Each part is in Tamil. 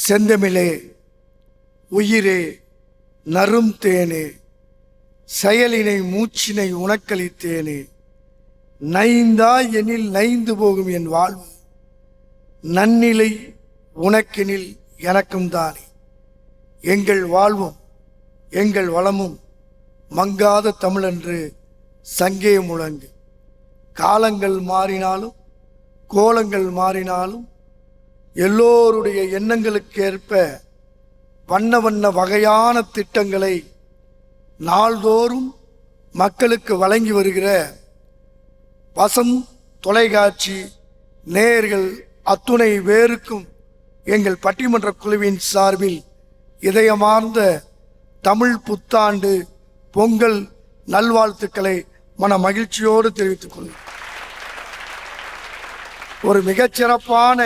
செந்தமிழே, உயிரே, நரும் தேனே, செயலினை மூச்சினை உனக்களித்தேனே, நைந்தா எனில் நைந்து போகும் என் வாழ்வு, நன்னிலை உனக்கெனில் எனக்கும் தானே. எங்கள் வாழ்வும் எங்கள் வளமும் மங்காத தமிழென்று சங்கே முழங்கு. காலங்கள் மாறினாலும் கோலங்கள் மாறினாலும் எல்லோருடைய எண்ணங்களுக்கேற்ப வண்ண வண்ண வகையான திட்டங்களை நாள்தோறும் மக்களுக்கு வழங்கி வருகிற வசந்த் தொலைக்காட்சி நேயர்கள் அத்துணை பேருக்கும் எங்கள் பட்டிமன்ற குழுவின் சார்பில் இதயமார்ந்த தமிழ் புத்தாண்டு பொங்கல் நல்வாழ்த்துக்களை மன மகிழ்ச்சியோடு தெரிவித்துக் கொள்கிறேன். ஒரு மிகச்சிறப்பான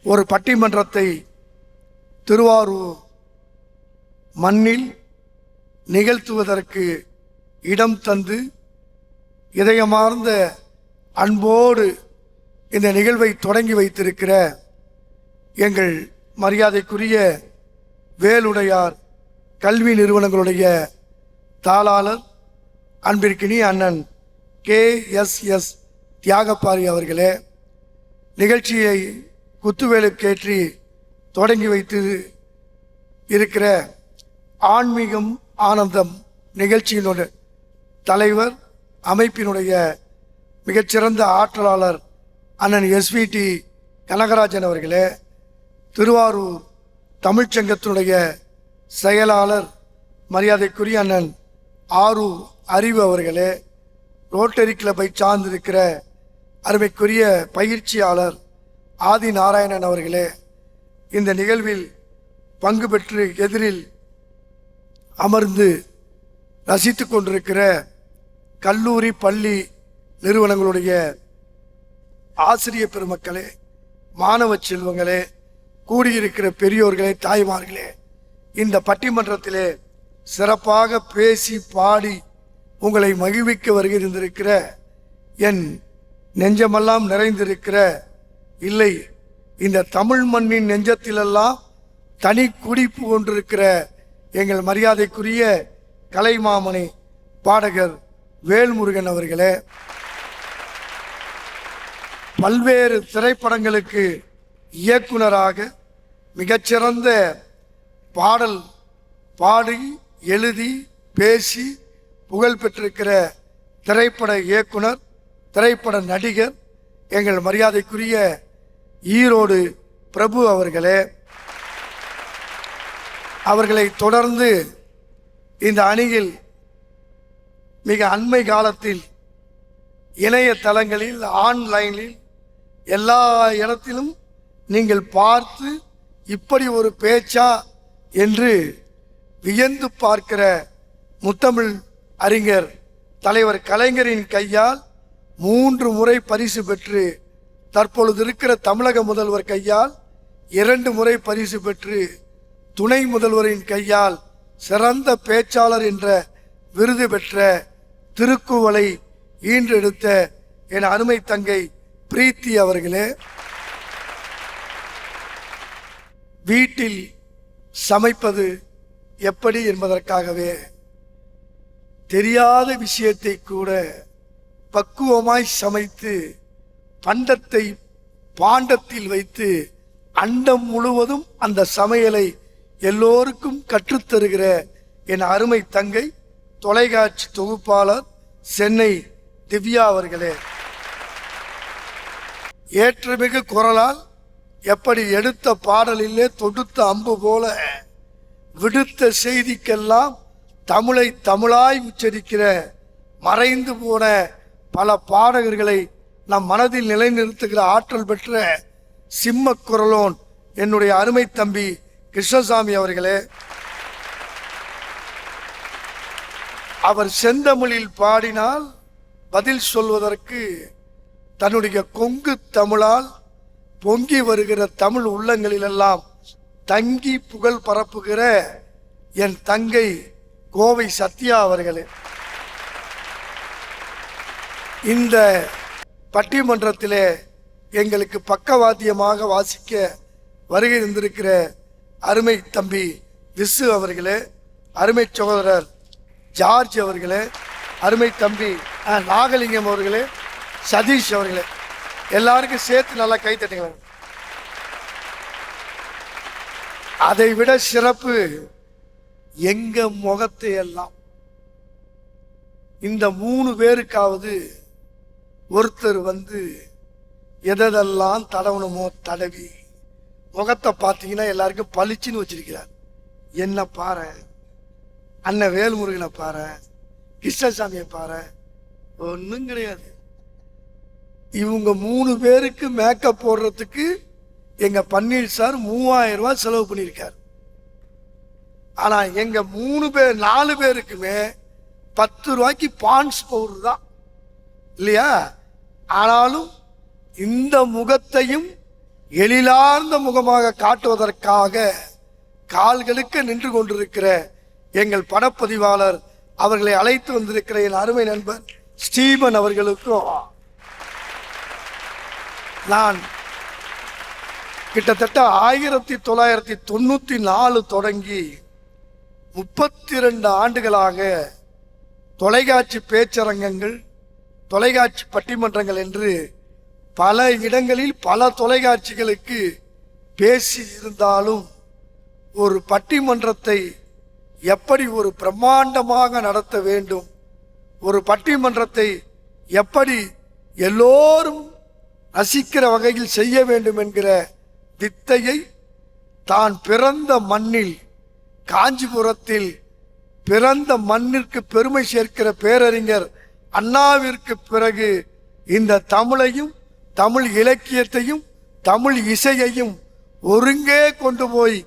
ஒரு பட்டிமன்றத்தை திருவாரூர் மண்ணில் நிகழ்த்துவதற்கு இடம் தந்து இதயமார்ந்த அன்போடு இந்த நிகழ்வை தொடங்கி வைத்திருக்கிற எங்கள் மரியாதைக்குரிய வேலுடையார் கல்வி நிறுவனங்களுடைய தாளாளர் அன்பிற்கினி அண்ணன் KSS தியாகப்பாரி அவர்களே, நிகழ்ச்சியை குத்துவேலுக்கேற்றி தொடங்கி வைத்து இருக்கிற ஆன்மீகம் ஆனந்தம் நிகழ்ச்சியினுடைய தலைவர், அமைப்பினுடைய மிகச்சிறந்த ஆற்றலாளர் அண்ணன் SVT கனகராஜன் அவர்களே, திருவாரூர் தமிழ்ச்சங்கத்தினுடைய செயலாளர் மரியாதைக்குரிய அண்ணன் ஆரூர் அறிவு அவர்களே, ரோட்டரி கிளப்பை சார்ந்திருக்கிற அருமைக்குரிய பயிற்சியாளர் ஆதி நாராயணன் அவர்களே, இந்த நிகழ்வில் பங்கு பெற்று எதிரில் அமர்ந்து ரசித்து கொண்டிருக்கிற கல்லூரி பள்ளி நிறுவனங்களுடைய ஆசிரிய பெருமக்களே, மாணவ செல்வங்களே, கூடியிருக்கிற பெரியோர்களே, தாய்மார்களே, இந்த பட்டிமன்றத்திலே சிறப்பாக பேசி பாடி உங்களை மகிழ்விக்க வருகின்றிருக்கிற என் நெஞ்சமெல்லாம் நிறைந்திருக்கிற, இல்லை இந்த தமிழ் மண்ணின் நெஞ்சத்திலெல்லாம் தனி குடிப்பு கொண்டிருக்கிற எங்கள் மரியாதைக்குரிய கலைமாமணி பாடகர் வேல்முருகன் அவர்களே, பல்வேறு திரைப்படங்களுக்கு இயக்குனராக மிகச்சிறந்த பாடல் பாடி எழுதி பேசி புகழ் பெற்றிருக்கிற திரைப்பட இயக்குனர், திரைப்பட நடிகர் எங்கள் மரியாதைக்குரிய ஈரோடு பிரபு அவர்களே, அவர்களை தொடர்ந்து இந்த அணியில் மிக அண்மை காலத்தில் இணையதளங்களில் ஆன்லைனில் எல்லா இடத்திலும் நீங்கள் பார்த்து இப்படி ஒரு பேச்சா என்று வியந்து பார்க்கிற முத்தமிழ் அறிஞர் தலைவர் கலைஞரின் கையால் 3 முறை பரிசு பெற்று, தற்பொழுது இருக்கிற தமிழக முதல்வர் கையால் 2 முறை பரிசு பெற்று, துணை முதல்வரின் கையால் சிறந்த பேச்சாளர் என்ற விருது பெற்ற திருக்குவளை ஈன்றெடுத்த என் அருமை தங்கை பிரீத்தி அவர்களே, வீட்டில் சமைப்பது எப்படி என்பதற்காகவே தெரியாத விஷயத்தை கூட பக்குவமாய் சமைத்து பண்டத்தை பாண்டத்தில் வைத்து அண்டம் முழுவதும் அந்த சமையலை எல்லோருக்கும் கற்றுத்தருகிற என் அருமை தங்கை தொலைக்காட்சி தொகுப்பாளர் சென்னை திவ்யா அவர்களே, ஏற்றமிகு குரலால் எப்படி எடுத்த பாடலிலே தொடுத்த அம்பு போல விடுத்த செய்திக்கெல்லாம் தமிழை தமிழாய் உச்சரிக்கிற மறைந்து போன பல பாடகர்களை நம் மனதில் நிலைநிறுத்துகிற ஆற்றல் பெற்ற சிம்ம குரலோன் என்னுடைய அருமை தம்பி கிருஷ்ணசாமி அவர்களே, அவர் செந்தமிழில் பாடினால் பதில் சொல்வதற்கு தன்னுடைய கொங்கு தமிழால் பொங்கி வருகிற தமிழ் உள்ளங்களிலெல்லாம் தங்கி புகழ் பரப்புகிற என் தங்கை கோவை சத்யா அவர்களே, இந்த பட்டிமன்றத்திலே எங்களுக்கு பக்கவாத்தியமாக வாசிக்க வருகை இருந்திருக்கிற அருமை தம்பி விசு அவர்களே, அருமை சகோதரர் ஜார்ஜ் அவர்களே, அருமை தம்பி நாகலிங்கம் அவர்களே, சதீஷ் அவர்களே, எல்லாருக்கும் சேர்த்து நல்லா கை தட்டுங்களேன். அதை விட சிறப்பு எங்க முகத்தை எல்லாம் இந்த 3 பேருக்காவது ஒருத்தர் எதெல்லாம் தடவணுமோ தடவி முகத்தை பார்த்தீங்கன்னா எல்லாருக்கும் பளிச்சுன்னு வச்சிருக்கிறார். என்ன பாரு, அண்ணன் வேல்முருகனை பாரு, கிருஷ்ணசாமியை பாரு, ஒன்றும் கிடையாது. இவங்க 3 பேருக்கு மேக்கப் போடுறதுக்கு எங்க பன்னீர் சார் 3000 ரூபாய் செலவு பண்ணியிருக்கார். ஆனா எங்க 4 பேருக்குமே 10 ரூபாய்க்கு பான்ஸ் பவுடர் தான் இல்லையா? ஆனாலும் இந்த முகத்தையும் எழிலார்ந்த முகமாக காட்டுவதற்காக கால்களுக்கு நின்று கொண்டிருக்கிற எங்கள் படப்பதிவாளர் அவர்களை அழைத்து வந்திருக்கிற என் அருமை நண்பர் ஸ்டீபன் அவர்களுக்கும் நான் கிட்டத்தட்ட 1994 தொடங்கி 32 ஆண்டுகளாக தொலைக்காட்சி பேச்சரங்கங்கள், தொலைக்காட்சி பட்டிமன்றங்கள் என்று பல இடங்களில் பல தொலைக்காட்சிகளுக்கு பேசி இருந்தாலும் ஒரு பட்டிமன்றத்தை எப்படி ஒரு பிரம்மாண்டமாக நடத்த வேண்டும், ஒரு பட்டிமன்றத்தை எப்படி எல்லோரும் ரசிக்கிற வகையில் செய்ய வேண்டும் என்கிற வித்தையை தான் பிறந்த மண்ணில், காஞ்சிபுரத்தில் பிறந்த மண்ணிற்கு பெருமை சேர்க்கிற பேரறிஞர் அண்ணாவிற்கு பிறகு இந்த தமிழையும் தமிழ் இலக்கியத்தையும் தமிழ் இசையையும் ஒருங்கே கொண்டு போய்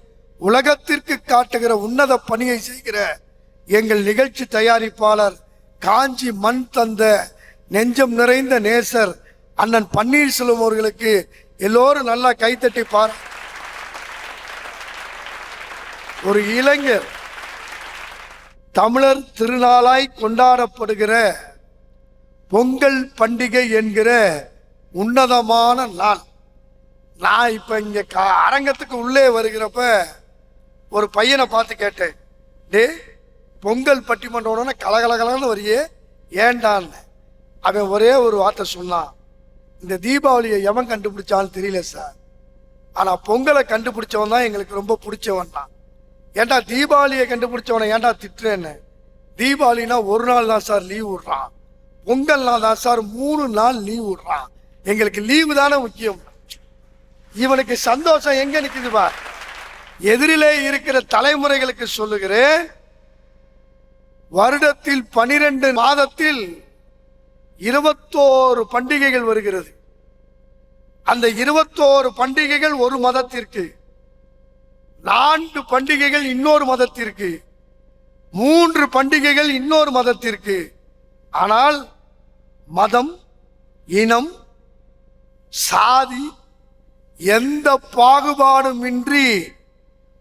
உலகத்திற்கு காட்டுகிற உன்னத பணியை செய்கிற எங்கள் நிகழ்ச்சி தயாரிப்பாளர், காஞ்சி மண் தந்த நெஞ்சம் நிறைந்த நேசர் அண்ணன் பன்னீர்செல்வம் அவர்களுக்கு எல்லோரும் நல்லா கைத்தட்டி பார். ஒரு இளைஞர் தமிழர் திருநாளாய் கொண்டாடப்படுகிற பொங்கல் பண்டிகை என்கிற உன்னதமான நாள். நான் இப்ப இங்க அரங்கத்துக்கு உள்ளே வருகிறப்ப ஒரு பையனை பார்த்து கேட்டேன், டே பொங்கல் பட்டிமன்றோட கலகலகலன்னு வரியே ஏண்டான்னு. அவன் ஒரே ஒரு வார்த்தை சொன்னான், இந்த தீபாவளியை எவன் கண்டுபிடிச்சான்னு தெரியல சார், ஆனா பொங்கலை கண்டுபிடிச்சவன் தான் எங்களுக்கு ரொம்ப பிடிச்சவன் தான். ஏன்டா தீபாவளியை கண்டுபிடிச்சவனை ஏன்டா திட்டுறேன்னு? தீபாவளினா ஒரு நாள் தான் சார் லீவ் விடுறான், பொங்கல்னா தான் சார் 3 நாள் லீவ் விடுறான், எங்களுக்கு லீவு தானே முக்கியம். இவனுக்கு சந்தோஷம் எங்க நிக்குதுவா? எதிரிலே இருக்கிற தலைமுறைகளுக்கு சொல்லுகிறேன், வருடத்தில் 12 மாதத்தில் 21 பண்டிகைகள் வருகிறது. அந்த 21 பண்டிகைகள் ஒரு மதத்திற்கு, 4 பண்டிகைகள் இன்னொரு மதத்திற்கு, 3 பண்டிகைகள் இன்னொரு மதத்திற்கு. ஆனால் மதம், இனம், சாதி எந்த பாகுபாடும் இன்றி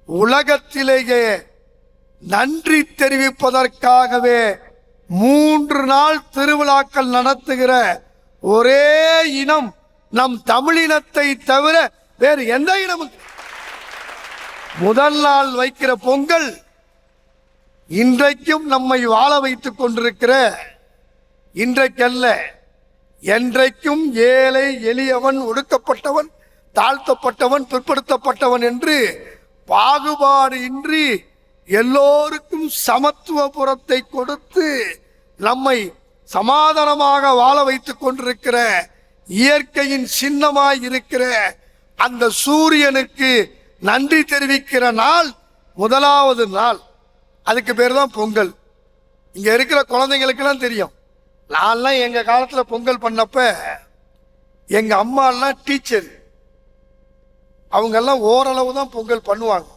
உலகத்திலேயே நன்றி தெரிவிப்பதற்காகவே 3 நாள் திருவிழாக்கள் நடத்துகிற ஒரே இனம் நம் தமிழினத்தை தவிர வேறு எந்த இனமும். முதல் நாள் வைக்கிற பொங்கல் இன்றைக்கும் நம்மை வாழ வைத்துக் கொண்டிருக்கிற, இன்றைக்கல்ல என்றைக்கும் ஏழை எளியவன், ஒடுக்கப்பட்டவன், தாழ்த்தப்பட்டவன், பிற்படுத்தப்பட்டவன் என்று பாகுபாடு இன்றி எல்லோருக்கும் சமத்துவபுரத்தை கொடுத்து நம்மை சமாதானமாக வாழ வைத்துக் கொண்டிருக்கிற இயற்கையின் சின்னமாய் இருக்கிற அந்த சூரியனுக்கு நன்றி தெரிவிக்கிற நாள் முதலாவது நாள். அதுக்கு பேர் தான் பொங்கல். இங்க இருக்கிற குழந்தைங்களுக்கெல்லாம் தெரியும். நான்லாம் எங்க காலத்துல பொங்கல் பண்ணப்ப எங்க அம்மா எல்லாம் டீச்சர், அவங்க எல்லாம் ஓரளவு தான் பொங்கல் பண்ணுவாங்க,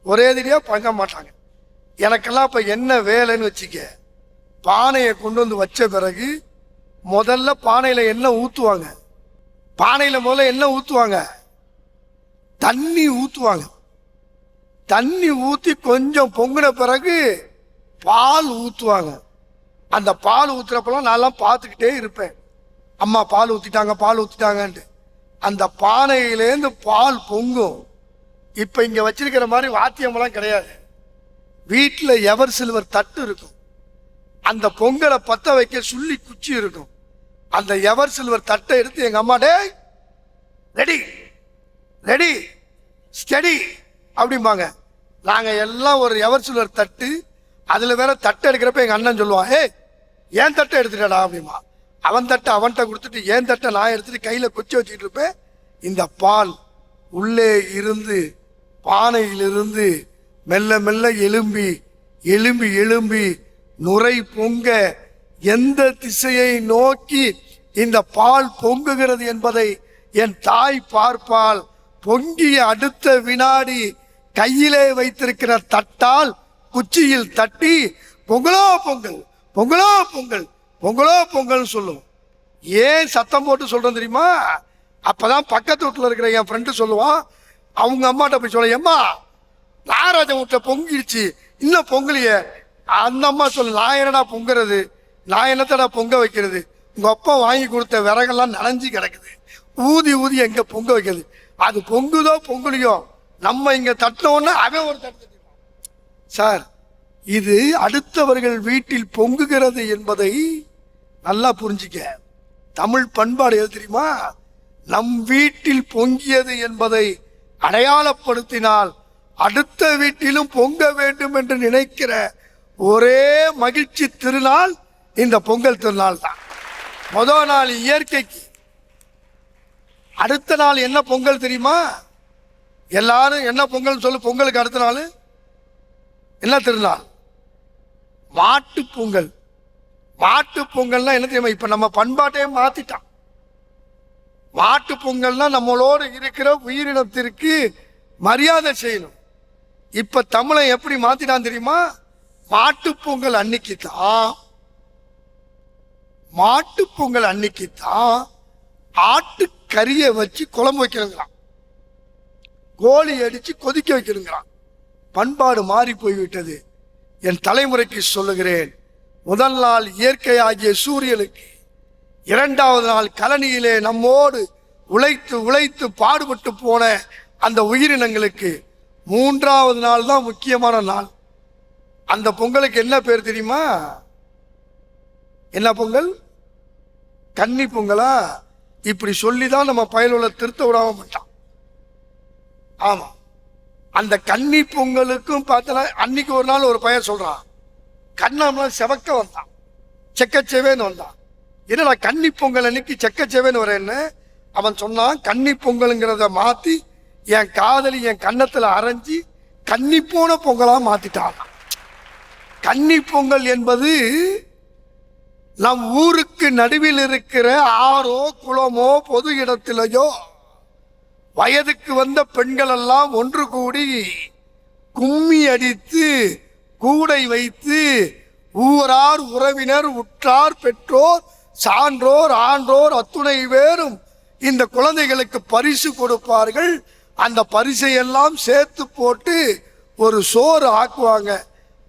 ஒரே தடியா பண்ண மாட்டாங்க. எனக்கெல்லாம் இப்ப என்ன வேலைன்னு வச்சுக்க, பானையை கொண்டு வந்து வச்ச பிறகு முதல்ல பானையில என்ன ஊத்துவாங்க, பானையில முதல்ல என்ன ஊத்துவாங்க, தண்ணி ஊத்துவாங்க. தண்ணி ஊத்தி கொஞ்சம் பொங்கின பிறகு பால் ஊத்துவாங்க. அந்த பால் ஊத்துறப்பெல்லாம் நான் பார்த்துக்கிட்டே இருப்பேன், அம்மா பால் ஊத்திட்டாங்க பால் ஊத்திட்டாங்கன்ட்டு. அந்த பானையிலேருந்து பால் பொங்கும். இப்போ இங்கே வச்சிருக்கிற மாதிரி வாத்தியமெல்லாம் கிடையாது. வீட்டில் எவர் சில்வர் தட்டு இருக்கும். அந்த பொங்கலை பற்ற வைக்க சுள்ளி குச்சி இருக்கும். அந்த எவர் சில்வர் தட்டை எடுத்து எங்கள் அம்மா, டே ரெடி ரெடி ஸ்டடி அப்படிம்பாங்க. நாங்கள் எல்லாம் ஒரு எவர் சில்வர் தட்டு, அதில் வேற தட்டை எடுக்கிறப்ப எங்கள் அண்ணன் சொல்லுவான், ஏன் தட்டை எடுத்துட்டடா அப்படிமா. அவன் தட்டை அவன்கிட்ட கொடுத்துட்டு ஏன் தட்டை நான் எடுத்துட்டு கையில் கொச்சி வச்சுக்கிட்டு இருப்பேன். இந்த பால் உள்ளே இருந்து பானையிலிருந்து மெல்ல மெல்ல எலும்பி எலும்பி எலும்பி நுரை பொங்க எந்த திசையை நோக்கி இந்த பால் பொங்குகிறது என்பதை என் தாய் பார்ப்பால். பொங்கிய அடுத்த வினாடி கையிலே வைத்திருக்கிற தட்டால் குச்சியில் தட்டி பொங்கலோ பொங்கல் பொங்கலோ பொங்கல் பொங்கலோ பொங்கல் சொல்லுவோம். ஏன் சத்தம் போட்டு சொல்றோம் தெரியுமா? அப்பதான் பக்கத்து வீட்டில் இருக்கிற என் ஃப்ரெண்டு சொல்லுவான், அவங்க அம்மாட்ட போய் சொல்ல, எம்மா நாகராஜன் வீட்டை பொங்கிடுச்சு இன்னும் பொங்கலையே. அந்த அம்மா சொல்ல, நான் என்னடா பொங்குறது, நான் என்னத்தடா பொங்க வைக்கிறது, உங்க அப்பா வாங்கி கொடுத்த விறகெல்லாம் நனைஞ்சு கிடக்குது, ஊதி ஊதி எங்க பொங்க வைக்கிறது, அது பொங்குதோ பொங்கலையோ நம்ம இங்க தட்டினோன்னு அவன் ஒரு தட்டு. சார், இது அடுத்தவர்கள் வீட்டில் பொங்குகிறது என்பதை நல்லா புரிஞ்சுக்க. தமிழ் பண்பாடு எது தெரியுமா? நம் வீட்டில் பொங்கியது என்பதை அடையாளப்படுத்தினால் அடுத்த வீட்டிலும் பொங்க வேண்டும் என்று நினைக்கிற ஒரே மகிழ்ச்சி திருநாள் இந்த பொங்கல் திருநாள் தான். முதல் நாள் இயற்கைக்கு, அடுத்த நாள் என்ன பொங்கல் தெரியுமா? எல்லாரும் என்ன பொங்கல் சொல்லு. பொங்கலுக்கு அடுத்த நாள் என்ன திருநாள்? மாட்டு பொங்கல். மாட்டு பொங்கல்னா என்ன தெரியுமா? இப்ப நம்ம பண்பாட்டையே மாத்திட்டான். மாட்டு பொங்கல்னா நம்மளோடு இருக்கிற உயிரினத்திற்கு மரியாதை செய்யணும். இப்ப தமிழை எப்படி மாத்திட்டான் தெரியுமா? மாட்டு பொங்கல் அன்னைக்கு தான் ஆட்டுக்கறியை வச்சு குழம்பு வைக்கணுங்கிறான், கோழி அடிச்சு கொதிக்க வைக்கணுங்கிறான். பண்பாடு மாறி போய்விட்டது. என் தலைமுறைக்கு சொல்லுகிறேன், முதல் நாள் இயற்கையாகிய சூரியனுக்கு, இரண்டாவது நாள் கலனியிலே நம்மோடு உழைத்து உழைத்து பாடுபட்டு போன அந்த உயிரினங்களுக்கு, மூன்றாவது நாள் தான் முக்கியமான நாள். அந்த பொங்கலுக்கு என்ன பேர் தெரியுமா? என்ன பொங்கல்? கன்னி பொங்கலா? இப்படி சொல்லிதான் நம்ம பயனுள்ள திருத்த விடாம மாட்டான். ஆமா, அந்த கன்னி பொங்கலுக்கும் பார்த்தா அன்னைக்கு ஒரு நாள் ஒரு பையன் சொல்றான், கண்ணாமலாம் செவக்க வந்தான், செக்கச்சேவேன்னு வந்தான். என்னடா கன்னி பொங்கல் அன்னைக்கு செக்கச்சேவேன்னு வரேன்னு அவன் சொன்னான். கன்னி பொங்கலுங்கிறத மாத்தி என் காதலி என் கன்னத்துல அரைஞ்சி கன்னி போன பொங்கலா மாத்திட்டான். கன்னி பொங்கல் என்பது நம் ஊருக்கு நடுவில் இருக்கிற ஆறோ குளமோ பொது இடத்திலேயோ வயதுக்கு வந்த பெண்கள் எல்லாம் ஒன்று கூடி கும்மி அடித்து கூடை வைத்து ஊரார் உறவினர் உற்றார் பெற்றோர் சான்றோர் ஆன்றோர் அத்துணை பேரும் இந்த குழந்தைகளுக்கு பரிசு கொடுப்பார்கள். அந்த பரிசை எல்லாம் சேர்த்து போட்டு ஒரு சோறு ஆக்குவாங்க.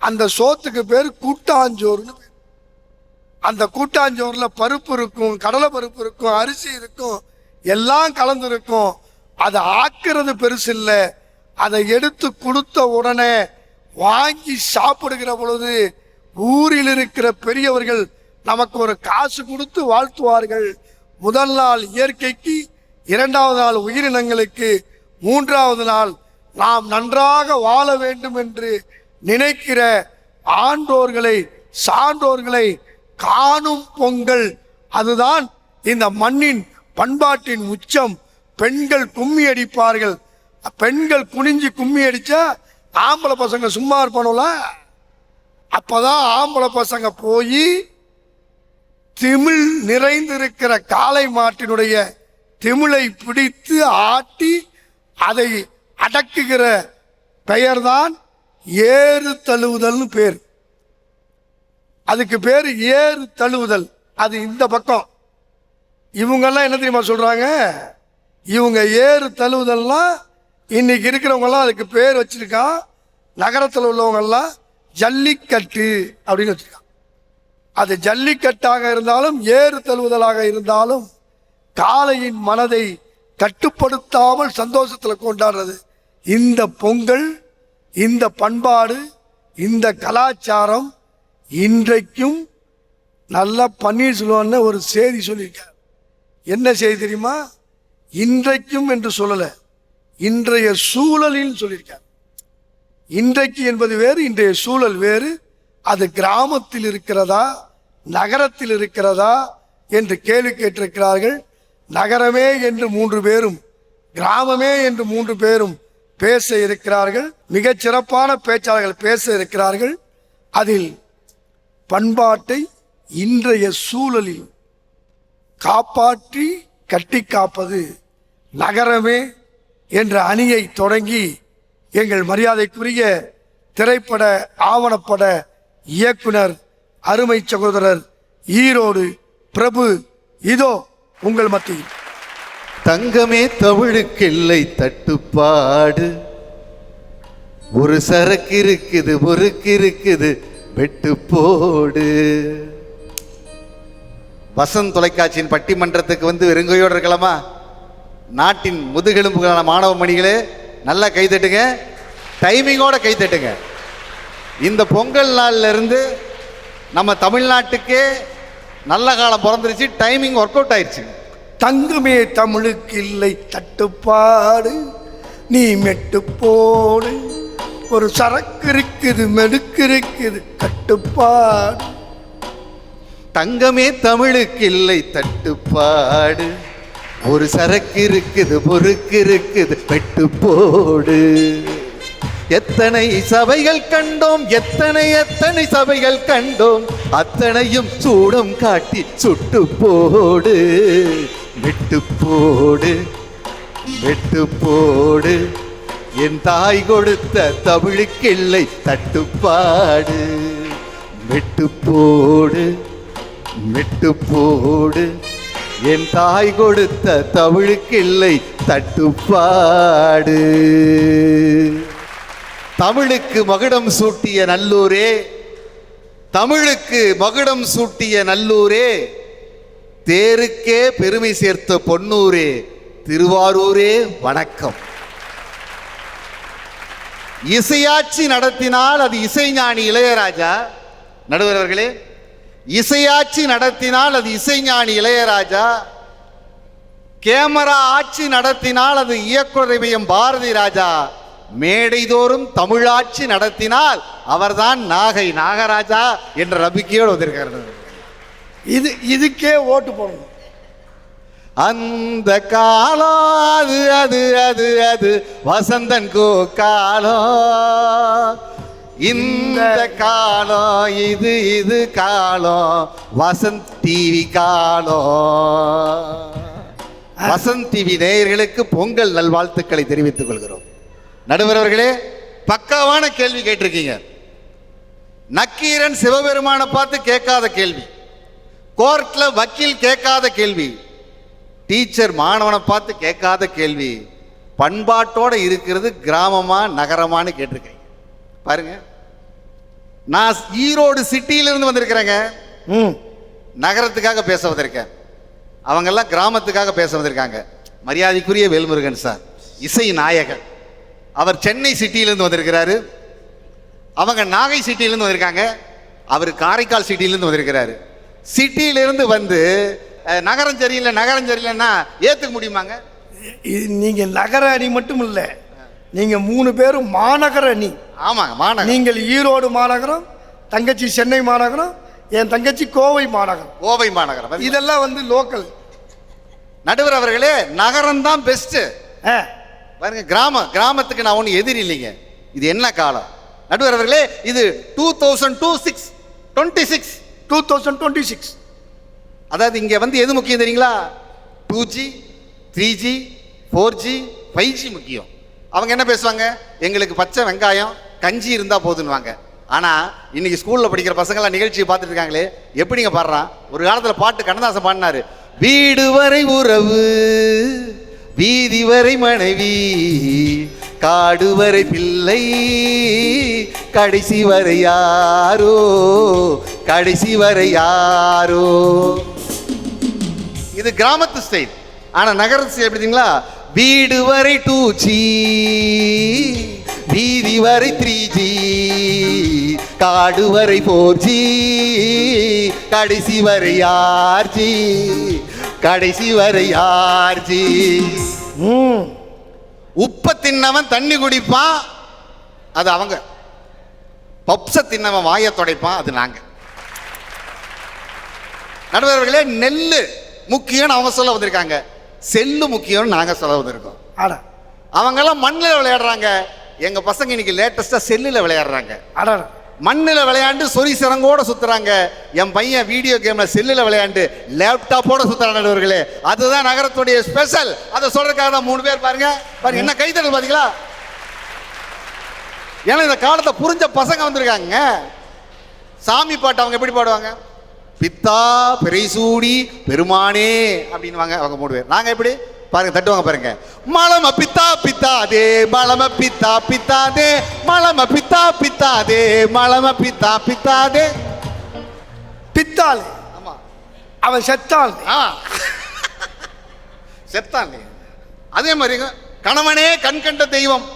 அந்த சோத்துக்கு பேர் கூட்டாஞ்சோறுன்னு. அந்த கூட்டாஞ்சோறுல பருப்பு இருக்கும், கடலை பருப்பு இருக்கும், அரிசி இருக்கும், எல்லாம் கலந்து இருக்கும். அதை ஆக்குறது பெருசு இல்லை. அதை எடுத்து கொடுத்த உடனே வாங்கி சாப்பிடுகிற பொழுது ஊரில் இருக்கிற பெரியவர்கள் நமக்கு ஒரு காசு கொடுத்து வாழ்த்துவார்கள். முதல் நாள் இயற்கைக்கு, இரண்டாவது நாள் உயிரினங்களுக்கு, மூன்றாவது நாள் நாம் நன்றாக வாழ வேண்டும் என்று நினைக்கிற ஆண்டோர்களை சான்றோர்களை காணும் பொங்கல். அதுதான் இந்த மண்ணின் பண்பாட்டின் உச்சம். பெண்கள் கும்மி அடிப்பார்கள். பெண்கள் குனிஞ்சு கும்மி அடிச்சா ஆம்பளை பசங்க சும்மா இருப்பானுல. அப்பதான் ஆம்பளை பசங்க போய் திமிழ் நிறைந்திருக்கிற காளை மாட்டினுடைய திமிழை பிடித்து ஆட்டி அதை அடக்குகிற பெயர்தான் ஏறு தழுவுதல்னு பேர். அதுக்கு பேர் ஏறு தழுவுதல். அது இந்த பக்கம். இவங்கெல்லாம் என்ன தெரியுமா சொல்றாங்க? இவங்க ஏறு தழுவுதல்லாம் இன்னைக்கு இருக்கிறவங்கெல்லாம் அதுக்கு பேர் வச்சிருக்கான். நகரத்தில் உள்ளவங்கெல்லாம் ஜல்லிக்கட்டு அப்படின்னு வச்சிருக்கான். அது ஜல்லிக்கட்டாக இருந்தாலும் ஏறு தழுவுதலாக இருந்தாலும் காளையின் மனதை கட்டுப்படுத்தாமல் சந்தோஷத்தில் கொண்டாடுறது இந்த பொங்கல், இந்த பண்பாடு, இந்த கலாச்சாரம் இன்றைக்கும் நல்லா பன்னீர்செல்வம்னு ஒரு செய்தி சொல்லியிருக்கார். என்ன செய்தி தெரியுமா? இன்றைக்கும் என்று சொல்லலை, இன்றைய சூழலில் சொல்லியிருக்கார். இன்றைக்கு என்பது வேறு, இன்றைய சூழல் வேறு. அது கிராமத்தில் இருக்கிறதா நகரத்தில் இருக்கிறதா என்று கேள்வி கேட்டிருக்கிறார்கள். நகரமே என்று 3 பேரும், கிராமமே என்று 3 பேரும் பேச இருக்கிறார்கள். மிகச் சிறப்பான பேச்சாளர்கள் பேச இருக்கிறார்கள். அதில் பண்பாட்டை இன்றைய சூழலில் காப்பாற்றி கட்டி காப்பது நகரமே என்ற அணியை தொடங்கி எங்கள் மரியாதைக்குரிய திரைப்பட ஆவணப்பட இயக்குனர் அருமை சகோதரர் ஈரோடு பிரபு இதோ உங்கள் மத்தியில். தங்கமே தமிழுக்கில்லை தட்டுப்பாடு, ஒரு சரக்கு இருக்குது பொறுக்கு இருக்குது வெட்டு போடு. வசந்த் தொலைக்காட்சியின் பட்டிமன்றத்துக்கு வந்து வெறுங்கையோடு இருக்கலாமா? நாட்டின் முதுகெலும்புகளான மாணவ மணிகளே நல்லா கைத்தட்டுங்க, டைமிங்கோட கைத்தட்டுங்க. இந்த பொங்கல் நாள்ல இருந்து நம்ம தமிழ்நாட்டுக்கே நல்ல காலம் பிறந்துருச்சு. டைமிங் ஒர்க் அவுட் ஆயிடுச்சு. தங்கமே தமிழுக்கு இல்லை தட்டுப்பாடு, நீ மெட்டு போடு, ஒரு சரக்கு இருக்குது மெடுக்கு இருக்குது கட்டுப்பாடு. தங்கமே தமிழுக்கு இல்லை தட்டுப்பாடு, ஒரு சரக்கு இருக்குது பொறுக்கு இருக்குது வெட்டு போடு. எத்தனை சபைகள் கண்டோம், எத்தனை எத்தனை சபைகள் கண்டோம், அத்தனையும் சூடம் காட்டி சுட்டு போடு. வெட்டு போடு வெட்டு போடு, என் தாய் கொடுத்த தமிழுக்கில்லை தட்டுப்பாடு. வெட்டு போடு வெட்டு போடு, என் தாய் கொடுத்த தமிழுக்கில்லை தட்டுப்பாடு. தமிழுக்கு மகுடம் சூட்டிய நல்லூரே, தமிழுக்கு மகுடம் சூட்டிய நல்லூரே, தேருக்கே பெருமை சேர்த்த பொன்னூரே, திருவாரூரே வணக்கம். இசையாட்சி நடத்தினால் அது இசைஞானி இளையராஜா. நடுவர் அவர்களே, இசையாட்சி நடத்தினால் அது இசைஞானி இளையராஜா. கேமரா ஆட்சி நடத்தினால் அது இயக்குனர் பாரதி ராஜா. மேடைதோறும் தமிழாட்சி நடத்தினால் அவர்தான் நாகை நாகராஜா என்ற நம்பிக்கையோடு வந்திருக்கிறார். இதுக்கே ஓட்டு போடணும். அந்த காலம் அது அது அது அது வசந்தன் கோ காலம். இந்த காலம் இது இது காலம் வசந்த் டிவி காலம். வசந்த் டிவி நேயர்களுக்கு பொங்கல் நல்வாழ்த்துக்களை தெரிவித்துக் கொள்கிறோம். நடுவர் அவர்களே, பக்காவான கேள்வி கேட்டிருக்கீங்க. நக்கீரன் சிவபெருமானை பார்த்து கேட்காத கேள்வி, கோர்ட்ல வக்கீல் கேட்காத கேள்வி, டீச்சர் மாணவனை பார்த்து கேட்காத கேள்வி, பண்பாட்டோட இருக்கிறது கிராமமா நகரமானு கேட்டிருக்கீங்க. பாருங்க, நான் ஈரோடு சிட்டியிலிருந்து வந்திருக்கிறேங்க, நகரத்துக்காக பேச வந்திருக்கேன். அவங்கெல்லாம் கிராமத்துக்காக பேச வந்திருக்காங்க. மரியாதைக்குரிய வேல்முருகன் சார் இசை நாயகன், அவர் சென்னை சிட்டியிலிருந்து வந்திருக்கிறாரு. அவங்க நாகை சிட்டியிலிருந்து வந்திருக்காங்க. அவர் காரைக்கால் சிட்டியிலிருந்து வந்திருக்கிறாரு. சிட்டியிலிருந்து வந்து நகரம் சரியில்லை நகரம் சரியில்லைன்னா ஏற்றுக்க முடியுமாங்க? நீங்க நகர அணி மட்டும் இல்லை, நீங்க 3 பேரும் மாநகர அணி. ஆமாங்க, மாநகரம். நீங்கள் ஈரோடு மாநகரம், தங்கச்சி சென்னை மாநகரம், என் தங்கச்சி கோவை மாநகரம். கோவை மாநகரம் இதெல்லாம் வந்து லோக்கல். நடுவர் அவர்களே, நகரம் தான் பெஸ்ட். பாருங்க, கிராமத்துக்கு நான் ஒன்றும் எதிரி இல்லைங்க. இது என்ன காலம் நடுவர் அவர்களே? இது 2026 அதாவது இங்க வந்து எது முக்கியம் தெரியுங்களா? 2G 3G 4G 5G முக்கியம். அவங்க என்ன பேசுவாங்க? எங்களுக்கு பச்சை வெங்காயம் கஞ்சி இருந்தா போதுன்னுவாங்க. ஆனா இன்னைக்கு ஸ்கூல்ல படிக்கிற பசங்களாம் நிகழ்ச்சியை பார்த்துட்டு இருக்காங்களே, எப்படிங்க பாடுறான்? ஒரு காலத்துல பாட்டு கண்ணதாசன் பாடினாரு, வீடு வரை உறவு வீதி வரை மனைவி காடு வரை பிள்ளை கடைசி வரை யாரோ கடைசி வரை யாரோ. இது கிராமத்து ஸ்டைல். ஆனா நகரத்து எப்படிங்களா? வீடு வரை 2G, வீதி வரை 3G, காடு வரை 4G, கடைசி வரை 6G, கடைசி வரை 6G. உப்ப தின்னவன் தண்ணி குடிப்பான், அது அவங்க. பப்ச தின்னவன் வாயை துடைப்பான், அது நாங்க. நடுவர்களே, நெல்லு முக்கியம் அவங்க சொல்ல வந்திருக்காங்க, செல்லு முக்கியம் நாங்க சொல்ல வந்திருக்கோம். அவங்கெல்லாம் மண்ணில் விளையாடுறாங்க, எங்க பசங்க இன்னைக்கு லேட்டஸ்டா செல்லுல விளையாடுறாங்க. மண்ணில் விளையாண்டு சொறி சிறங்கோட சுத்துறாங்க. என் பையன் வீடியோ கேம்ல செல்லுல விளையாண்டு லேப்டாப்போட சுத்துறாங்க. நடுவர்களே, அதுதான் நகரத்துடைய ஸ்பெஷல். அதை சொல்றதுக்காக தான் 3 பேர் பாருங்க பாருங்க என்ன கைத்தட்டல் பாத்தீங்களா? ஏன்னா இந்த காலத்தை புரிஞ்ச பசங்க வந்திருக்காங்க. சாமி பாட்டு அவங்க எப்படி பாடுவாங்க? பித்தா பெரிசூடி பெருமானே அப்படின்வாங்க அவங்க 3 பேர். நாங்க எப்படி பாருங்க, தட்டுவாங்க பாருங்க. மலம பித்தா பித்தாதே, மலம பித்தா பித்தாதே, மலம பித்தா பித்தாதே, மலம பித்தா பித்தாதே. பித்தாலே. ஆமா, அவன் செத்தான். செத்தான். அதே மாதிரி கணவனே கண் கண்ட தெய்வம்,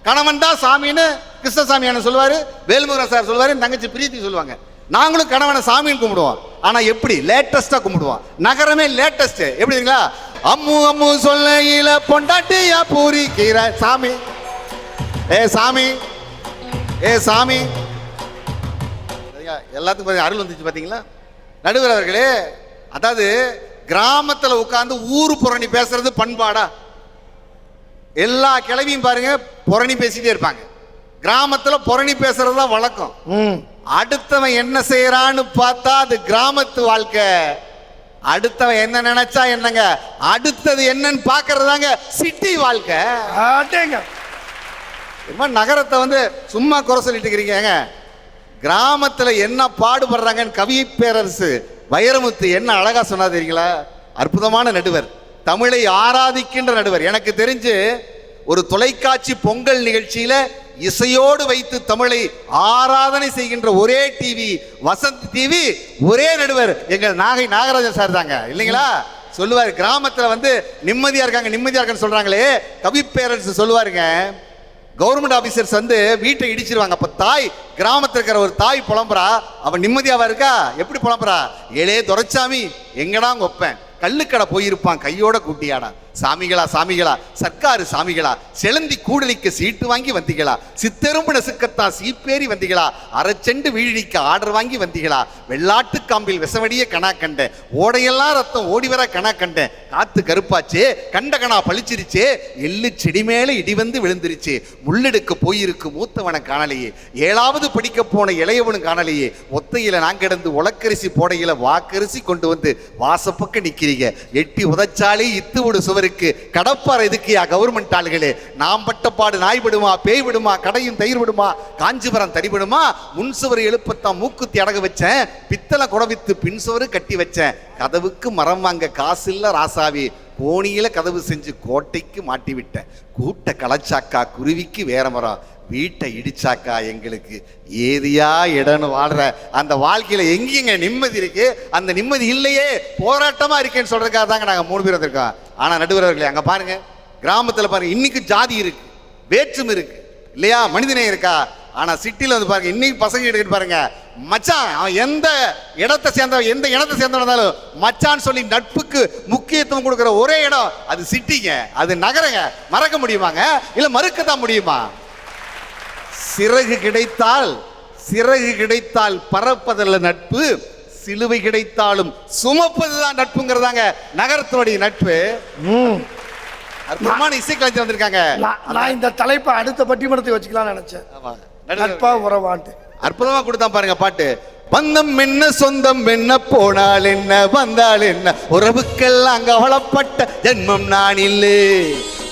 கணவன் தான் சாமின்னு கிருஷ்ணசாமி சொல்லுவாரு, வேல்முருகன் சார் சொல்லுவாரு, தங்கச்சி பிரீத்தி சொல்லுவாங்க. நாங்களும் கணவனை சாமின்னு கும்பிடுவோம். ஆனா எப்படி லேட்டஸ்டா கும்பிடுவோம். நகரமே லேட்டஸ்ட். எப்படிங்களா? அம்மு அம்மு சொல்லையில பொண்டாட்டியா பூரிக்கிற சாமி, ஏ சாமி, ஏ சாமி. எல்லாத்துக்கும் அருள் வந்துச்சு பாத்தீங்களா நடுவர் அவர்களே? அதாவது கிராமத்துல உட்கார்ந்து ஊரு புரணி பேசுறது பண்பாடா? எல்லா கிளவியும் பாருங்க புரணி பேசிட்டே இருப்பாங்க. கிராமத்துல புரணி பேசுறது தான் வழக்கம். அடுத்தவன் என்ன செய்யறான்னு பார்த்தா அது கிராமத்து வாழ்க்கை. அடுத்தவன் என்ன நினைச்சா என்னங்க, அடுத்தது என்னன்னு பாக்குறதாங்க சிட்டி வாழ்க்கை. நகரத்தை வந்து சும்மா குறை சொல்லிட்டு இருக்கிறீங்க. கிராமத்துல என்ன பாடுபடுறாங்கன்னு கவி பேரரசு வைரமுத்து என்ன அழகா சொன்னா தெரியுங்களா? அற்புதமான நடுவர், தமிழை ஆராதிக்கின்ற நடுவர். எனக்கு தெரிஞ்சு ஒரு தொலைக்காட்சி பொங்கல் நிகழ்ச்சியில இசையோடு வைத்து தமிழை ஆராதனை செய்கின்ற ஒரே டிவி வசந்த் டிவி, ஒரே நடுவர் எங்கள் நாகை நாகராஜன் சார் தாங்க. இல்லைங்களா? சொல்லுவாரு, கிராமத்துல வந்து நிம்மதியா இருக்காங்க நிம்மதியா இருக்கான்னு சொல்றாங்களே, கவி பேரரசு சொல்லுவாருங்க, கவர்மெண்ட் ஆபீசர்ஸ் வந்து வீட்டை இடிச்சிருவாங்க. அப்ப தாய், கிராமத்தில் இருக்கிற ஒரு தாய் புலம்புறா, அவன் நிம்மதியாவா இருக்கா? எப்படி புலம்புறா? ஏழே துரைச்சாமி எங்கடா ஒப்பேன், கள்ளுக்கடை போயிருப்பான் கையோட கூட்டியாடா, சாமிகளா சாமிகளா சர்க்காரு சாமிகளா, செலந்தி கூடலிக்கு சீட்டு வாங்கி வந்தீங்களா, சித்தெரும்பு நசுக்கத்தான் சீப்பேறி வந்தீங்களா, அரைச்செண்டு வீழிக்க ஆர்டர் வாங்கி வந்தீங்களா, வெள்ளாட்டு காம்பில் விசவடிய கணா கண்டேன், ஓடையெல்லாம் ரத்தம் ஓடிவர கணா கண்டேன், காத்து கருப்பாச்சே கண்ட கணா பழிச்சிருச்சே, எள்ளு செடி மேல இடி வந்து விழுந்துருச்சு, முள்ளெடுக்க போயிருக்கு மூத்தவனை காணலையே, 7வது படிக்க போன இளையவனும் காணலையே, ஒத்தையில நான் கிடந்து உலக்கரிசி போடையில வாக்கரிசி கொண்டு வந்து வாசப்பக்க நிக்கிறீங்க, எட்டி உதச்சாலே இத்து விடு சுவருக்கு கடப்பாறை இதுக்கியா கவர்மெண்ட் ஆளுகளே, நாம் பட்ட பாடு நாய் விடுமா பேய் விடுமா, கடையும் தயிர் விடுமா, காஞ்சிபுரம் தறி விடுமா, முன் சுவர் எழுப்பத்தான் மூக்குத்தி அடக வச்சேன், பித்தளை குடவித்து பின் சுவரு கட்டி வச்சேன், கதவுக்கு மரம் வாங்க காசு இல்ல ராசாவி, கோணியில கதவு செஞ்சு கோட்டைக்கு மாட்டி விட்டேன், கூட்ட களைச்சாக்கா குருவிக்கு வேற மரம், வீட்டை இடிச்சாக்கா எங்களுக்கு ஏதியா இடன்னு வாழ்ற அந்த வாழ்க்கையில எங்கேங்க நிம்மதி இருக்கு? அந்த நிம்மதி இல்லையே, போராட்டமா இருக்கேன்னு சொல்றதுக்காக தாங்க நாங்க 3 பேர் வந்திருக்கோம். ஆனா நடுவர்களே, அங்க பாருங்க, கிராமத்துல பாருங்க, இன்னைக்கு ஜாதி இருக்கு, வேற்றுமை இருக்கு இல்லையா, மனிதநேயம் இருக்கா? ஆனா சிட்டில வந்து பாருங்க, இன்னைக்கு பசங்க எடுத்துட்டு பாருங்க, மச்சான் அவன் எந்த இடத்தை சேர்ந்தவன் எந்த இனத்தை சேர்ந்தவனாலும் மச்சான் சொல்லி நட்புக்கு முக்கியத்துவம் கொடுக்கிற ஒரே இடம் அது சிட்டிங்க, அது நகரங்க. மறக்க முடியுமாங்க? இல்ல மறுக்கத்தான் முடியுமா? சிறகு கிடைத்தால் பறப்பதல்ல நட்பு, சிலுவை கிடைத்தாலும் சுமப்பதுதான் நட்புங்கிறதாங்க நகரத்தினுடைய நட்பு. அற்புதமான இசைக்கலைஞர் வந்திருக்காங்க. நான் இந்த தலைப்பை அடுத்த பட்டிமன்றத்தை வச்சுக்கலாம் நினைச்சேன். நட்பா உறவாண்டு அற்புதமா கொடுத்தான் பாருங்க பாட்டு. பந்தம் என்ன சொந்தம் என்ன, போனால் என்ன வந்தால் என்ன, உறவுக்கெல்லாம் கவலைப்பட்ட ஜென்மம் நான் இல்லை,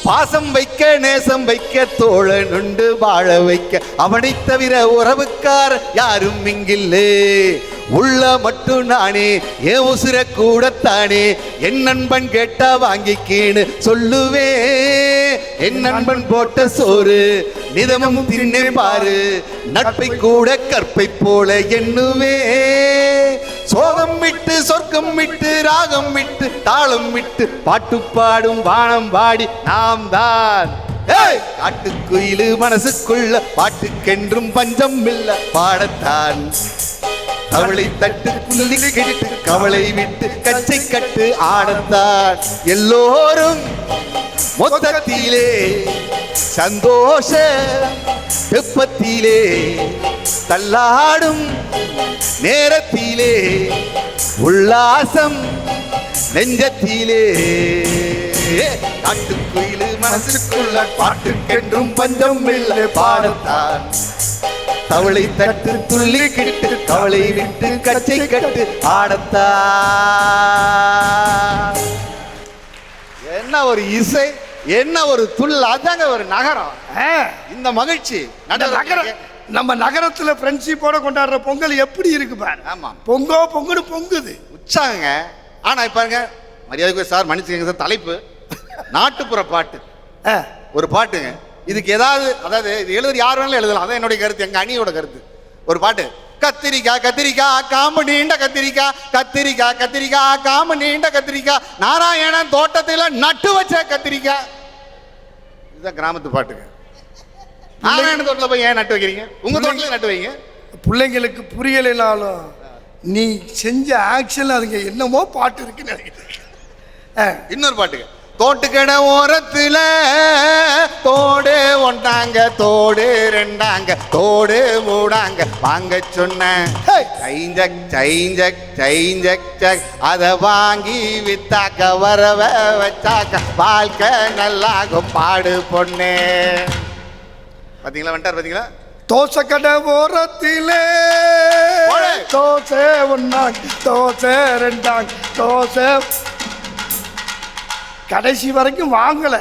பாசம் வைக்க நேசம் வைக்க தோழன் உண்டு வாழ வைக்க, அவனை தவிர உறவுக்கார யாரும் இங்கில்லே, உள்ள மட்டும் நானே ஏன் உசுர கூடத்தானே, என் நண்பன் கேட்டா வாங்கிக்கேன்னு சொல்லுவே, என் நண்பன் போட்ட சோறு நிதமும் தின்னே பாரு, நட்பை கூட கற்பை போல எண்ணுவே, சோகம் விட்டு சொர்க்கம் விட்டு ராகம் விட்டு தாளம் விட்டு பாட்டு பாடும் வானம் பாடி நாம் தான். காட்டுக்குயிலு மனசுக்குள்ள பாட்டுக்கென்றும் பஞ்சம் இல்ல பாடத்தான். கவலை தட்டு புள்ளி கெட்டு கவலை விட்டு கச்சை கட்டு ஆடத்தான். எல்லோரும் மொத்தத்திலே சந்தோஷ வெப்பத்திலே தள்ளாடும் நேரத்திலே உல்லாசம் நெஞ்சத்திலே. காட்டுக்குயிலு மனசுக்குள்ள பாட்டுக்கென்றும் பஞ்சம் இல்லை பாடத்தான். தவளை தட்டு துள்ளி கிட்டு கவலை விட்டு கச்சை கட்டு ஆடத்தான். என்ன ஒரு இசை, என்ன ஒரு துள், அதாங்க ஒரு நகரம். இந்த மகிழ்ச்சி நம்ம நகரத்துல ஃப்ரெண்ட்ஷிப்போட கொண்டாடுற பொங்கல் எப்படி இருக்கு பாரு. ஆமா, பொங்குன்னு பொங்குது உற்சாகங்க. ஆனா பாருங்க, மரியாதைக்கு சார் மன்னிச்சுக்கங்க சார், தலைப்பு நாட்டுப்புற பாட்டு ஒரு பாட்டுங்க. இதுக்கு அதாவது இது எழுதுறது யார் வேணாலும் எழுதலாம், அதான் என்னுடைய கருத்து, எங்க அணியோட கருத்து. ஒரு பாட்டு, கத்திரிக்காய் கத்திரிக்காய் காம்பு நீண்ட கத்திரிக்காய், கத்திரிக்காய் கத்திரிக்காய் காம்பு நீண்ட கத்திரிக்காய், நாராயணன் தோட்டத்தில் நட்டு வச்ச கத்திரிக்காய். இதுதான் கிராமத்து பாட்டுங்க. நாராயணன் தோட்டத்தில் போய் ஏன் நட்டு வைக்கிறீங்க? உங்க தோட்டத்தில் நட்டு வைங்க. பிள்ளைங்களுக்கு புரியலைனாலும் நீ செஞ்ச ஆக்ஷன் அதுங்க என்னமோ பாட்டு இருக்குன்னு நினைக்கிறேன். இன்னொரு பாட்டுங்க, தோட்டுக்கடை ஓரத்துல தோடு ஒன்றாங்க தோடு ரெண்டாங்க தோடு மூடாங்க வாங்க சொன்ன அதை வாங்கி வித்தாக்க வரவ வச்சாக்க வாழ்க்கை நல்லாகும் பாடு பொண்ணு. பாத்தீங்களா, வந்துட்டார் பாத்தீங்களா? தோசை கடை ஓரத்திலே தோசை ஒன்னாங்க தோசை ரெண்டாங்க தோசை, கடைசி வரைக்கும் வாங்கல.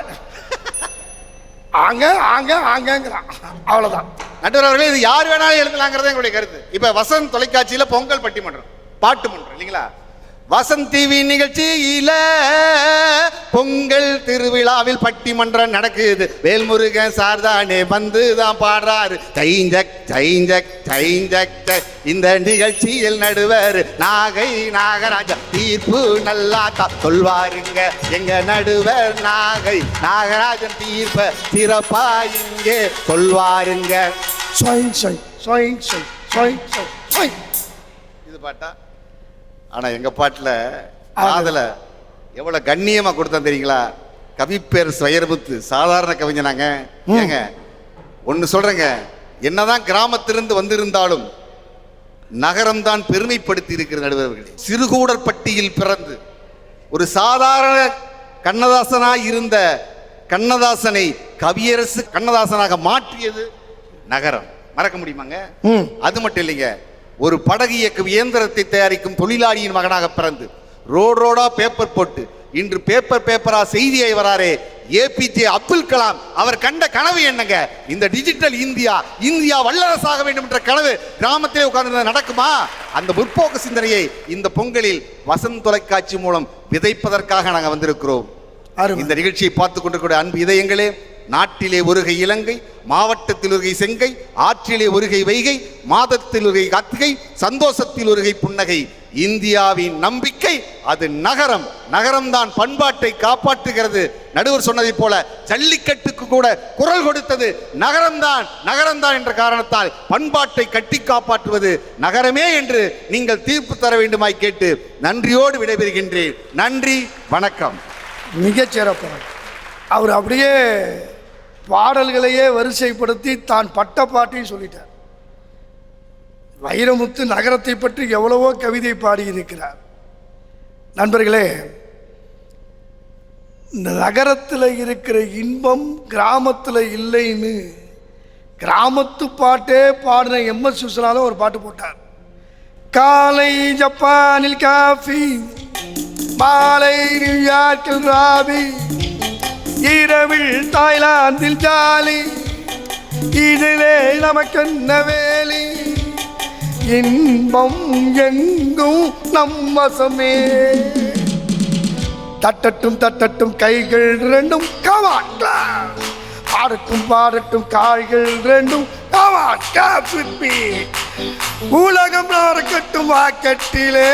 ஆங்க ஆங்க ஆங்கங்கிறான், அவ்வளவுதான். நடுவர் அவர்களே, இது யார் வேணாலும் எழுதலாங்கிறது எங்களுடைய கருத்து. இப்ப வசந்த் தொலைக்காட்சியில பொங்கல் பட்டிமன்றம், பாட்டு மன்றம் இல்லைங்களா? வசந்த் டிவி நிகழ்ச்சியில பொங்கல் திருவிழாவில் பட்டிமன்றம் நடக்குது. வேல்முருகன் சார்தானே வந்து தான் பாடுறாரு. தைஞ்சக் தைஞ்சக் தைஞ்சக். இந்த நிகழ்ச்சியில் நடுவர் நாகை நாகராஜா தீர்ப்பு நல்லா சொல்வாருங்க. எங்க நடுவர் நாகை நாகராஜன் தீர்ப்ப சிறப்பா இங்கே சொல்வாருங்க. இது பாட்டா? ஆனா எங்க பாட்டுல காதல எவ்வளவு கண்ணியமா கொடுத்தா தெரியுங்களா? கவிப்பேர் ஸ்வயர்புத்து சாதாரண கவிஞனாங்க. ஏங்க ஒன்னு சொல்றேங்க, என்னதான் கிராமத்திலிருந்து வந்திருந்தாலும் நகரம் தான் பெருமைப்படுத்தி இருக்கிற நடுவர்களே. சிறுகூடற்பட்டியில் பிறந்து ஒரு சாதாரண கண்ணதாசனாய் இருந்த கண்ணதாசனை கவியரசு கண்ணதாசனாக மாற்றியது நகரம். மறக்க முடியுமாங்க? அது மட்டும் இல்லைங்க, ஒரு படகு இயக்கும் இயந்திரத்தை தயாரிக்கும் தொழிலாளியின் மகனாக பிறந்து ரோடா பேப்பர் போட்டு இன்று பேப்பரா செய்தியை வராரே ஏபிஜே அப்துல் கலாம். அவர் கண்ட கனவு என்னங்க? இந்த டிஜிட்டல் இந்தியா வல்லரசாக வேண்டும் என்ற கனவு கிராமத்திலே உட்கார்ந்து நடக்குமா? அந்த முற்போக்கு சிந்தனையை இந்த பொங்கலில் வசந்த் தொலைக்காட்சி மூலம் விதைப்பதற்காக நாங்கள் வந்திருக்கிறோம். இந்த நிகழ்ச்சியை பார்த்துக் கொண்டிருக்கிற அன்பு இதயங்களே, நாட்டிலே ஒருகை இலங்கை, மாவட்டத்தில் ஒருகை செங்கை, ஆற்றிலே ஒருகை வைகை, மாதத்தில் ஒருகை கார்த்திகை, சந்தோஷத்தில் ஒருகை புன்னகை. இந்தியாவின் நம்பிக்கை அது நகரம். நகரம்தான் பண்பாட்டை காப்பாற்றுகிறது. நடுவர் சொன்னதை போல ஜல்லிக்கட்டுக்கு கூட குரல் கொடுத்தது நகரம்தான் என்ற காரணத்தால் பண்பாட்டை கட்டி காப்பாற்றுவது நகரமே என்று நீங்கள் தீர்ப்பு தர வேண்டுமாய் கேட்டு நன்றியோடு விடைபெறுகின்றேன். நன்றி, வணக்கம். மிகச்சிறப்பாக அவர் அப்படியே பாடல்களையே வரிசைப்படுத்தி தான் பட்ட பாட்டையும் சொல்லிட்டார். வைரமுத்து நகரத்தை பற்றி எவ்வளவோ கவிதை பாடியிருக்கிறார். நண்பர்களே, இந்த நகரத்தில் இருக்கிற இன்பம் கிராமத்தில் இல்லைன்னு கிராமத்து பாட்டே பாடின MS விஸ்வநாதன் ஒரு பாட்டு போட்டார். காலை ஜப்பானில் காஃபி, மாலை நியூயார்க்கில் ராபி, இரவில் தாய்லாந்தில் ஜாலி, இதிலே நமக்கென்ன வேலி, இன்பம் எங்கும் நம்மசமே. தட்டட்டும் தட்டட்டும் கைகள் ரெண்டும் கமான், பாடட்டும் பாடட்டும் கால்கள் ரெண்டும் கமான், clap with me. உலகம் நடக்கட்டும் வாக்கெட்டிலே,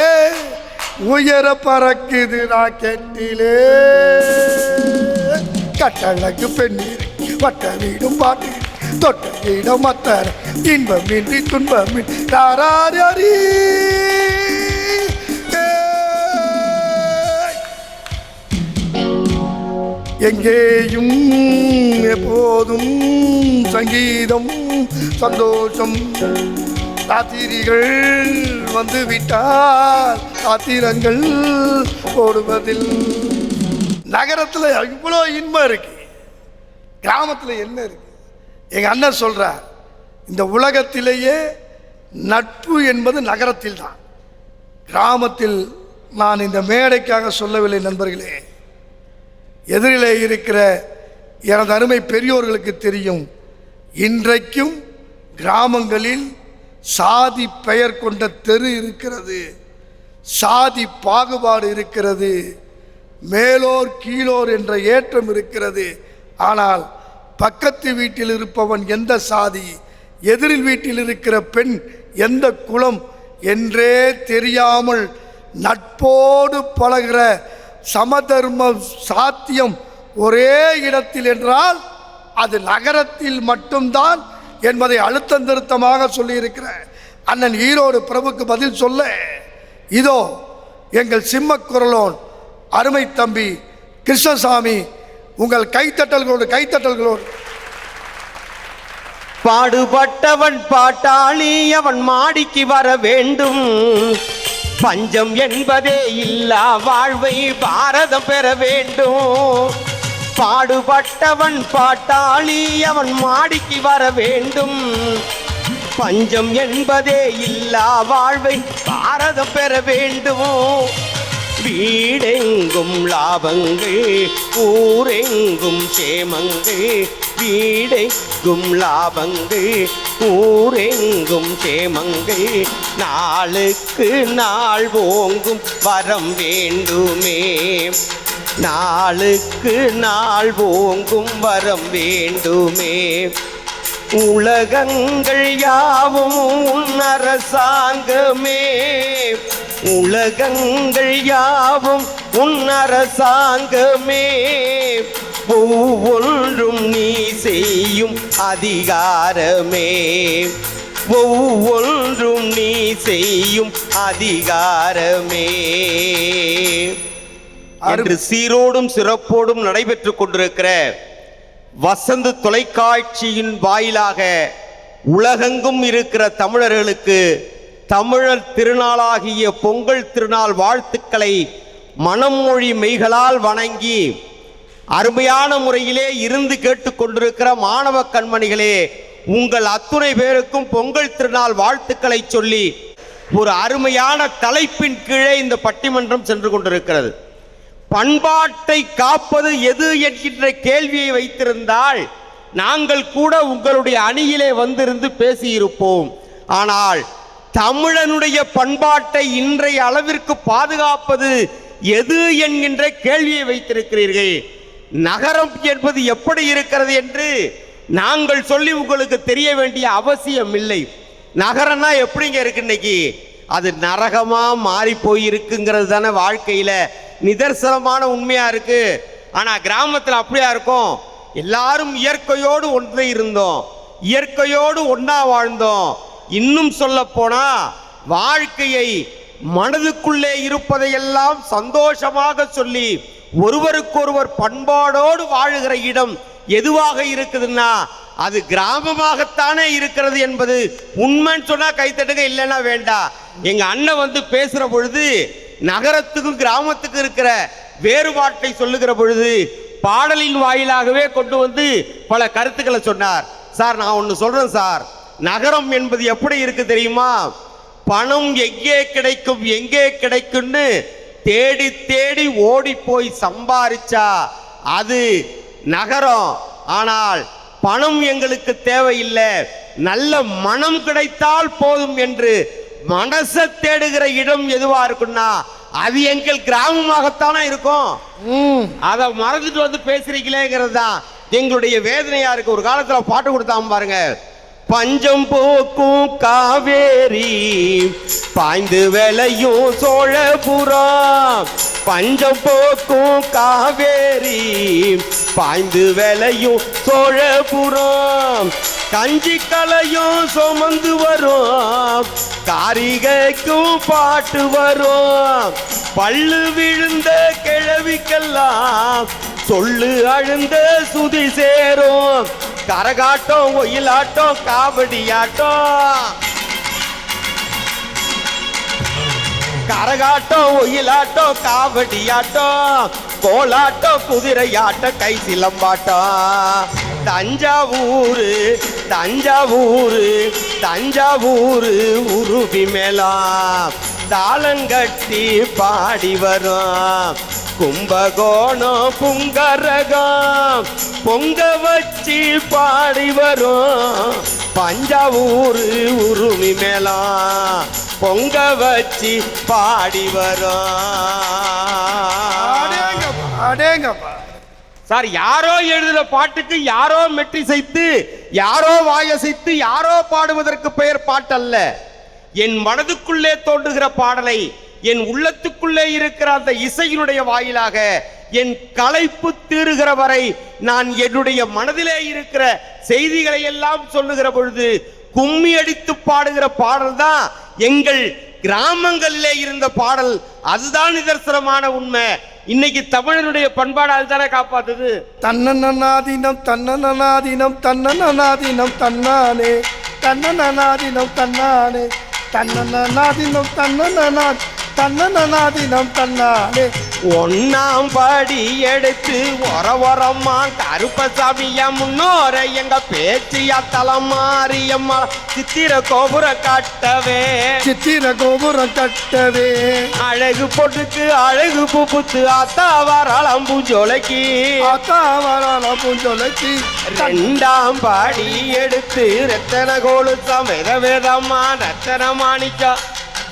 உயர பறக்குது ராக்கெட்டிலே. கட்டழகு பெண்ணீர் வட்ட வீடும் பாட்டு தொட்ட வீடம் மத்தர இன்பமின்றி துன்பமின்றி தாராரி. எங்கேயும் எப்போதும் சங்கீதம் சந்தோஷம். ராத்திரிகள் வந்து விட்டால் ராத்திரங்கள் ஓடுவதில். நகரத்தில் இவ்வளோ இன்பம் இருக்கு, கிராமத்தில் என்ன இருக்கு? எங்க அண்ணன் சொல்றார், இந்த உலகத்திலேயே நட்பு என்பது நகரத்தில் தான், கிராமத்தில். நான் இந்த மேடைக்காக சொல்லவில்லை நண்பர்களே, எதிரிலே இருக்கிற எனது அருமை பெரியோர்களுக்கு தெரியும். இன்றைக்கும் கிராமங்களில் சாதி பெயர் கொண்ட தெரு இருக்கிறது, சாதி பாகுபாடு இருக்கிறது, மேலோர் கீழோர் என்ற ஏற்றம் இருக்கிறது. ஆனால் பக்கத்து வீட்டில் இருப்பவன் எந்த சாதி, எதிரில் வீட்டில் இருக்கிற பெண் எந்த குலம் என்றே தெரியாமல் நட்போடு பழகிற சமதர்ம சாத்தியம் ஒரே இடத்தில் என்றால் அது நகரத்தில் மட்டும்தான் என்பதை அழுத்தம் திருத்தமாக சொல்லியிருக்கிற அண்ணன் ஈரோடு பிரபுக்கு பதில் சொல்ல இதோ எங்கள் சிம்மக்குரலோன் அருமை தம்பி கிருஷ்ணசாமி உங்கள் கைத்தட்டல்களோடு. பாடுபட்டவன் பாட்டாளி, அவன் மாடிக்கு வர வேண்டும். பஞ்சம் என்பதே இல்லா வாழ்வை பாரதம் பெற வேண்டும். பாடுபட்டவன் பாட்டாளி, அவன் மாடிக்கு வர வேண்டும். பஞ்சம் என்பதே இல்லா வாழ்வை பாரதம் பெற வேண்டும். வீடெங்கும் லாபங்கள், ஊரெங்கும் சேமங்கள். வீடெங்கும் லாபங்கள், ஊரெங்கும் சேமங்கள். நாளுக்கு நாள் ஓங்கும் வரம் வேண்டுமே, நாளுக்கு நாள் ஓங்கும் வரம் வேண்டுமே. உலகங்கள் யாவும் உன் அரசாங்கமே, உலகங்கள் யாவும் உன் அரசாங்கமே. ஒவ்வொன்றும் நீ செய்யும் அதிகாரமே, ஒவ்வொன்றும் நீ செய்யும் அதிகாரமே என்று சீரோடும் சிறப்போடும் நடைபெற்றுக் கொண்டிருக்கிற வசந்த தொலைக்காட்சியின் வாயிலாக உலகெங்கும் இருக்கிற தமிழர்களுக்கு தமிழர் திருநாளாகிய பொங்கல் திருநாள் வாழ்த்துக்களை மனம் மொழி மெய்களால் வணங்கி அருமையான முறையிலே இருந்து கேட்டுக்கொண்டிருக்கிற மாணவ கண்மணிகளே, உங்கள் அத்துணை பேருக்கும் பொங்கல் திருநாள் வாழ்த்துக்களை சொல்லி ஒரு அருமையான தலைப்பின் கீழே இந்த பட்டிமன்றம் சென்று கொண்டிருக்கிறது. பண்பாட்டை காப்பது எது என்கின்ற கேள்வியை வைத்திருந்தால் நாங்கள் கூட உங்களுடைய அணியிலே வந்திருந்து பேசியிருப்போம். ஆனால் தமிழனுடைய பண்பாட்டை இன்றைய அளவிற்கு பாதுகாப்பது எது என்கின்ற கேள்வியை வைத்திருக்கிறீர்கள். நகரம் என்பது எப்படி இருக்கிறது என்று நாங்கள் சொல்லி உங்களுக்கு தெரிய வேண்டிய அவசியம் இல்லை. நகரம்னா எப்படிங்க இருக்கு இன்னைக்கு? அது நரகமா மாறி போயிருக்குங்கிறது தானே வாழ்க்கையில நிதர்சனமான உண்மையா இருக்கு. ஆனா கிராமத்தில் அப்படியா இருக்கும்? எல்லாரும் இயற்கையோடு ஒன்றே இருந்தோம், இயற்கையோடு ஒன்னா வாழ்ந்தோம். இன்னும் சொல்ல போனா வாழ்க்கையை மனதுக்குள்ளே இருப்பதையெல்லாம் சந்தோஷமாக சொல்லி ஒருவருக்கொருவர் பண்பாடோடு வாழுகிற இடம் எதுவாக இருக்குதுன்னா அது கிராமமாகத்தானே இருக்கிறது என்பது உண்மைன்னு சொன்னா கைத்தட்டுங்க, இல்லைன்னா வேண்டாம். எங்க அண்ணன் வந்து பேசுற பொழுது நகரத்துக்கும் கிராமத்துக்கும் இருக்கிற வேறுபாட்டை சொல்லுகிற பொழுது பாடலின் வாயிலாகவே கொண்டு வந்து பல கருத்துக்களை சொன்னார். சார், நான் ஒன்று சொல்றேன் சார், நகரம் என்பது எப்படி இருக்கு தெரியுமா? பணம் எங்கே கிடைக்கும் எங்கே கிடைக்கும்னு தேடி தேடி ஓடி போய் சம்பாரிச்சா அது நகரம். ஆனால் பணம் எங்களுக்கு தேவையில்லை, நல்ல மனம் கிடைத்தால் போதும் என்று மனசை தேடுகிற இடம் எதுவா இருக்குன்னா அது எங்கள் கிராமமாகத்தானே இருக்கும். அதை மறந்துட்டு வந்து பேசுறீங்களேங்கிறது தான் எங்களுடைய வேதனையா இருக்கு. ஒரு காலத்துல பாட்டு கொடுத்தாம பாருங்க, பஞ்சம் போக்கும் காவேரி பாய்ந்து விளையும் சோழபுரம். பஞ்சம் போக்கும் காவேரி பாய்ந்து விளையும் சோழபுரம். கஞ்சி கலையும் சுமந்து வரும், காரிகைக்கும் பாட்டு வரும். பல்லு விழுந்த கிழவிக்கெல்லாம் சொல்லு அழுந்த சுதி சேரும். கரகாட்டம், ஒயிலாட்டம், காவடியாட்டம். கரகாட்டம், ஒயிலாட்டம், காவடியாட்டம், கோலாட்டம், குதிரையாட்டம், கை சிலம்பாட்டம். தஞ்சாவூர் தஞ்சாவூர் தஞ்சாவூர் உருவி மேலாம் தாளங்கட்டி பாடி வரும். கும்பகோணம் புங்கரகம் பொங்க வச்சு பாடி வரும். பஞ்சாவூர் உருவி மேலாம் பொங்க வச்சு பாடி வரும். அடேங்கப்பா. சார், யாரோ எழுதின பாட்டுக்கு யாரோ மெட்டிசைத்து, யாரோ வாயசைத்து, யாரோ பாடுவதற்கு பெயர் பாட்டல்ல. என் மனதுக்குள்ளே தோன்றுகிற பாடலை, என் உள்ளத்துக்குள்ளே இருக்கிற அந்த இசையினுடைய வாயிலாக என் களைப்பு தீருகிற வரை நான் என்னுடைய மனதிலே இருக்கிற செய்திகளை எல்லாம் சொல்லுகிற பொழுது கும்மி அடித்து பாடுகிற பாடல் தான் எங்கள் கிராமங்களிலே இருந்த பாடல். அதுதான் நிதர்சனமான உண்மை. இன்னைக்கு தமிழனுடைய பண்பாடு அதுதானே காப்பாத்துது. தன்னநாதீனம் தன்னநாதீனம் தன்னநாதீனம் தன்னானே தன்னநாதீனம் தன்னானே தன்னநாதீனம் தன்னநாத் தன்னநாதீனம் தன்னானே. ஒன்னாம் படி எடுத்து ஒரமா கருப்பசாமியா முன்னோர எங்க பேச்சியா தலைமாரியம்மா சித்திர கோபுரம் கட்டவே சித்திர கோபுரம் கட்டவே அழகு பொட்டுக்கு அழகு பூப்புத்து ஆத்தா வராளம் பூஞ்சோலைக்கு ஆத்தா வராளம் பூஞ்சோலைக்கு. ரெண்டாம் படி எடுத்து ரத்தன கோலுசம் வேத வேதமா ரத்தன மாணிக்கா.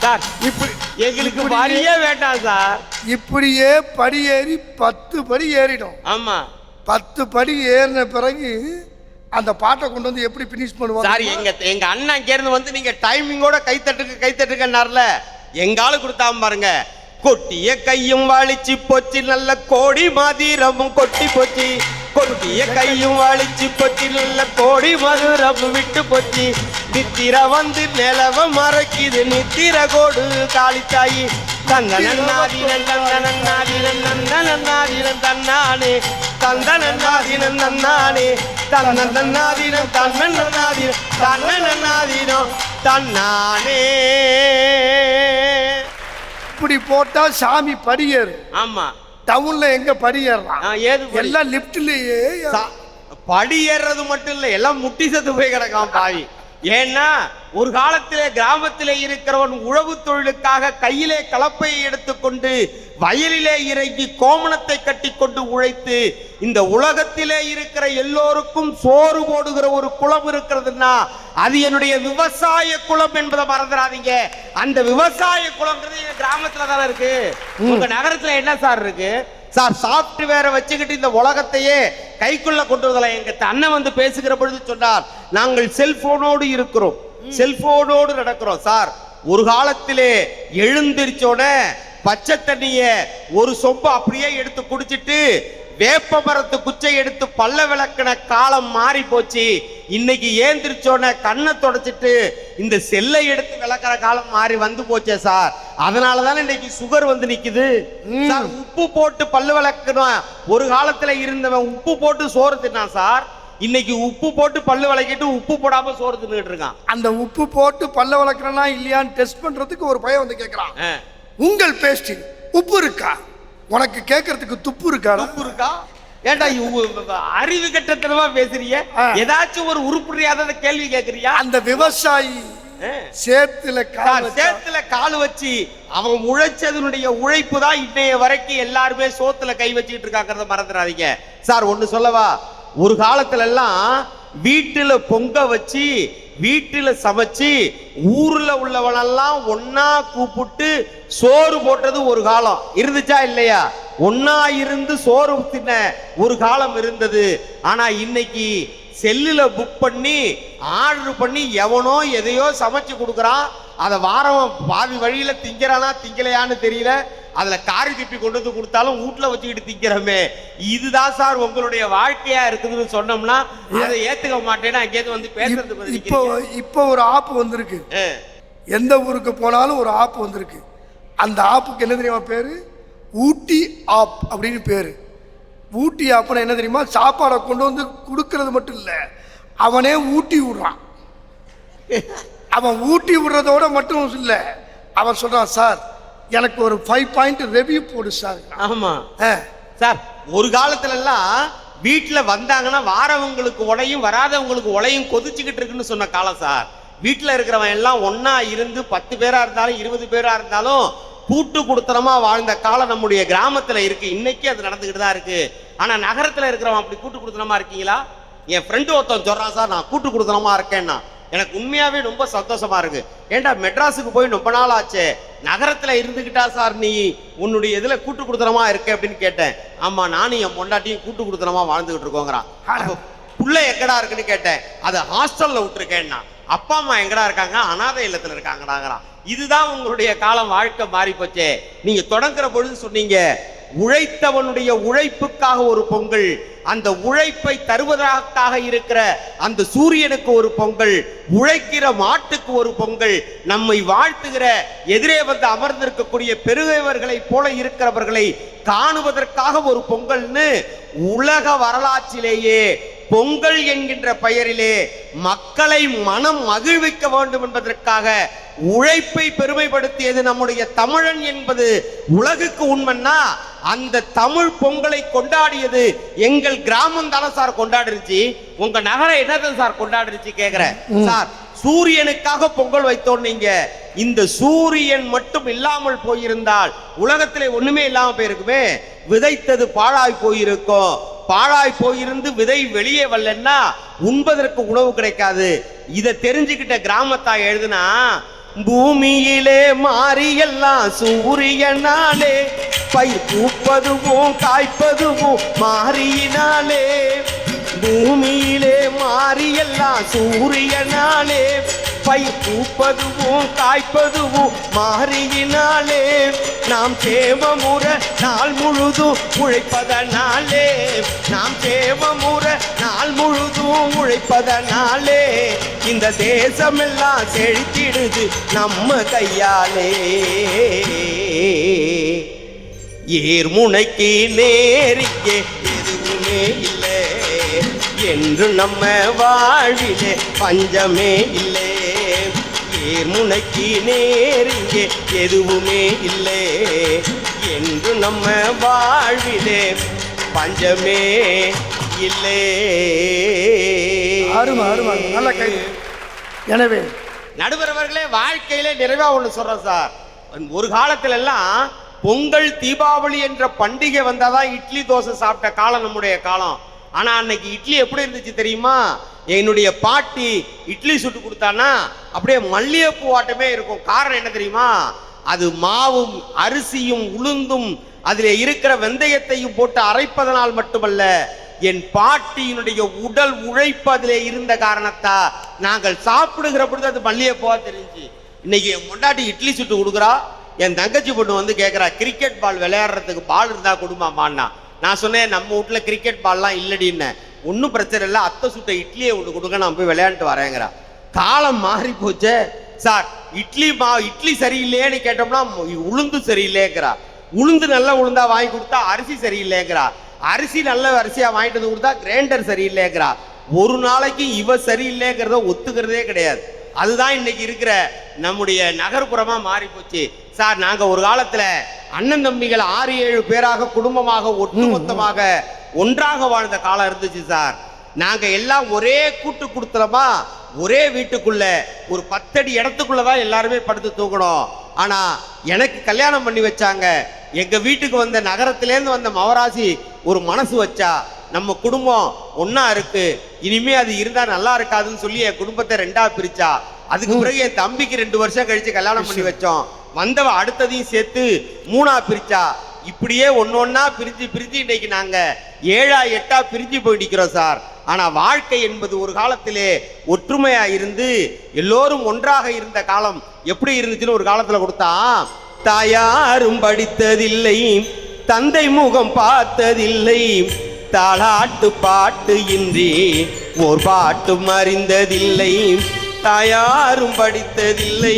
சார், இப்படி எங்களுக்கு வரியே வேண்டாம் சார். இப்படியே படி ஏறி 10 படி ஏறிடும். ஆமா, 10 படி ஏறின பிறகு அந்த பாட்டை கொண்டு வந்து எப்படி பினிஷ் பண்ணுவாங்க சார்? எங்க அண்ணன் இங்க இருந்து வந்து நீங்க டைமிங்கோட கைத்தட்டுக்கன்னார்ல, எங்க ஆளு கொடுத்தாம பாருங்க. கொட்டிய கையும் வலிச்சு போச்சு, நல்ல கோடி மதிரமும் கொட்டி போச்சு. கொட்டிய கையும் வலிச்சு போச்சு, நல்ல கோடி மதுரமும் விட்டு போச்சு. நித்திர வந்து நிலவ மறைக்குது, நித்திர கோடு காளித்தாயி. தந்தனன்னாதினன் தந்தனன்னாதினன் தந்தனன்னாதினன் தன்னானே தந்தனன்னாதினன் தன்னானே தந்தனன்னாதினன் தன்னன்னாதினன் தன்னன்னாதினம் தன்னானே. இப்படி போட்டா சாமி படியேறு. ஆமா, டவுன்ல எங்க படியேறலாம்? ஏது எல்லாம் லிப்ட்லயே. படி ஏறுறது மட்டும் இல்ல, எல்லாம் முட்டி சத்து போய் கிடக்காம பாவி. ஏன்னா ஒரு காலத்திலே கிராமத்திலே இருக்கிறவன் உழவு தொழிலுக்காக கையிலே கலப்பையை எடுத்துக்கொண்டு வயலிலே இறங்கி கோமணத்தை கட்டி கொண்டு உழைத்து இந்த உலகத்திலே இருக்கிற எல்லோருக்கும் சோறு போடுகிற ஒரு குலம் இருக்கிறதுன்னா அது என்னுடைய விவசாய குலம் என்பதை மறந்துடாதீங்க. அந்த விவசாய குலம்ன்றது எங்க கிராமத்துல தானே இருக்கு. உங்க நகரத்துல என்ன சார் இருக்கு சார்? சாப்ட்வேரை வச்சுக்கிட்டு இந்த உலகத்தையே கைக்குள்ள கொண்டு வரலாம். எங்க அண்ணன் வந்து பேசுகிற பொழுது சொன்னார், நாங்கள் செல்போனோடு இருக்கிறோம், செல்போனோடு நடக்கிறோம். சார், ஒரு காலத்திலே எழுந்திருச்சோட பச்சை தண்ணிய ஒரு சொம்பு அப்படியே எடுத்து குடிச்சிட்டு வேப்ப மரத்து குச்சை எடுத்து பல்ல விளக்கின காலம் மாறி போச்சு. இன்னைக்கு ஏந்திரிச்சோன கண்ணை தொடச்சிட்டு இந்த செல்லை எடுத்து விளக்குற காலம் மாறி வந்து போச்சே சார். அதனாலதானே இன்னைக்கு சுகர் வந்து நிக்குது சார். உப்பு போட்டு பல்லு விளக்கணும். ஒரு காலத்துல இருந்தவன் உப்பு போட்டு சோறு தின்னான் சார். இன்னைக்கு உப்பு போட்டு பல்லு விளக்கிட்டு உப்பு போடாம சோறு தின்னுட்டு இருக்கான். அந்த உப்பு போட்டு பல்ல விளக்குறனா இல்லையான்னு டெஸ்ட் பண்றதுக்கு ஒரு பையன் வந்து கேட்கறான், உங்கள் பேஸ்டில் உப்பு இருக்கா? உனக்கு கேட்கறதுக்கு துப்பு இருக்கா? உப்பு இருக்கா? ஏண்டா அறிவு கட்டத்தனமா பேசுறீங்க? ஏதாச்சும் ஒரு உருப்படியாத கேள்வி கேட்கறியா? அந்த விவசாயி சேத்துல கால் வச்சு அவன் உழைச்சதனுடைய உழைப்பு தான் இன்னைய வரைக்கும் எல்லாருமே சோத்துல கை வச்சுக்கிட்டு இருக்காங்கிறத மறந்துடாதீங்க சார். ஒண்ணு சொல்லவா, ஒரு காலத்துல எல்லாம் வீட்டுல பொங்க வச்சு வீட்டுல சமைச்சு ஊர்ல உள்ளவனெல்லாம் ஒன்னா கூப்பிட்டு சோறு போட்டது ஒரு காலம் இருந்துச்சா இல்லையா? ஒன்னா இருந்து சோறு தின்ன ஒரு காலம் இருந்தது. ஆனா இன்னைக்கு செல்லுல புக் பண்ணி ஆர்டர் பண்ணி எவனோ எதையோ சமைச்சு கொடுக்குறான். அதை வாரம் பாதி வழியில திங்கிறானா திங்கலையான்னு தெரியல. அதுல காரி திப்பி கொண்டு வந்து கொடுத்தாலும் வீட்டுல வச்சுக்கிட்டு திங்கிறோமே. இதுதான் சார் உங்களுடைய வாழ்க்கையா இருக்குதுன்னு சொன்னோம்னா அதை ஏத்துக்க மாட்டேன்னா அங்கேயிருந்து வந்து பேசுறது. இப்போ ஒரு ஆப் வந்திருக்கு, எந்த ஊருக்கு போனாலும் ஒரு ஆப் வந்திருக்கு. அந்த ஆப்புக்கு என்ன தெரியுமா பேரு? ஊட்டி ஆப் அப்படின்னு பேரு. ஊட்டி ஆப்னா என்ன தெரியுமா? சாப்பாடை கொண்டு வந்து கொடுக்கறது மட்டும் இல்லை, அவனே ஊட்டி விடுறான். அவன் ஊட்டி விடுறதோட மட்டும் இல்லை, அவன் சொல்றான், சார் எனக்கு ஒரு 5 பாயிண்ட் ரெவ்யூ போடு சார். ஆமா சார், ஒரு காலத்துல எல்லாம் வீட்டுல வந்தாங்கன்னா வாரவங்களுக்கு உடையும் வராதவங்களுக்கு உடையும் கொதிச்சுக்கிட்டு இருக்குன்னு சொன்ன காலம் சார். வீட்டுல இருக்கிறவன் எல்லாம் ஒன்னா இருந்து 10 பேரா இருந்தாலும் 20 பேரா இருந்தாலும் கூட்டு குடுத்தனமா வாழ்ந்த காலம் நம்முடைய கிராமத்துல இருக்கு. இன்னைக்கு அது நடந்துகிட்டு தான் இருக்கு. ஆனா நகரத்துல இருக்கிறவன் அப்படி கூட்டு குடுத்தனமா இருக்கீங்களா? என் ஃப்ரெண்டு ஒருத்தன் சொல்றான், சார் நான் கூட்டு குடுத்தனமா இருக்கேன்னா எனக்கு உண்மையாவே ரொம்ப சந்தோஷமா இருக்கு. ஏன்டா மெட்ராஸுக்கு போய் ரொம்ப நாள் ஆச்சு, நகரத்துல இருந்துகிட்டா சார் நீ உன்னுடைய இதுல கூட்டு குடுத்தனமா இருக்க அப்படின்னு கேட்டேன். ஆமா, நானும் என் பொண்டாட்டியும் கூட்டு குடுத்தனமா வாழ்ந்துகிட்டு இருக்கோங்கிறான். புள்ள எங்கடா இருக்குன்னு கேட்டேன். அதை ஹாஸ்டல்ல விட்டுருக்கேன்னா. அப்பா அம்மா எங்கடா இருக்காங்க? அனாதை இல்லத்துல இருக்காங்கடாங்கிறான். இதுதான் உங்களுடைய காலம், வாழ்க்கை மாறி போச்சே. நீங்க தொடங்குற பொழுது சொன்னீங்க, உழைத்தவனுடைய உழைப்புக்காக ஒரு பொங்கல், அந்த உழைப்பை தருவதற்காக இருக்கிற அந்த சூரியனுக்கு ஒரு பொங்கல், உழைக்கிற மாட்டுக்கு ஒரு பொங்கல், நம்மை வாழ்த்துகிற எதிரே வந்து அமர்ந்திருக்கக்கூடிய பெருகைவர்களை போல இருக்கிறவர்களை காணுவதற்காக ஒரு பொங்கல்னு உலக வரலாற்றிலேயே பொங்கல் என்கின்ற பெயரிலே மக்களை மனம் மகிழ்விக்க வேண்டும் என்பதற்காக உழைப்பை பெருமைப்படுத்தியது நம்முடைய தமிழன் என்பது உலகுக்கு உண்மைன்னா, அந்த தமிழ் பொங்கலை கொண்டாடியது எங்கள் கிராமம் தானே சார் கொண்டாடிருச்சு. உங்க நகரம் என்னதான் சார் கொண்டாடிருச்சு கேக்குறேன் சார். சூரியனுக்காக பொங்கல் வைத்தோம். நீங்க இந்த சூரியன் மட்டும் இல்லாமல் போயிருந்தால் உலகத்திலே ஒண்ணுமே இல்லாம போயிருக்குமே. விதைத்தது பாழாய் போயிருக்கும். பாழாய் போயிருந்து விதை வெளியே வரலன்னா உண்பதற்கு உணவு கிடைக்காது. இதை தெரிஞ்சுக்கிட்ட கிராமத்தாய் எழுதுனா, பூமியிலே மாறியெல்லாம் சூரியனாலே, பயிர் பூப்பதுவும் காய்ப்பதுவும் மாறியினாலே, பூமியிலே மாறியெல்லாம் சூரியனாலே, பயிர் பூப்பதுவும் காய்ப்பதுவும் மாறியினாலே, நாம் சேமமுற நாள் முழுதும் உழைப்பதனாலே, நாம் சேமமுற நாள் முழுதும் உழைப்பதனாலே, இந்த தேசமெல்லாம் செழித்திடுது நம்ம கையாலே. ஏர்முனைக்கு நேரிக்கே எதுவுமே இல்லை என்று நம்ம வாழ்விலே பஞ்சமே இல்லை. ஏர்முனைக்கு நேரிங்கே எதுவுமே இல்லை என்று நம்ம வாழ்விலே பஞ்சமே இல்லை. நல்ல கை. எனவே நடுவரவர்களே, வாழ்க்கையிலே நிறைவா ஒண்ணு சொல்றேன் சார். ஒரு காலத்துல எல்லாம் பொங்கல் தீபாவளி என்ற பண்டிகை வந்தாதான் இட்லி தோசை சாப்பிட்ட காலம் நம்முடைய காலம். ஆனா அன்னைக்கு இட்லி எப்படி இருந்துச்சு தெரியுமா? என்னுடைய பாட்டி இட்லி சுட்டு கொடுத்தானா அப்படியே மல்லிகைப்பூ ஆட்டமே இருக்கும். காரணம் என்ன தெரியுமா? அது மாவும் அரிசியும் உளுந்தும் அதில் இருக்கிற வெந்தயத்தையும் போட்டு அரைப்பதனால் மட்டுமல்ல, என் பாட்டியினுடைய உடல் உழைப்பு அதிலே இருந்த காரணத்தா நாங்கள் சாப்பிடுகிற பொழுது அது மல்லிகைப்பூவா தெரிஞ்சு. இன்னைக்கு என் முன்னாடி இட்லி சுட்டு கொடுக்குறா. என் தங்கச்சி பொண்ணு வந்து கேட்குறா, கிரிக்கெட் பால் விளையாடுறதுக்கு பால் இருந்தா கொடுமாமான்னா. நான் சொன்னேன், நம்ம வீட்டுல கிரிக்கெட் பால்லாம் இல்லடின்னு. ஒன்றும் பிரச்சனை இல்லை, அத்தை சுட்ட இட்லியை ஒன்று கொடுங்க, நான் போய் விளையாண்டு வரேங்கிறா. காலம் மாறி போச்சே சார். இட்லி சரியில்லையேன்னு கேட்டோம்னா உளுந்து சரியில்லைங்கிறா. உளுந்து நல்ல உளுந்தா வாங்கி கொடுத்தா அரிசி சரியில்லைங்கிறா. அரிசி நல்ல அரிசியா வாங்கிட்டு வந்து கொடுத்தா கிரைண்டர் சரியில்லைங்கிறா. ஒரு நாளைக்கு இவ சரியில்லைங்கிறத ஒத்துக்கிறதே கிடையாது. அதுதான் இன்னைக்கு இருக்கிற நம்முடைய நகர்ப்புறமா மாறி போச்சு சார். நாங்க ஒரு காலத்துல அண்ணன் தம்பிகள் 6-7 பேராக குடும்பமாக ஒட்டுமொத்தமாக ஒன்றாக வாழ்ந்த காலம் இருந்துச்சு சார். நாங்க எல்லாம் ஒரே கூட்டு குடுத்தலமா ஒரே வீட்டுக்குள்ள ஒரு 10 அடி இடத்துக்குள்ளதான் எல்லாருமே படுத்து தூக்கணும். ஆனா எனக்கு கல்யாணம் பண்ணி வச்சாங்க. எங்க வீட்டுக்கு வந்த நகரத்திலேருந்து வந்த மவராசி ஒரு மனசு வச்சா, நம்ம குடும்பம் ஒன்னா இருக்கு, இனிமே அது இருந்தா நல்லா இருக்காதுன்னு சொல்லி என் குடும்பத்தை 2ஆ பிரிச்சா. அதுக்கு பிறகு என் தம்பிக்கு 2 வருஷம் கழிச்சு கல்யாணம் பண்ணி வச்சோம். வந்தவ அடுத்ததையும் சேர்த்து 3ஆ பிரிச்சா. இப்படியே ஒன்னொன்னா பிரிஞ்சு பிரிஞ்சு இன்னைக்கு நாங்க 7 8 பிரிஞ்சு போய் நிக்கிறோம் சார். ஆனா வாழ்க்கை என்பது ஒரு காலத்திலே ஒற்றுமையா இருந்து எல்லோரும் ஒன்றாக இருந்த காலம் எப்படி இருந்துச்சுன்னு ஒரு காலத்துல கொடுத்தா, தாயாரும் படித்ததில்லை, தந்தை முகம் பார்த்ததில்லை, தாளாட்டு பாட்டு இன்றி ஓர் பாட்டும் அறிந்ததில்லை. தாயாரும் படித்ததில்லை,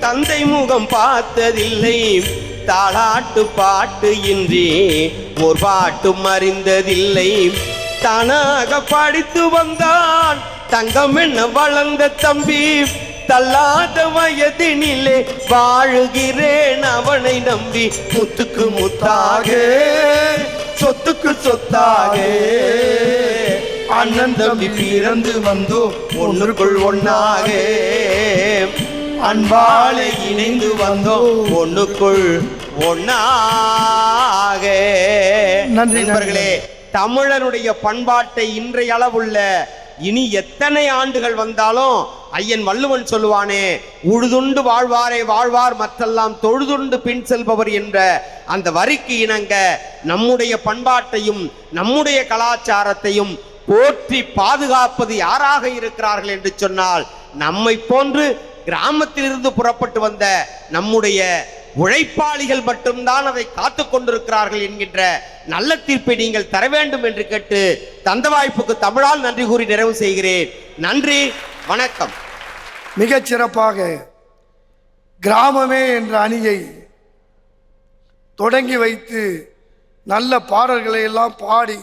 தந்தை முகம் பார்த்ததில்லை, தாளாட்டு பாட்டு இன்றி ஓர் பாட்டும் அறிந்ததில்லை. தானாக படித்து வந்தான் தங்கம் என்ன வளர்ந்த தம்பி, தள்ளாத வயதினிலே வாழுகிறேன் அவனை நம்பி. முத்துக்கு முத்தாக சொத்துக்கு சொத்தாக அண்ணன் தம்பி பிறந்து வந்தோம் ஒன்றுக்குள் ஒன்னாக, அன்பாலே இணைந்து வந்தோம் ஒன்றுக்குள் ஒன்னாக. நன்றி நண்பர்களே, தமிழனுடைய பண்பாட்டை இன்றைய அளவுள்ள இனி எத்தனை ஆண்டுகள் வந்தாலும் ஐயன் வள்ளுவன் சொல்லுவானே, உழுதுண்டு வாழ்வாரே வாழ்வார் மற்றெல்லாம் தொழுதுண்டு பின் செல்பவர் என்ற அந்த வரிக்கு இணங்க நம்முடைய பண்பாட்டையும் நம்முடைய கலாச்சாரத்தையும் போற்றி பாதுகாப்பது யாராக இருக்கிறார்கள் என்று சொன்னால், நம்மை போன்று கிராமத்திலிருந்து புறப்பட்டு வந்த நம்முடைய உழைப்பாளிகள் மட்டும்தான் அதை காத்து கொண்டிருக்கிறார்கள் என்கின்ற நல்ல தீர்ப்பை நீங்கள் தர வேண்டும் என்று கேட்டு தந்த வாய்ப்புக்கு தமிழால் நன்றி கூறி நிறைவு செய்கிறேன். நன்றி, வணக்கம். மிகச் சிறப்பாக கிராமமே என்ற அணியை தொடங்கி வைத்து நல்ல பாடல்களை எல்லாம் பாடி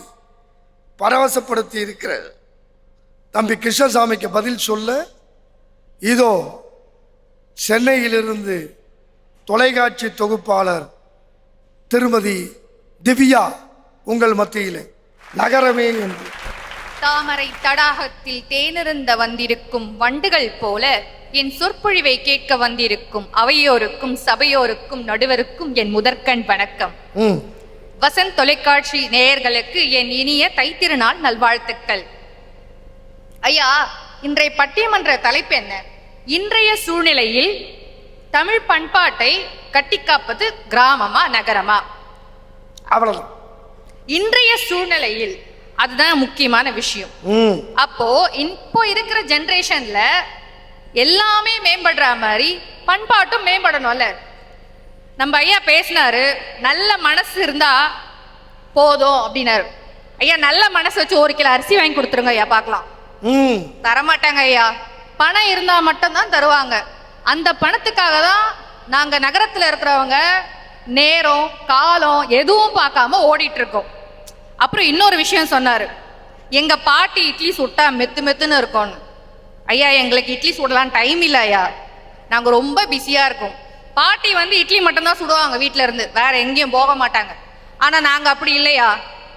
பரவசப்படுத்தி இருக்கிற தம்பி கிருஷ்ணசாமிக்கு பதில் சொல்ல இதோ சென்னையிலிருந்து தொலைக்காட்சி தொகுப்பாளர் திருமதி திவ்யா உங்கள் மத்தியிலே. நகரமே என்று தாமரை தடாகத்தில் தேனிருந்த வந்திருக்கும் வண்டுகள் போல என் சொற்பொழிவை கேட்க வந்திருக்கும் அவையோருக்கும் சபையோருக்கும் நடுவருக்கும் என் முதற்கண் வணக்கம். வசந்த் தொலைக்காட்சி நேயர்களுக்கு என் இனிய தைத்திருநாள் நல்வாழ்த்துக்கள். ஐயா, இன்றைய பட்டிமன்ற தலைப்பு என்ன? இன்றைய சூழ்நிலையில் தமிழ் பண்பாட்டை கட்டிக்காப்பது கிராமமா நகரமா? அவ்வளவுதான் இன்றைய சூழ்நிலையில் அதுதான் முக்கியமான விஷயம். அப்போ இப்போ இருக்கிற ஜெனரேஷன்ல எல்லாமே மேம்படுற மாதிரி பண்பாட்டும் மேம்படணும்ல. நம்ம ஐயா பேசினாரு, நல்ல மனசு இருந்தா போதும் அப்படின்னாரு. ஐயா, நல்ல மனசு வச்சு 1 கிலோ அரிசி வாங்கி கொடுத்துருங்க ஐயா, பார்க்கலாம். தரமாட்டாங்க ஐயா. பணம் இருந்தா மட்டும்தான் தருவாங்க. அந்த பணத்துக்காக தான் நாங்க நகரத்துல இருக்கிறவங்க நேரம் காலம் எதுவும் பார்க்காம ஓடிட்டு இருக்கோம். அப்புறம் இன்னொரு விஷயம் சொன்னாரு, எங்க பாட்டி இட்லி சுட்டா மெத்து மெத்துன்னு இருக்கோன்னு. ஐயா, எங்களுக்கு இட்லி சுடலாம் டைம் இல்லை ஐயா, நாங்க ரொம்ப பிஸியா இருக்கோம். பாட்டி இட்லி மட்டும்தான் சுடுவாங்க வீட்டுல இருந்து, வேற எங்கேயும் போக மாட்டாங்க. ஆனா நாங்க அப்படி இல்லையா,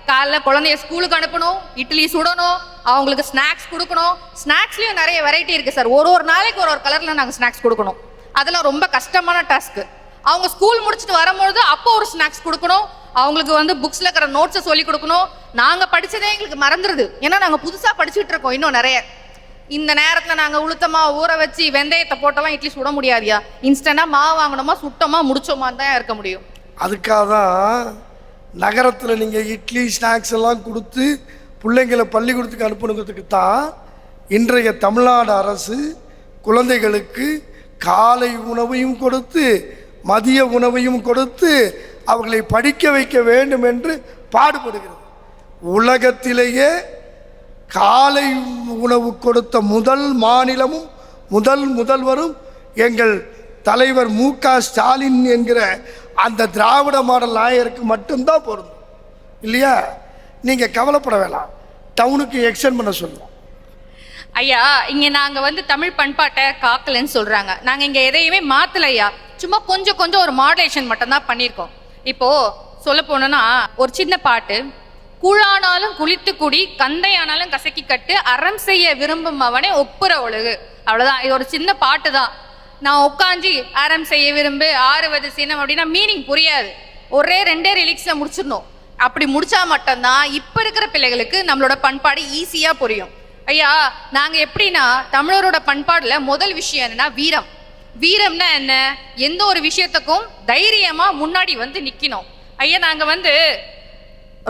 காலைல குழந்தைய ஸ்கூலுக்கு அனுப்பணும், இட்லி சுடணும், அவங்களுக்கு ஸ்நாக்ஸ் கொடுக்கணும். ஸ்நாக்ஸ்லயும் நிறைய வெரைட்டி இருக்கு சார். ஒரு நாளைக்கு ஒரு கலர்ல நாங்க ஸ்நாக்ஸ் கொடுக்கணும். அதெல்லாம் ரொம்ப கஷ்டமான டாஸ்க். அவங்க ஸ்கூல் முடிச்சுட்டு வரும்பொழுது அப்போ ஒரு ஸ்நாக்ஸ் கொடுக்கணும், அவங்களுக்கு புக்ஸ்ல இருக்கிற நோட்ஸை சொல்லி கொடுக்கணும். நாங்க படிச்சதே எங்களுக்கு மறந்துடுது, ஏன்னா நாங்க புதுசா படிச்சுட்டு இருக்கோம் இன்னும் நிறைய. இந்த நேரத்துல நாங்க உளுத்தமா ஊற வச்சு வெந்தயத்தை போட்டெல்லாம் இட்லி சுட முடியாதியா. இன்ஸ்டன்டா மாவு வாங்கணுமா, சுட்டமா முடிச்சோமான்னு தான் இருக்க முடியும். அதுக்காக தான் நகரத்தில் நீங்கள் இட்லி ஸ்நாக்ஸ் எல்லாம் கொடுத்து பிள்ளைங்களை பள்ளிக்கூடத்துக்கு அனுப்பணுங்கிறதுக்கு தான் இன்றைய தமிழ்நாடு அரசு குழந்தைகளுக்கு காலை உணவையும் கொடுத்து மதிய உணவையும் கொடுத்து அவர்களை படிக்க வைக்க வேண்டும் என்று பாடுபடுகிறது. உலகத்திலேயே காலை உணவு கொடுத்த முதல் மாநிலமும் முதல்வரும் எங்கள் தலைவர் மு.க. ஸ்டாலின் என்கிற அந்த திராவிட மாடல் நாயருக்கு மட்டும்தான் பொருந்தும் இல்லையா? நீங்க கவலைப்பட வேணாம், டவுனுக்கு எக்ஸ்டெண்ட் பண்ண சொல்லுவோம். ஐயா, இங்க நாங்க தமிழ் பண்பாட்டை காக்கலன்னு சொல்றாங்க. நாங்க இங்க எதையுமே மாத்தல ஐயா, சும்மா கொஞ்சம் ஒரு மாடுலேஷன் மட்டும் தான் பண்ணிருக்கோம். இப்போ சொல்ல போனோம்னா ஒரு சின்ன பாட்டு, கூழானாலும் குளித்து குடி, கந்தையானாலும் கசக்கி கட்டு, அறம் செய்ய விரும்பும் அவனே ஒப்புற ஒழுகு. அவ்வளவுதான். இது ஒரு சின்ன பாட்டு தான். நான் உட்காந்து அறம் செய்ய விரும்பு, ஆறுவது சினம் அப்படின்னா மீனிங் புரியாது. ஒரே 2 ரிலிக்ஸ்ல முடிச்சிடணும். அப்படி முடிச்சா மட்டும்தான் இப்ப இருக்கிற பிள்ளைகளுக்கு நம்மளோட பண்பாடு ஈஸியா புரியும். ஐயா, நாங்க எப்படின்னா தமிழரோட பண்பாடுல முதல் விஷயம் என்னன்னா வீரம். வீரம்னா என்ன? எந்த ஒரு விஷயத்துக்கும் தைரியமா முன்னாடி நிக்கணும். ஐயா நாங்க வந்து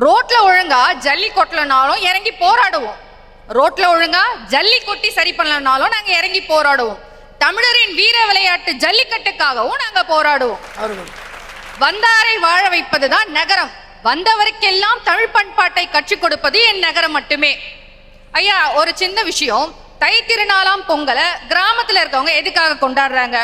ரோட்ல ஒழுங்கா ஜல்லி கொட்டலனாலும் இறங்கி போராடுவோம். ரோட்ல ஒழுங்கா ஜல்லி கொட்டி சரி பண்ணலனாலும் நாங்க இறங்கி போராடுவோம். தமிழரின் வீர விளையாட்டு ஜல்லிக்கட்டுக்காகவும் நாங்க போராடுவோம். வந்தாரை வாழ வைப்பதுதான் நகரம், வந்தவருக்கெல்லாம் தமிழ் பண்பாட்டை கற்றுக் கொடுப்பது என் நகரம் மட்டுமே. ஐயா ஒரு சின்ன விஷயம், தை திருநாளாம் பொங்கலை கிராமத்துல இருக்கவங்க எதுக்காக கொண்டாடுறாங்க?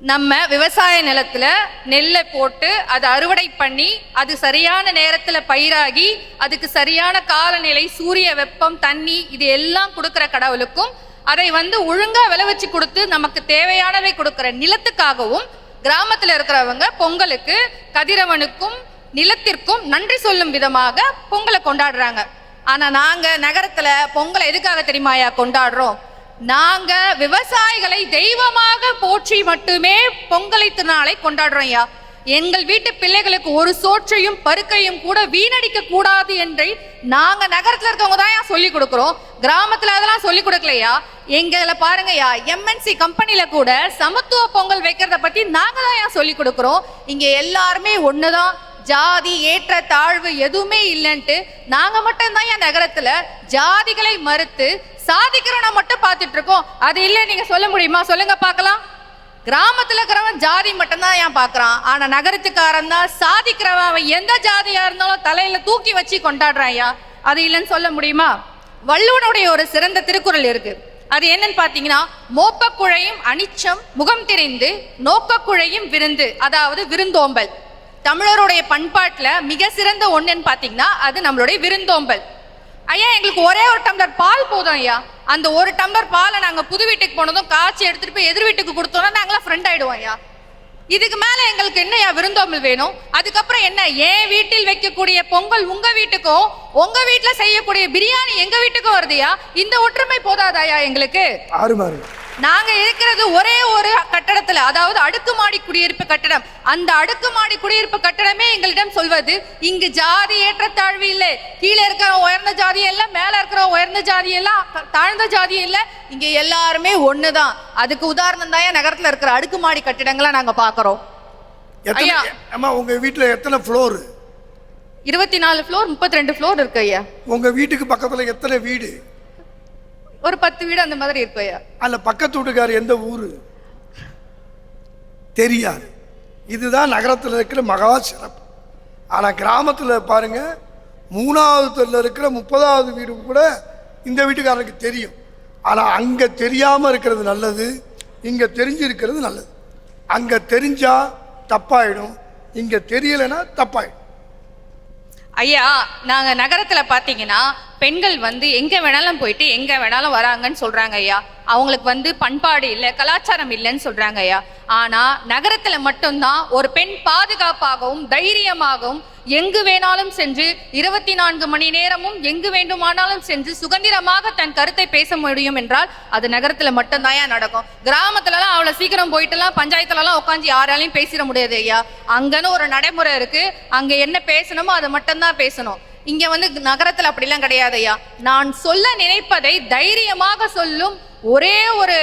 நம்ம விவசாய நிலத்துல நெல்லை போட்டு அதை அறுவடை பண்ணி அது சரியான நேரத்துல பயிராகி அதுக்கு சரியான காலநிலை, சூரிய வெப்பம், தண்ணி இது எல்லாம் கொடுக்கிற கடவுளுக்கும் அதை வந்து ஒழுங்கா விளைவிச்சு கொடுத்து நமக்கு தேவையானவை கொடுக்கிற நிலத்துக்காகவும் கிராமத்துல இருக்கிறவங்க பொங்கலுக்கு கதிரவனுக்கும் நிலத்திற்கும் நன்றி சொல்லும் விதமாக பொங்கலை கொண்டாடுறாங்க. ஆனா நாங்க நகரத்துல பொங்கலை எதுக்காக தெரியுமாயா கொண்டாடுறோம்? நாங்க விவசாயிகளை தெய்வமாக போற்றி மட்டுமே பொங்கலை திருநாளை கொண்டாடுறோம் ஐயா. எங்கள் வீட்டு பிள்ளைகளுக்கு ஒரு சோற்றையும் பருக்கையும் கூட வீணடிக்க கூடாது என்று நாங்க நகரத்துல இருக்கவங்க தான் சொல்லி கொடுக்கிறோம். கிராமத்துல அதெல்லாம் சொல்லி கொடுக்கலையா? எங்களை பாருங்கய்யா, எம்என்சி கம்பெனில கூட சமத்துவ பொங்கல் வைக்கிறத பத்தி நாங்க தான் சொல்லி கொடுக்கிறோம். இங்க எல்லாருமே ஒண்ணுதான், ஜாதி ஏற்ற தாழ்வு எதுவுமே இல்லைன்ட்டு நாங்க மட்டும்தான் என் நகரத்துல ஜாதிகளை மறுத்து சாதிக்கிறவனை மட்டும் பார்த்துட்டு இருக்கோம். அது இல்லை நீங்க சொல்ல முடியுமா? சொல்லுங்க பார்க்கலாம். கிராமத்துல இருக்கிறவன் ஜாதி மட்டும்தான் ஏன் பாக்குறான், ஆனா நகரத்துக்காரன் தான் சாதிக்கிறவன். அவன் எந்த ஜாதியா இருந்தாலும் தலையில தூக்கி வச்சு கொண்டாடுறான் ஐயா. அது இல்லைன்னு சொல்ல முடியுமா? வள்ளுவனுடைய ஒரு சிறந்த திருக்குறள் இருக்கு. அது என்னன்னு பாத்தீங்கன்னா, மோப்பக்குழையும் அனிச்சம் முகம் தெரிந்து நோக்கக்குழையும் விருந்து, அதாவது விருந்தோம்பல். தமிழருடைய பண்பாட்டுல மிக சிறந்த ஒண்ணுன்னு பாத்தீங்கன்னா அது நம்மளுடைய விருந்தோம்பல். ஐயா எங்களுக்கு ஒரே ஒரு டம்ளர் பால் போதும் ஐயா. அந்த ஒரு டம்ளர் பாலை நாங்க புது வீட்டுக்கு போனதும் காய்ச்சி எடுத்துட்டு போய் எதிர் வீட்டுக்கு கொடுத்தோம்னா நாங்களாம் ஃப்ரெண்ட் ஆயிடுவோம் ஐயா. இதுக்கு மேல எங்களுக்கு என்ன ஐயா விருந்தோம்பல் வேணும்? அதுக்கப்புறம் என்ன, என் வீட்டில் வைக்கக்கூடிய பொங்கல் உங்க வீட்டுக்கும், உங்க வீட்டுல செய்யக்கூடிய பிரியாணி எங்க வீட்டுக்கும் வருதுயா. இந்த ஒற்றுமை போதாதாயா எங்களுக்கு? நாங்க இருக்கிறது ஒரே ஒரு கட்டடத்துல, அதாவது அடுக்குமாடி குடியிருப்பு கட்டடம். அந்த அடுக்குமாடி குடியிருப்பு கட்டடமே எங்களிடம் சொல்வது இங்கு ஜாதி ஏற்றத்தாழ்வு இல்லை, கீழே இருக்கிற உயர்ந்த ஜாதி இல்லை, மேல இருக்கிற உயர்ந்த ஜாதி எல்லாம் தாழ்ந்த ஜாதி இல்லை, இங்க எல்லாருமே ஒண்ணுதான். அதுக்கு உதாரணம் தான் நகரத்துல இருக்கிற அடுக்குமாடி கட்டிடங்களை நாங்க பாக்குறோம். ஐயா உங்க வீட்டுல எத்தனை ஃப்ளோர்? 24 ஃப்ளோர், 32 ஃப்ளோர் இருக்கு ஐயா. உங்க வீட்டுக்கு பக்கத்துல எத்தனை வீடு? ஒரு 10 வீடு அந்த மாதிரி இருக்கு ஐயா. அல்ல பக்கத்து வீட்டுக்காரர் எந்த ஊரு தெரியாது. இதுதான் நகரத்தில் இருக்கிற மகா சிறப்பு. ஆனா கிராமத்துல பாருங்க, 3வது தெருல இருக்கிற 30வது வீடு கூட இந்த வீட்டுக்காரருக்கு தெரியும். ஆனா அங்க தெரியாம இருக்கிறது நல்லது, இங்க தெரிஞ்சிருக்கிறது நல்லது. அங்க தெரிஞ்சா தப்பாயிடும், இங்க தெரியலைன்னா தப்பாயிடும். ஐயா நாங்க நகரத்துல பாத்தீங்கன்னா பெண்கள் வந்து எங்க வேணாலும் போயிட்டு எங்க வேணாலும் வராங்கன்னு சொல்றாங்க ஐயா. அவங்களுக்கு வந்து பண்பாடு இல்லை, கலாச்சாரம் இல்லைன்னு சொல்றாங்க ஐயா. ஆனா நகரத்துல மட்டும்தான் ஒரு பெண் பாதுகாப்பாகவும் தைரியமாகவும் எங்கு வேணாலும் சென்று 24 மணி நேரமும் எங்கு வேண்டுமானாலும் சென்று சுதந்திரமாக தன் கருத்தை பேச முடியும் என்றால் அது நகரத்துல மட்டும்தான் நடக்கும். கிராமத்துலலாம் அவ்வளவு சீக்கிரம் போயிட்டுலாம் பஞ்சாயத்துலலாம் உட்காந்து யாராலையும் பேசிட முடியாது ஐயா. அங்கன்னு ஒரு நடைமுறை இருக்கு, அங்க என்ன பேசணுமோ அதை மட்டும்தான் பேசணும். இங்க வந்து நகரத்துல அப்படிலாம் கிடையாது ஐயா. நான் சொல்ல நினைப்பதை தைரியமாக சொல்லும் ஒரே ஒரு